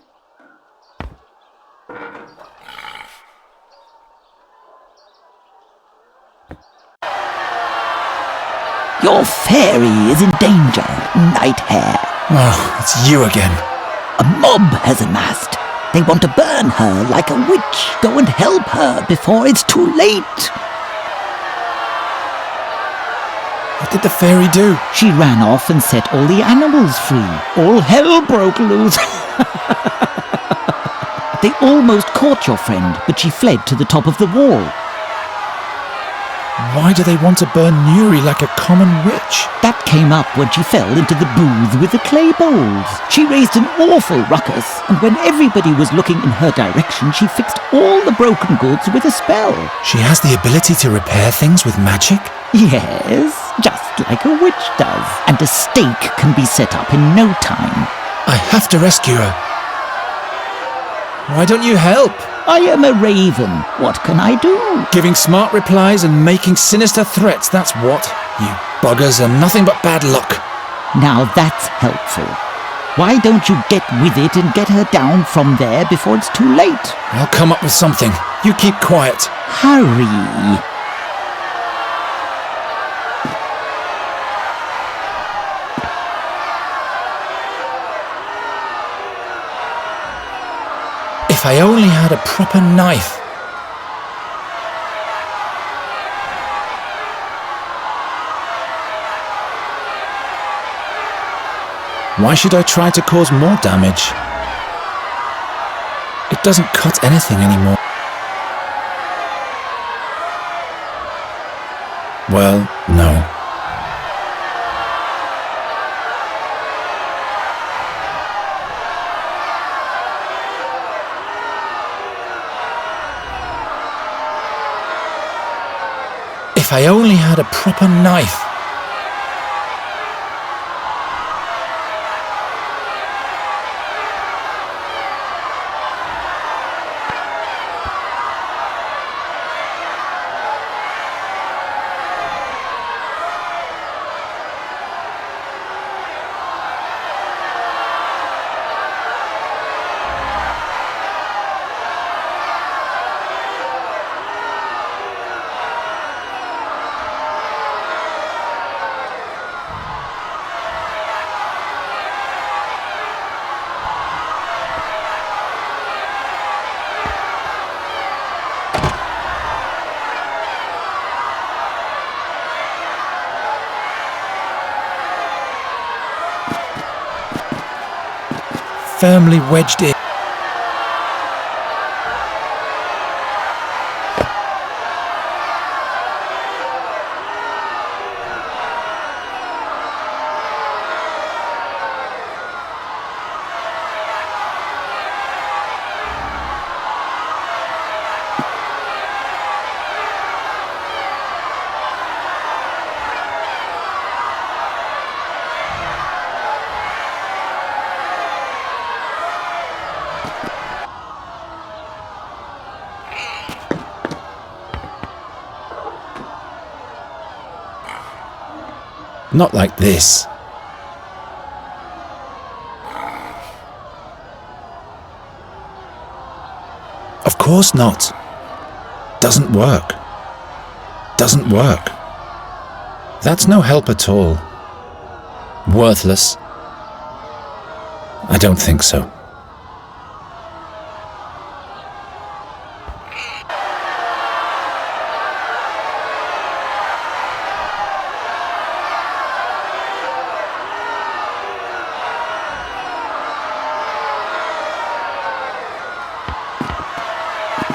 Your fairy is in danger, Night Hare. Oh, it's you again. A mob has amassed. They want to burn her like a witch. Go and help her before it's too late. What did the fairy do? She ran off and set all the animals free. All hell broke loose. They almost caught your friend, but she fled to the top of the wall. Why do they want to burn Nuri like a common witch? That came up when she fell into the booth with the clay bowls. She raised an awful ruckus, and when everybody was looking in her direction, she fixed all the broken goods with a spell. She has the ability to repair things with magic? Yes, just like a witch does. And a stake can be set up in no time. I have to rescue her. Why don't you help? I am a raven. What can I do? Giving smart replies and making sinister threats, that's what. You buggers are nothing but bad luck. Now that's helpful. Why don't you get with it and get her down from there before it's too late? I'll come up with something. You keep quiet. Hurry. If I only had a proper knife. Why should I try to cause more damage? It doesn't cut anything anymore. Well, no. If I only had a proper knife. Firmly wedged in. Not like this. Of course not. Doesn't work. Doesn't work. That's no help at all. Worthless. I don't think so.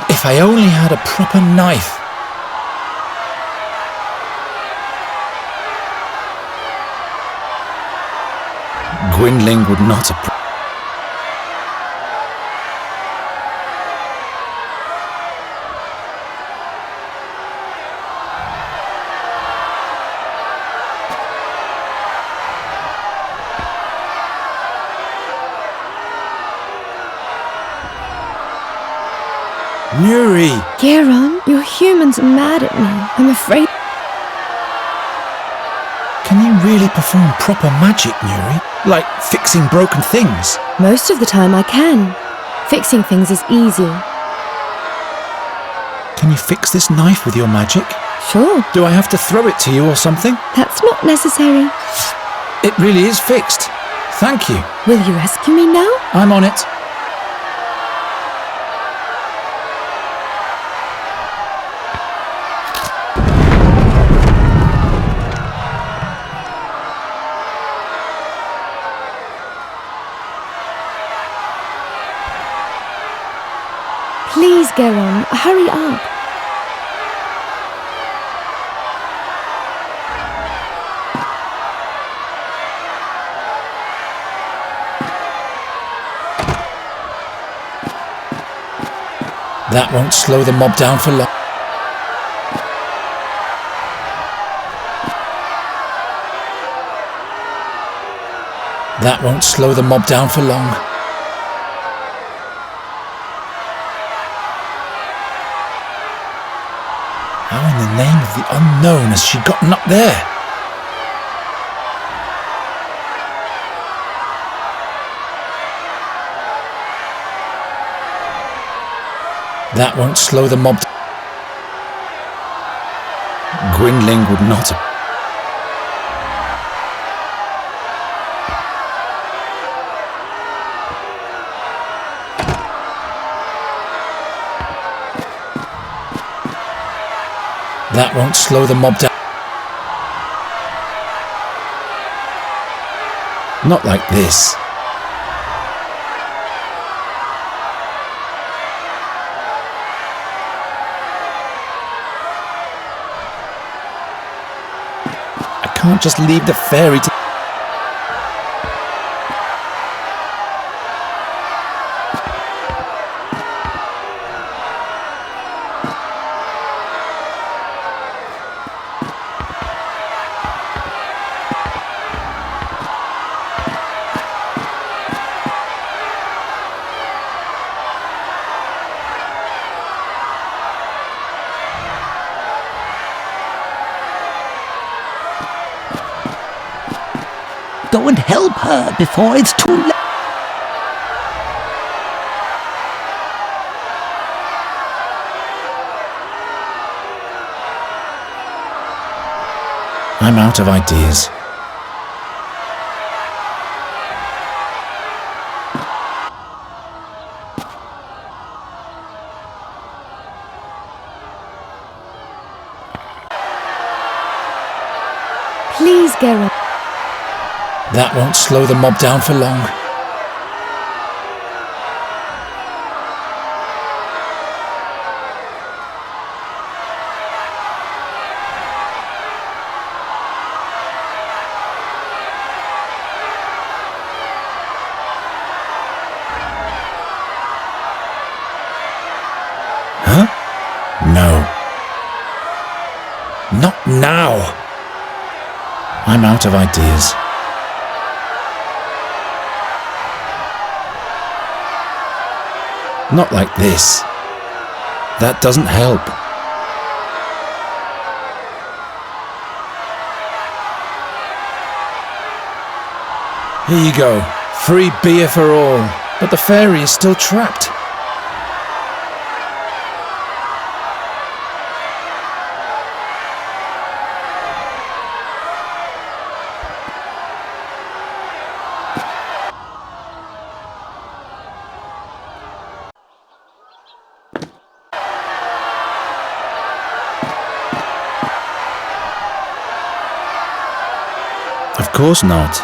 If I only had a proper knife. Gwynling would not approve. Nuri! Geron, your humans are mad at me. I'm afraid. Can you really perform proper magic, Nuri? Like fixing broken things? Most of the time I can. Fixing things is easy. Can you fix this knife with your magic? Sure. Do I have to throw it to you or something? That's not necessary. It really is fixed. Thank you. Will you rescue me now? I'm on it. Please, Geron, hurry up. That won't slow the mob down for long. That won't slow the mob down for long. How in the name of the unknown has she gotten up there? That won't slow the mob. Gwynling would not have. That won't slow the mob down. Not like this. I can't just leave the fairy to... Go and help her before it's too late. I'm out of ideas. Please, Geron. That won't slow the mob down for long. Huh? No. Not now. I'm out of ideas. Not like this. That doesn't help. Here you go. Free beer for all. But the fairy is still trapped. Of course not.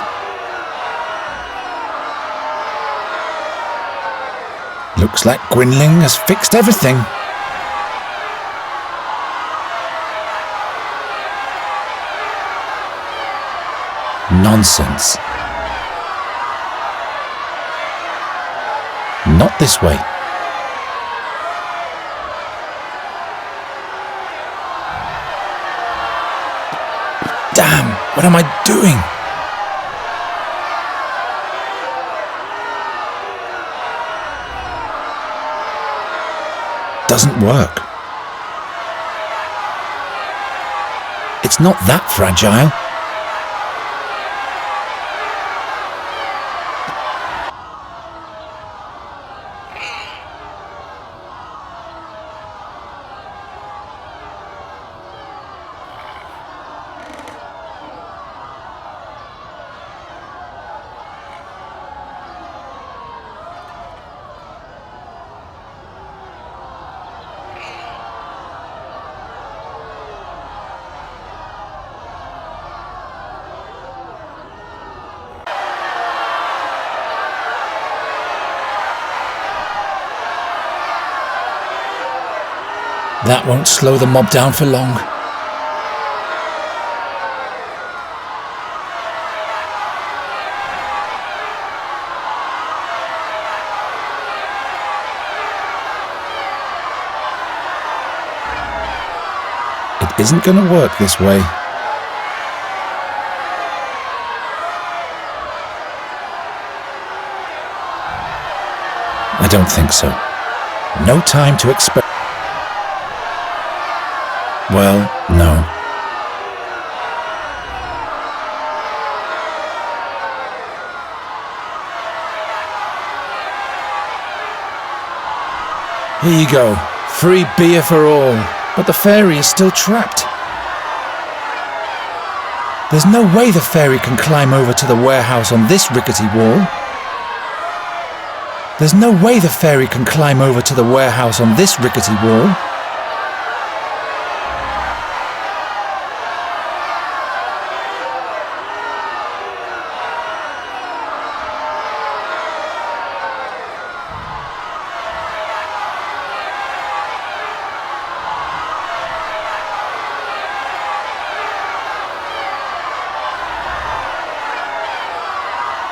Looks like Gwynling has fixed everything. Nonsense. Not this way. Damn, what am I doing? doesn't work. It's not that fragile. That won't slow the mob down for long. It isn't going to work this way. I don't think so. No time to experiment. Well, no. Here you go. Free beer for all. But the fairy is still trapped. There's no way the fairy can climb over to the warehouse on this rickety wall. There's no way the fairy can climb over to the warehouse on this rickety wall.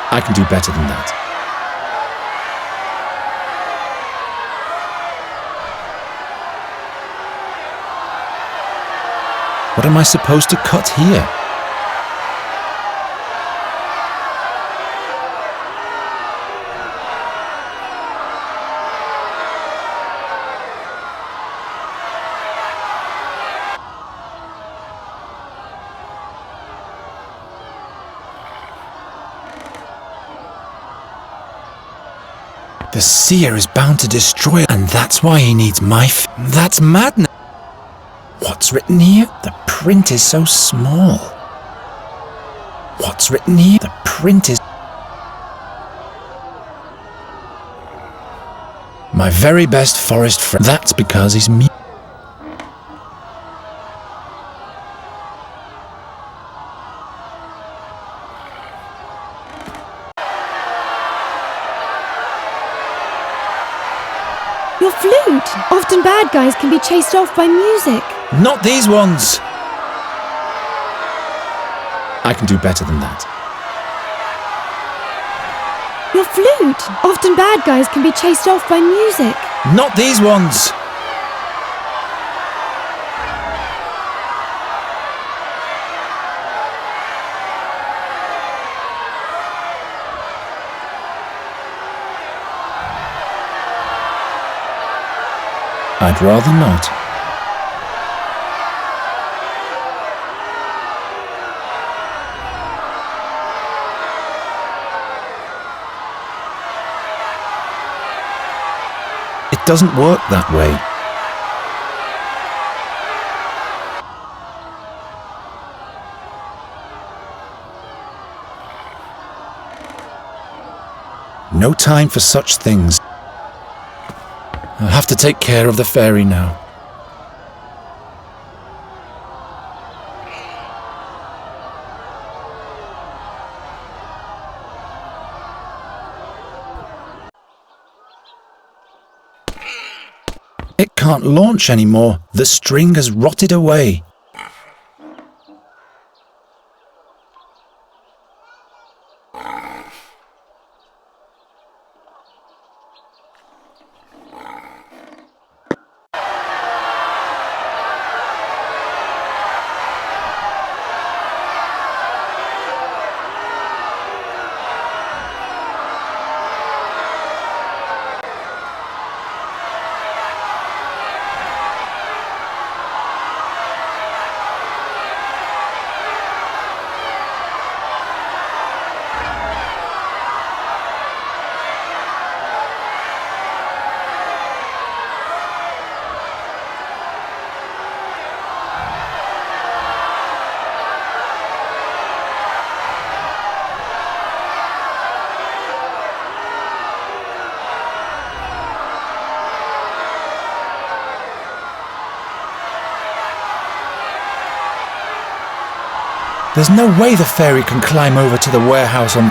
I can do better than that. What am I supposed to cut here? The seer is bound to destroy it, and that's why he needs my That's madness! What's written here? The print is so small. What's written here? The print is... My very best forest friend. That's because he's me. Your flute! Often bad guys can be chased off by music. Not these ones! I can do better than that. Your flute! Often bad guys can be chased off by music. Not these ones! I'd rather not. It doesn't work that way. No time for such things. I'll have to take care of the fairy now. It can't launch anymore. The string has rotted away. There's no way the fairy can climb over to the warehouse on...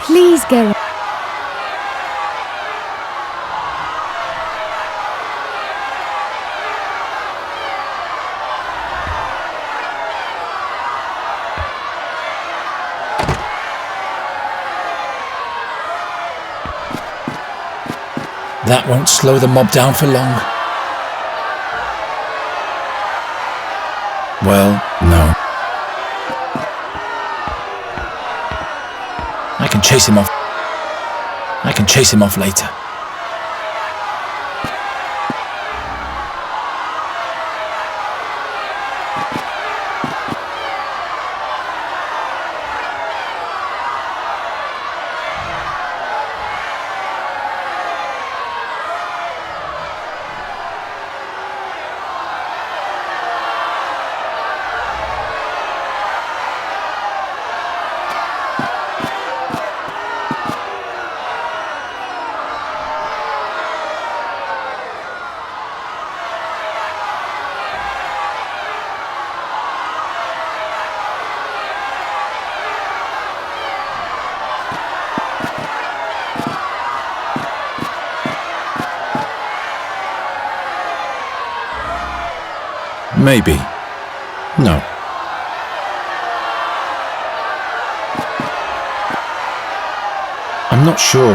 Please, Geralt. That won't slow the mob down for long. Well, no. I can chase him off. I can chase him off later. Maybe. No. I'm not sure.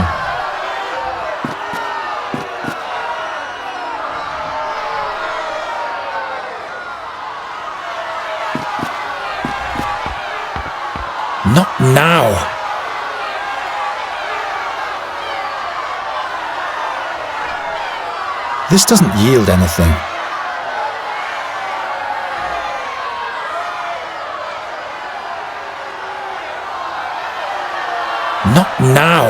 Not now! This doesn't yield anything. Not now!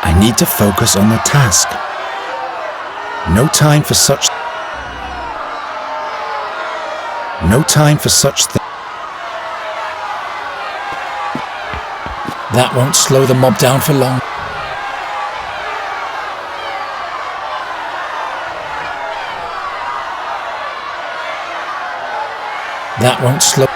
I need to focus on the task. No time for such... No time for such things. That won't slow the mob down for long. That won't slow...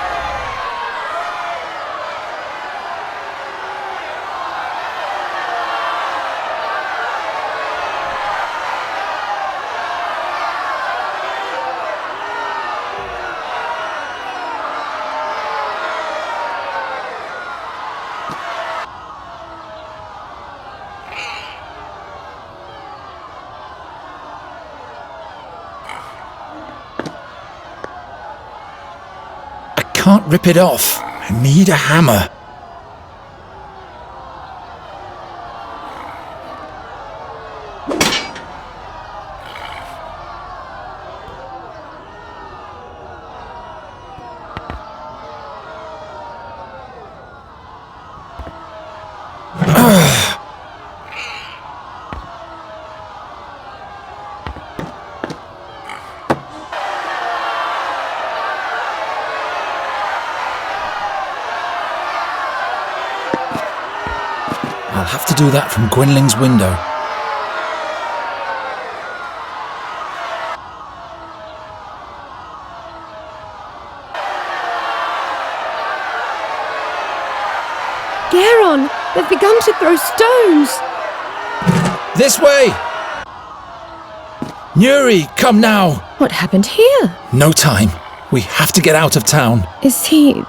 I can't rip it off. I need a hammer. I'll have to do that from Gwynling's window. Garon, they've begun to throw stones. This way! Nuri, come now! What happened here? No time. We have to get out of town. Is he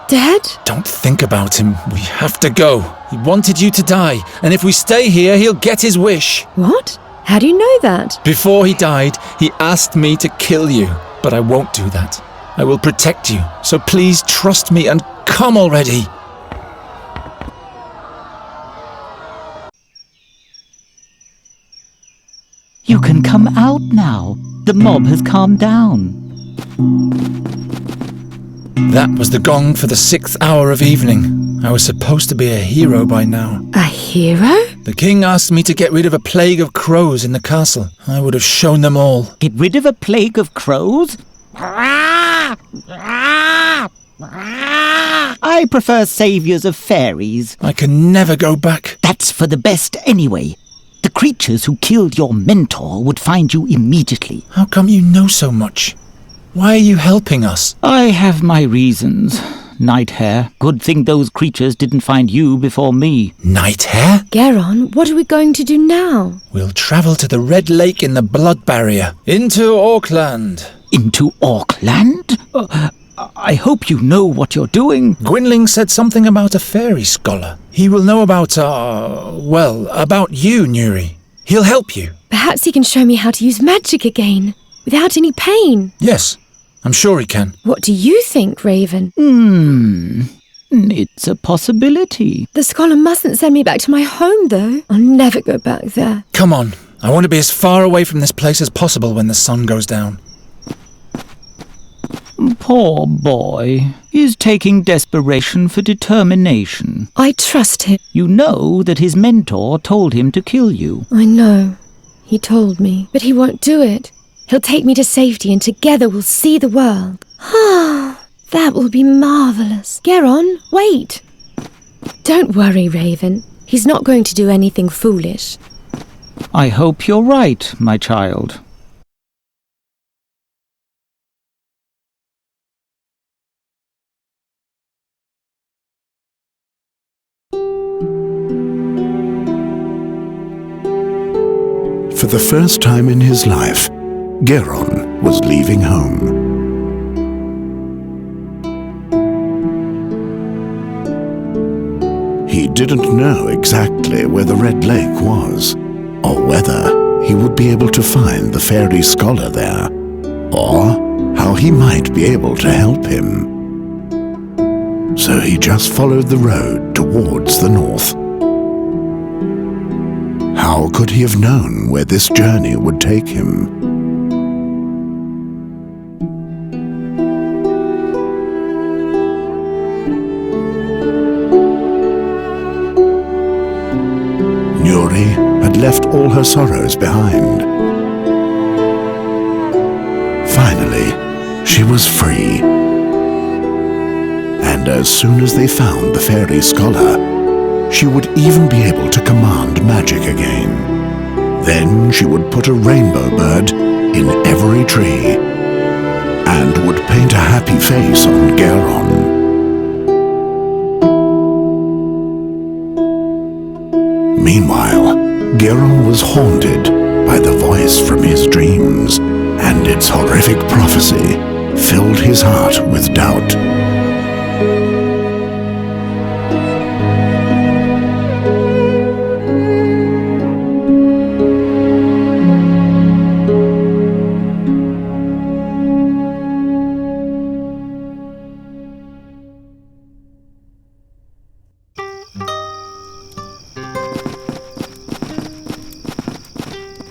dead? Don't think about him. We have to go. He wanted you to die, and if we stay here, he'll get his wish. What? How do you know that? Before he died, he asked me to kill you, but I won't do that. I will protect you, so please trust me and come already. You can come out now. The mob has calmed down. That was the gong for the 6th hour of evening. I was supposed to be a hero by now. A hero? The king asked me to get rid of a plague of crows in the castle. I would have shown them all. Get rid of a plague of crows? I prefer saviours of fairies. I can never go back. That's for the best anyway. The creatures who killed your mentor would find you immediately. How come you know so much? Why are you helping us? I have my reasons. Night Hare. Good thing those creatures didn't find you before me. Night Hare? Geron, what are we going to do now? We'll travel to the Red Lake in the Blood Barrier. Into Auckland. Into Auckland? I hope you know what you're doing. Gwynling said something about a fairy scholar. He will know about, about you, Nuri. He'll help you. Perhaps he can show me how to use magic again, without any pain. Yes, I'm sure he can. What do you think, Raven? It's a possibility. The scholar mustn't send me back to my home, though. I'll never go back there. Come on. I want to be as far away from this place as possible when the sun goes down. Poor boy. He's taking desperation for determination. I trust him. You know that his mentor told him to kill you. I know. He told me. But he won't do it. He'll take me to safety and together we'll see the world. Ah, that will be marvellous. Geron, wait. Don't worry, Raven. He's not going to do anything foolish. I hope you're right, my child. For the first time in his life, Geron was leaving home. He didn't know exactly where the Red Lake was, or whether he would be able to find the fairy scholar there, or how he might be able to help him. So he just followed the road towards the north. How could he have known where this journey would take him? Nuri had left all her sorrows behind. Finally, she was free. And as soon as they found the fairy scholar, she would even be able to command magic again. Then she would put a rainbow bird in every tree and would paint a happy face on Geron. Meanwhile, Geron was haunted by the voice from his dreams, and its horrific prophecy filled his heart with doubt.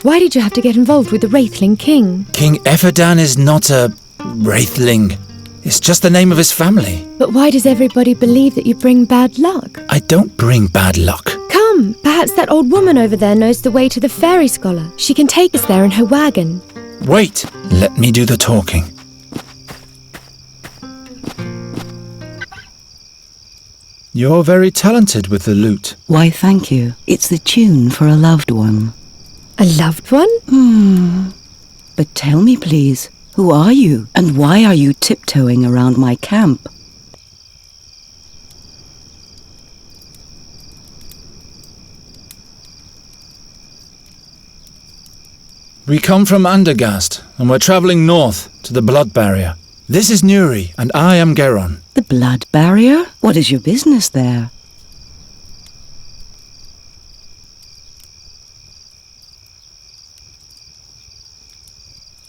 Why did you have to get involved with the Wraithling King? King Efferdan is not a Wraithling. It's just the name of his family. But why does everybody believe that you bring bad luck? I don't bring bad luck. Come, perhaps that old woman over there knows the way to the fairy scholar. She can take us there in her wagon. Wait, let me do the talking. You're very talented with the lute. Why, thank you. It's the tune for a loved one. A loved one? But tell me, please, who are you? And why are you tiptoeing around my camp? We come from Andergast, and we're travelling north to the Blood Barrier. This is Nuri, and I am Geron. The Blood Barrier? What is your business there?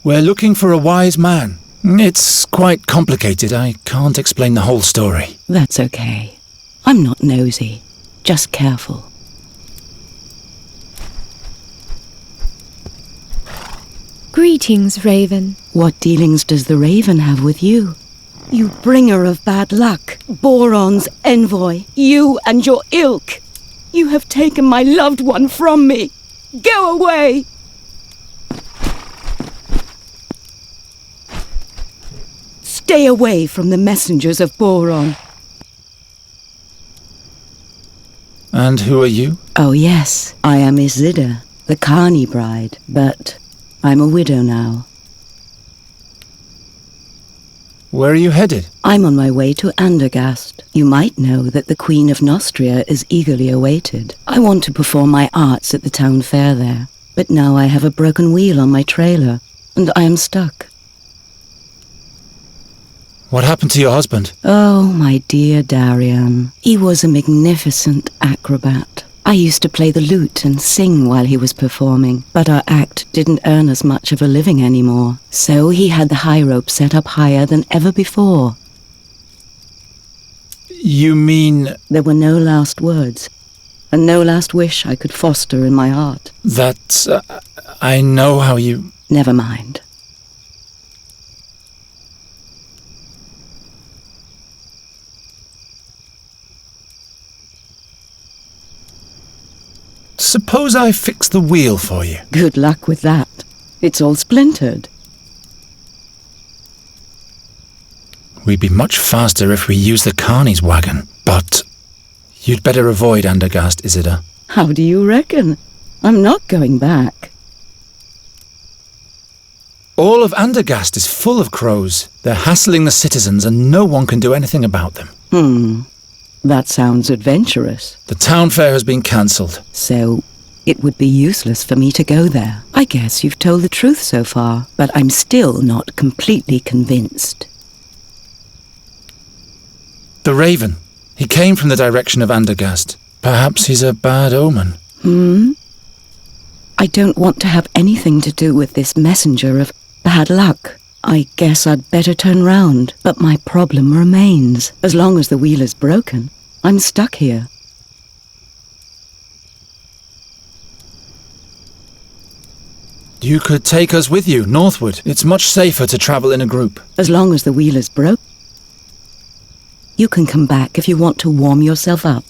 We're looking for a wise man. It's quite complicated. I can't explain the whole story. That's okay. I'm not nosy. Just careful. Greetings, Raven. What dealings does the Raven have with you? You bringer of bad luck, Boron's envoy, you and your ilk. You have taken my loved one from me. Go away! Stay away from the messengers of Boron. And who are you? Oh yes, I am Isidda, the Carney bride, but I'm a widow now. Where are you headed? I'm on my way to Andergast. You might know that the Queen of Nostria is eagerly awaited. I want to perform my arts at the town fair there, but now I have a broken wheel on my trailer, and I am stuck. What happened to your husband? Oh, my dear Darian. He was a magnificent acrobat. I used to play the lute and sing while he was performing, but our act didn't earn us much of a living anymore. So he had the high rope set up higher than ever before. You mean... There were no last words, and no last wish I could foster in my heart. That... I know how you... Never mind. Suppose I fix the wheel for you. Good luck with that. It's all splintered. We'd be much faster if we used the Carney's wagon, but you'd better avoid Andergast, Isidda. How do you reckon? I'm not going back. All of Andergast is full of crows. They're hassling the citizens and no one can do anything about them. That sounds adventurous. The town fair has been cancelled. So, it would be useless for me to go there. I guess you've told the truth so far, but I'm still not completely convinced. The Raven. He came from the direction of Andergast. Perhaps he's a bad omen. I don't want to have anything to do with this messenger of bad luck. I guess I'd better turn round, but my problem remains. As long as the wheel is broken, I'm stuck here. You could take us with you, northward. It's much safer to travel in a group. As long as the wheel is broken. You can come back if you want to warm yourself up.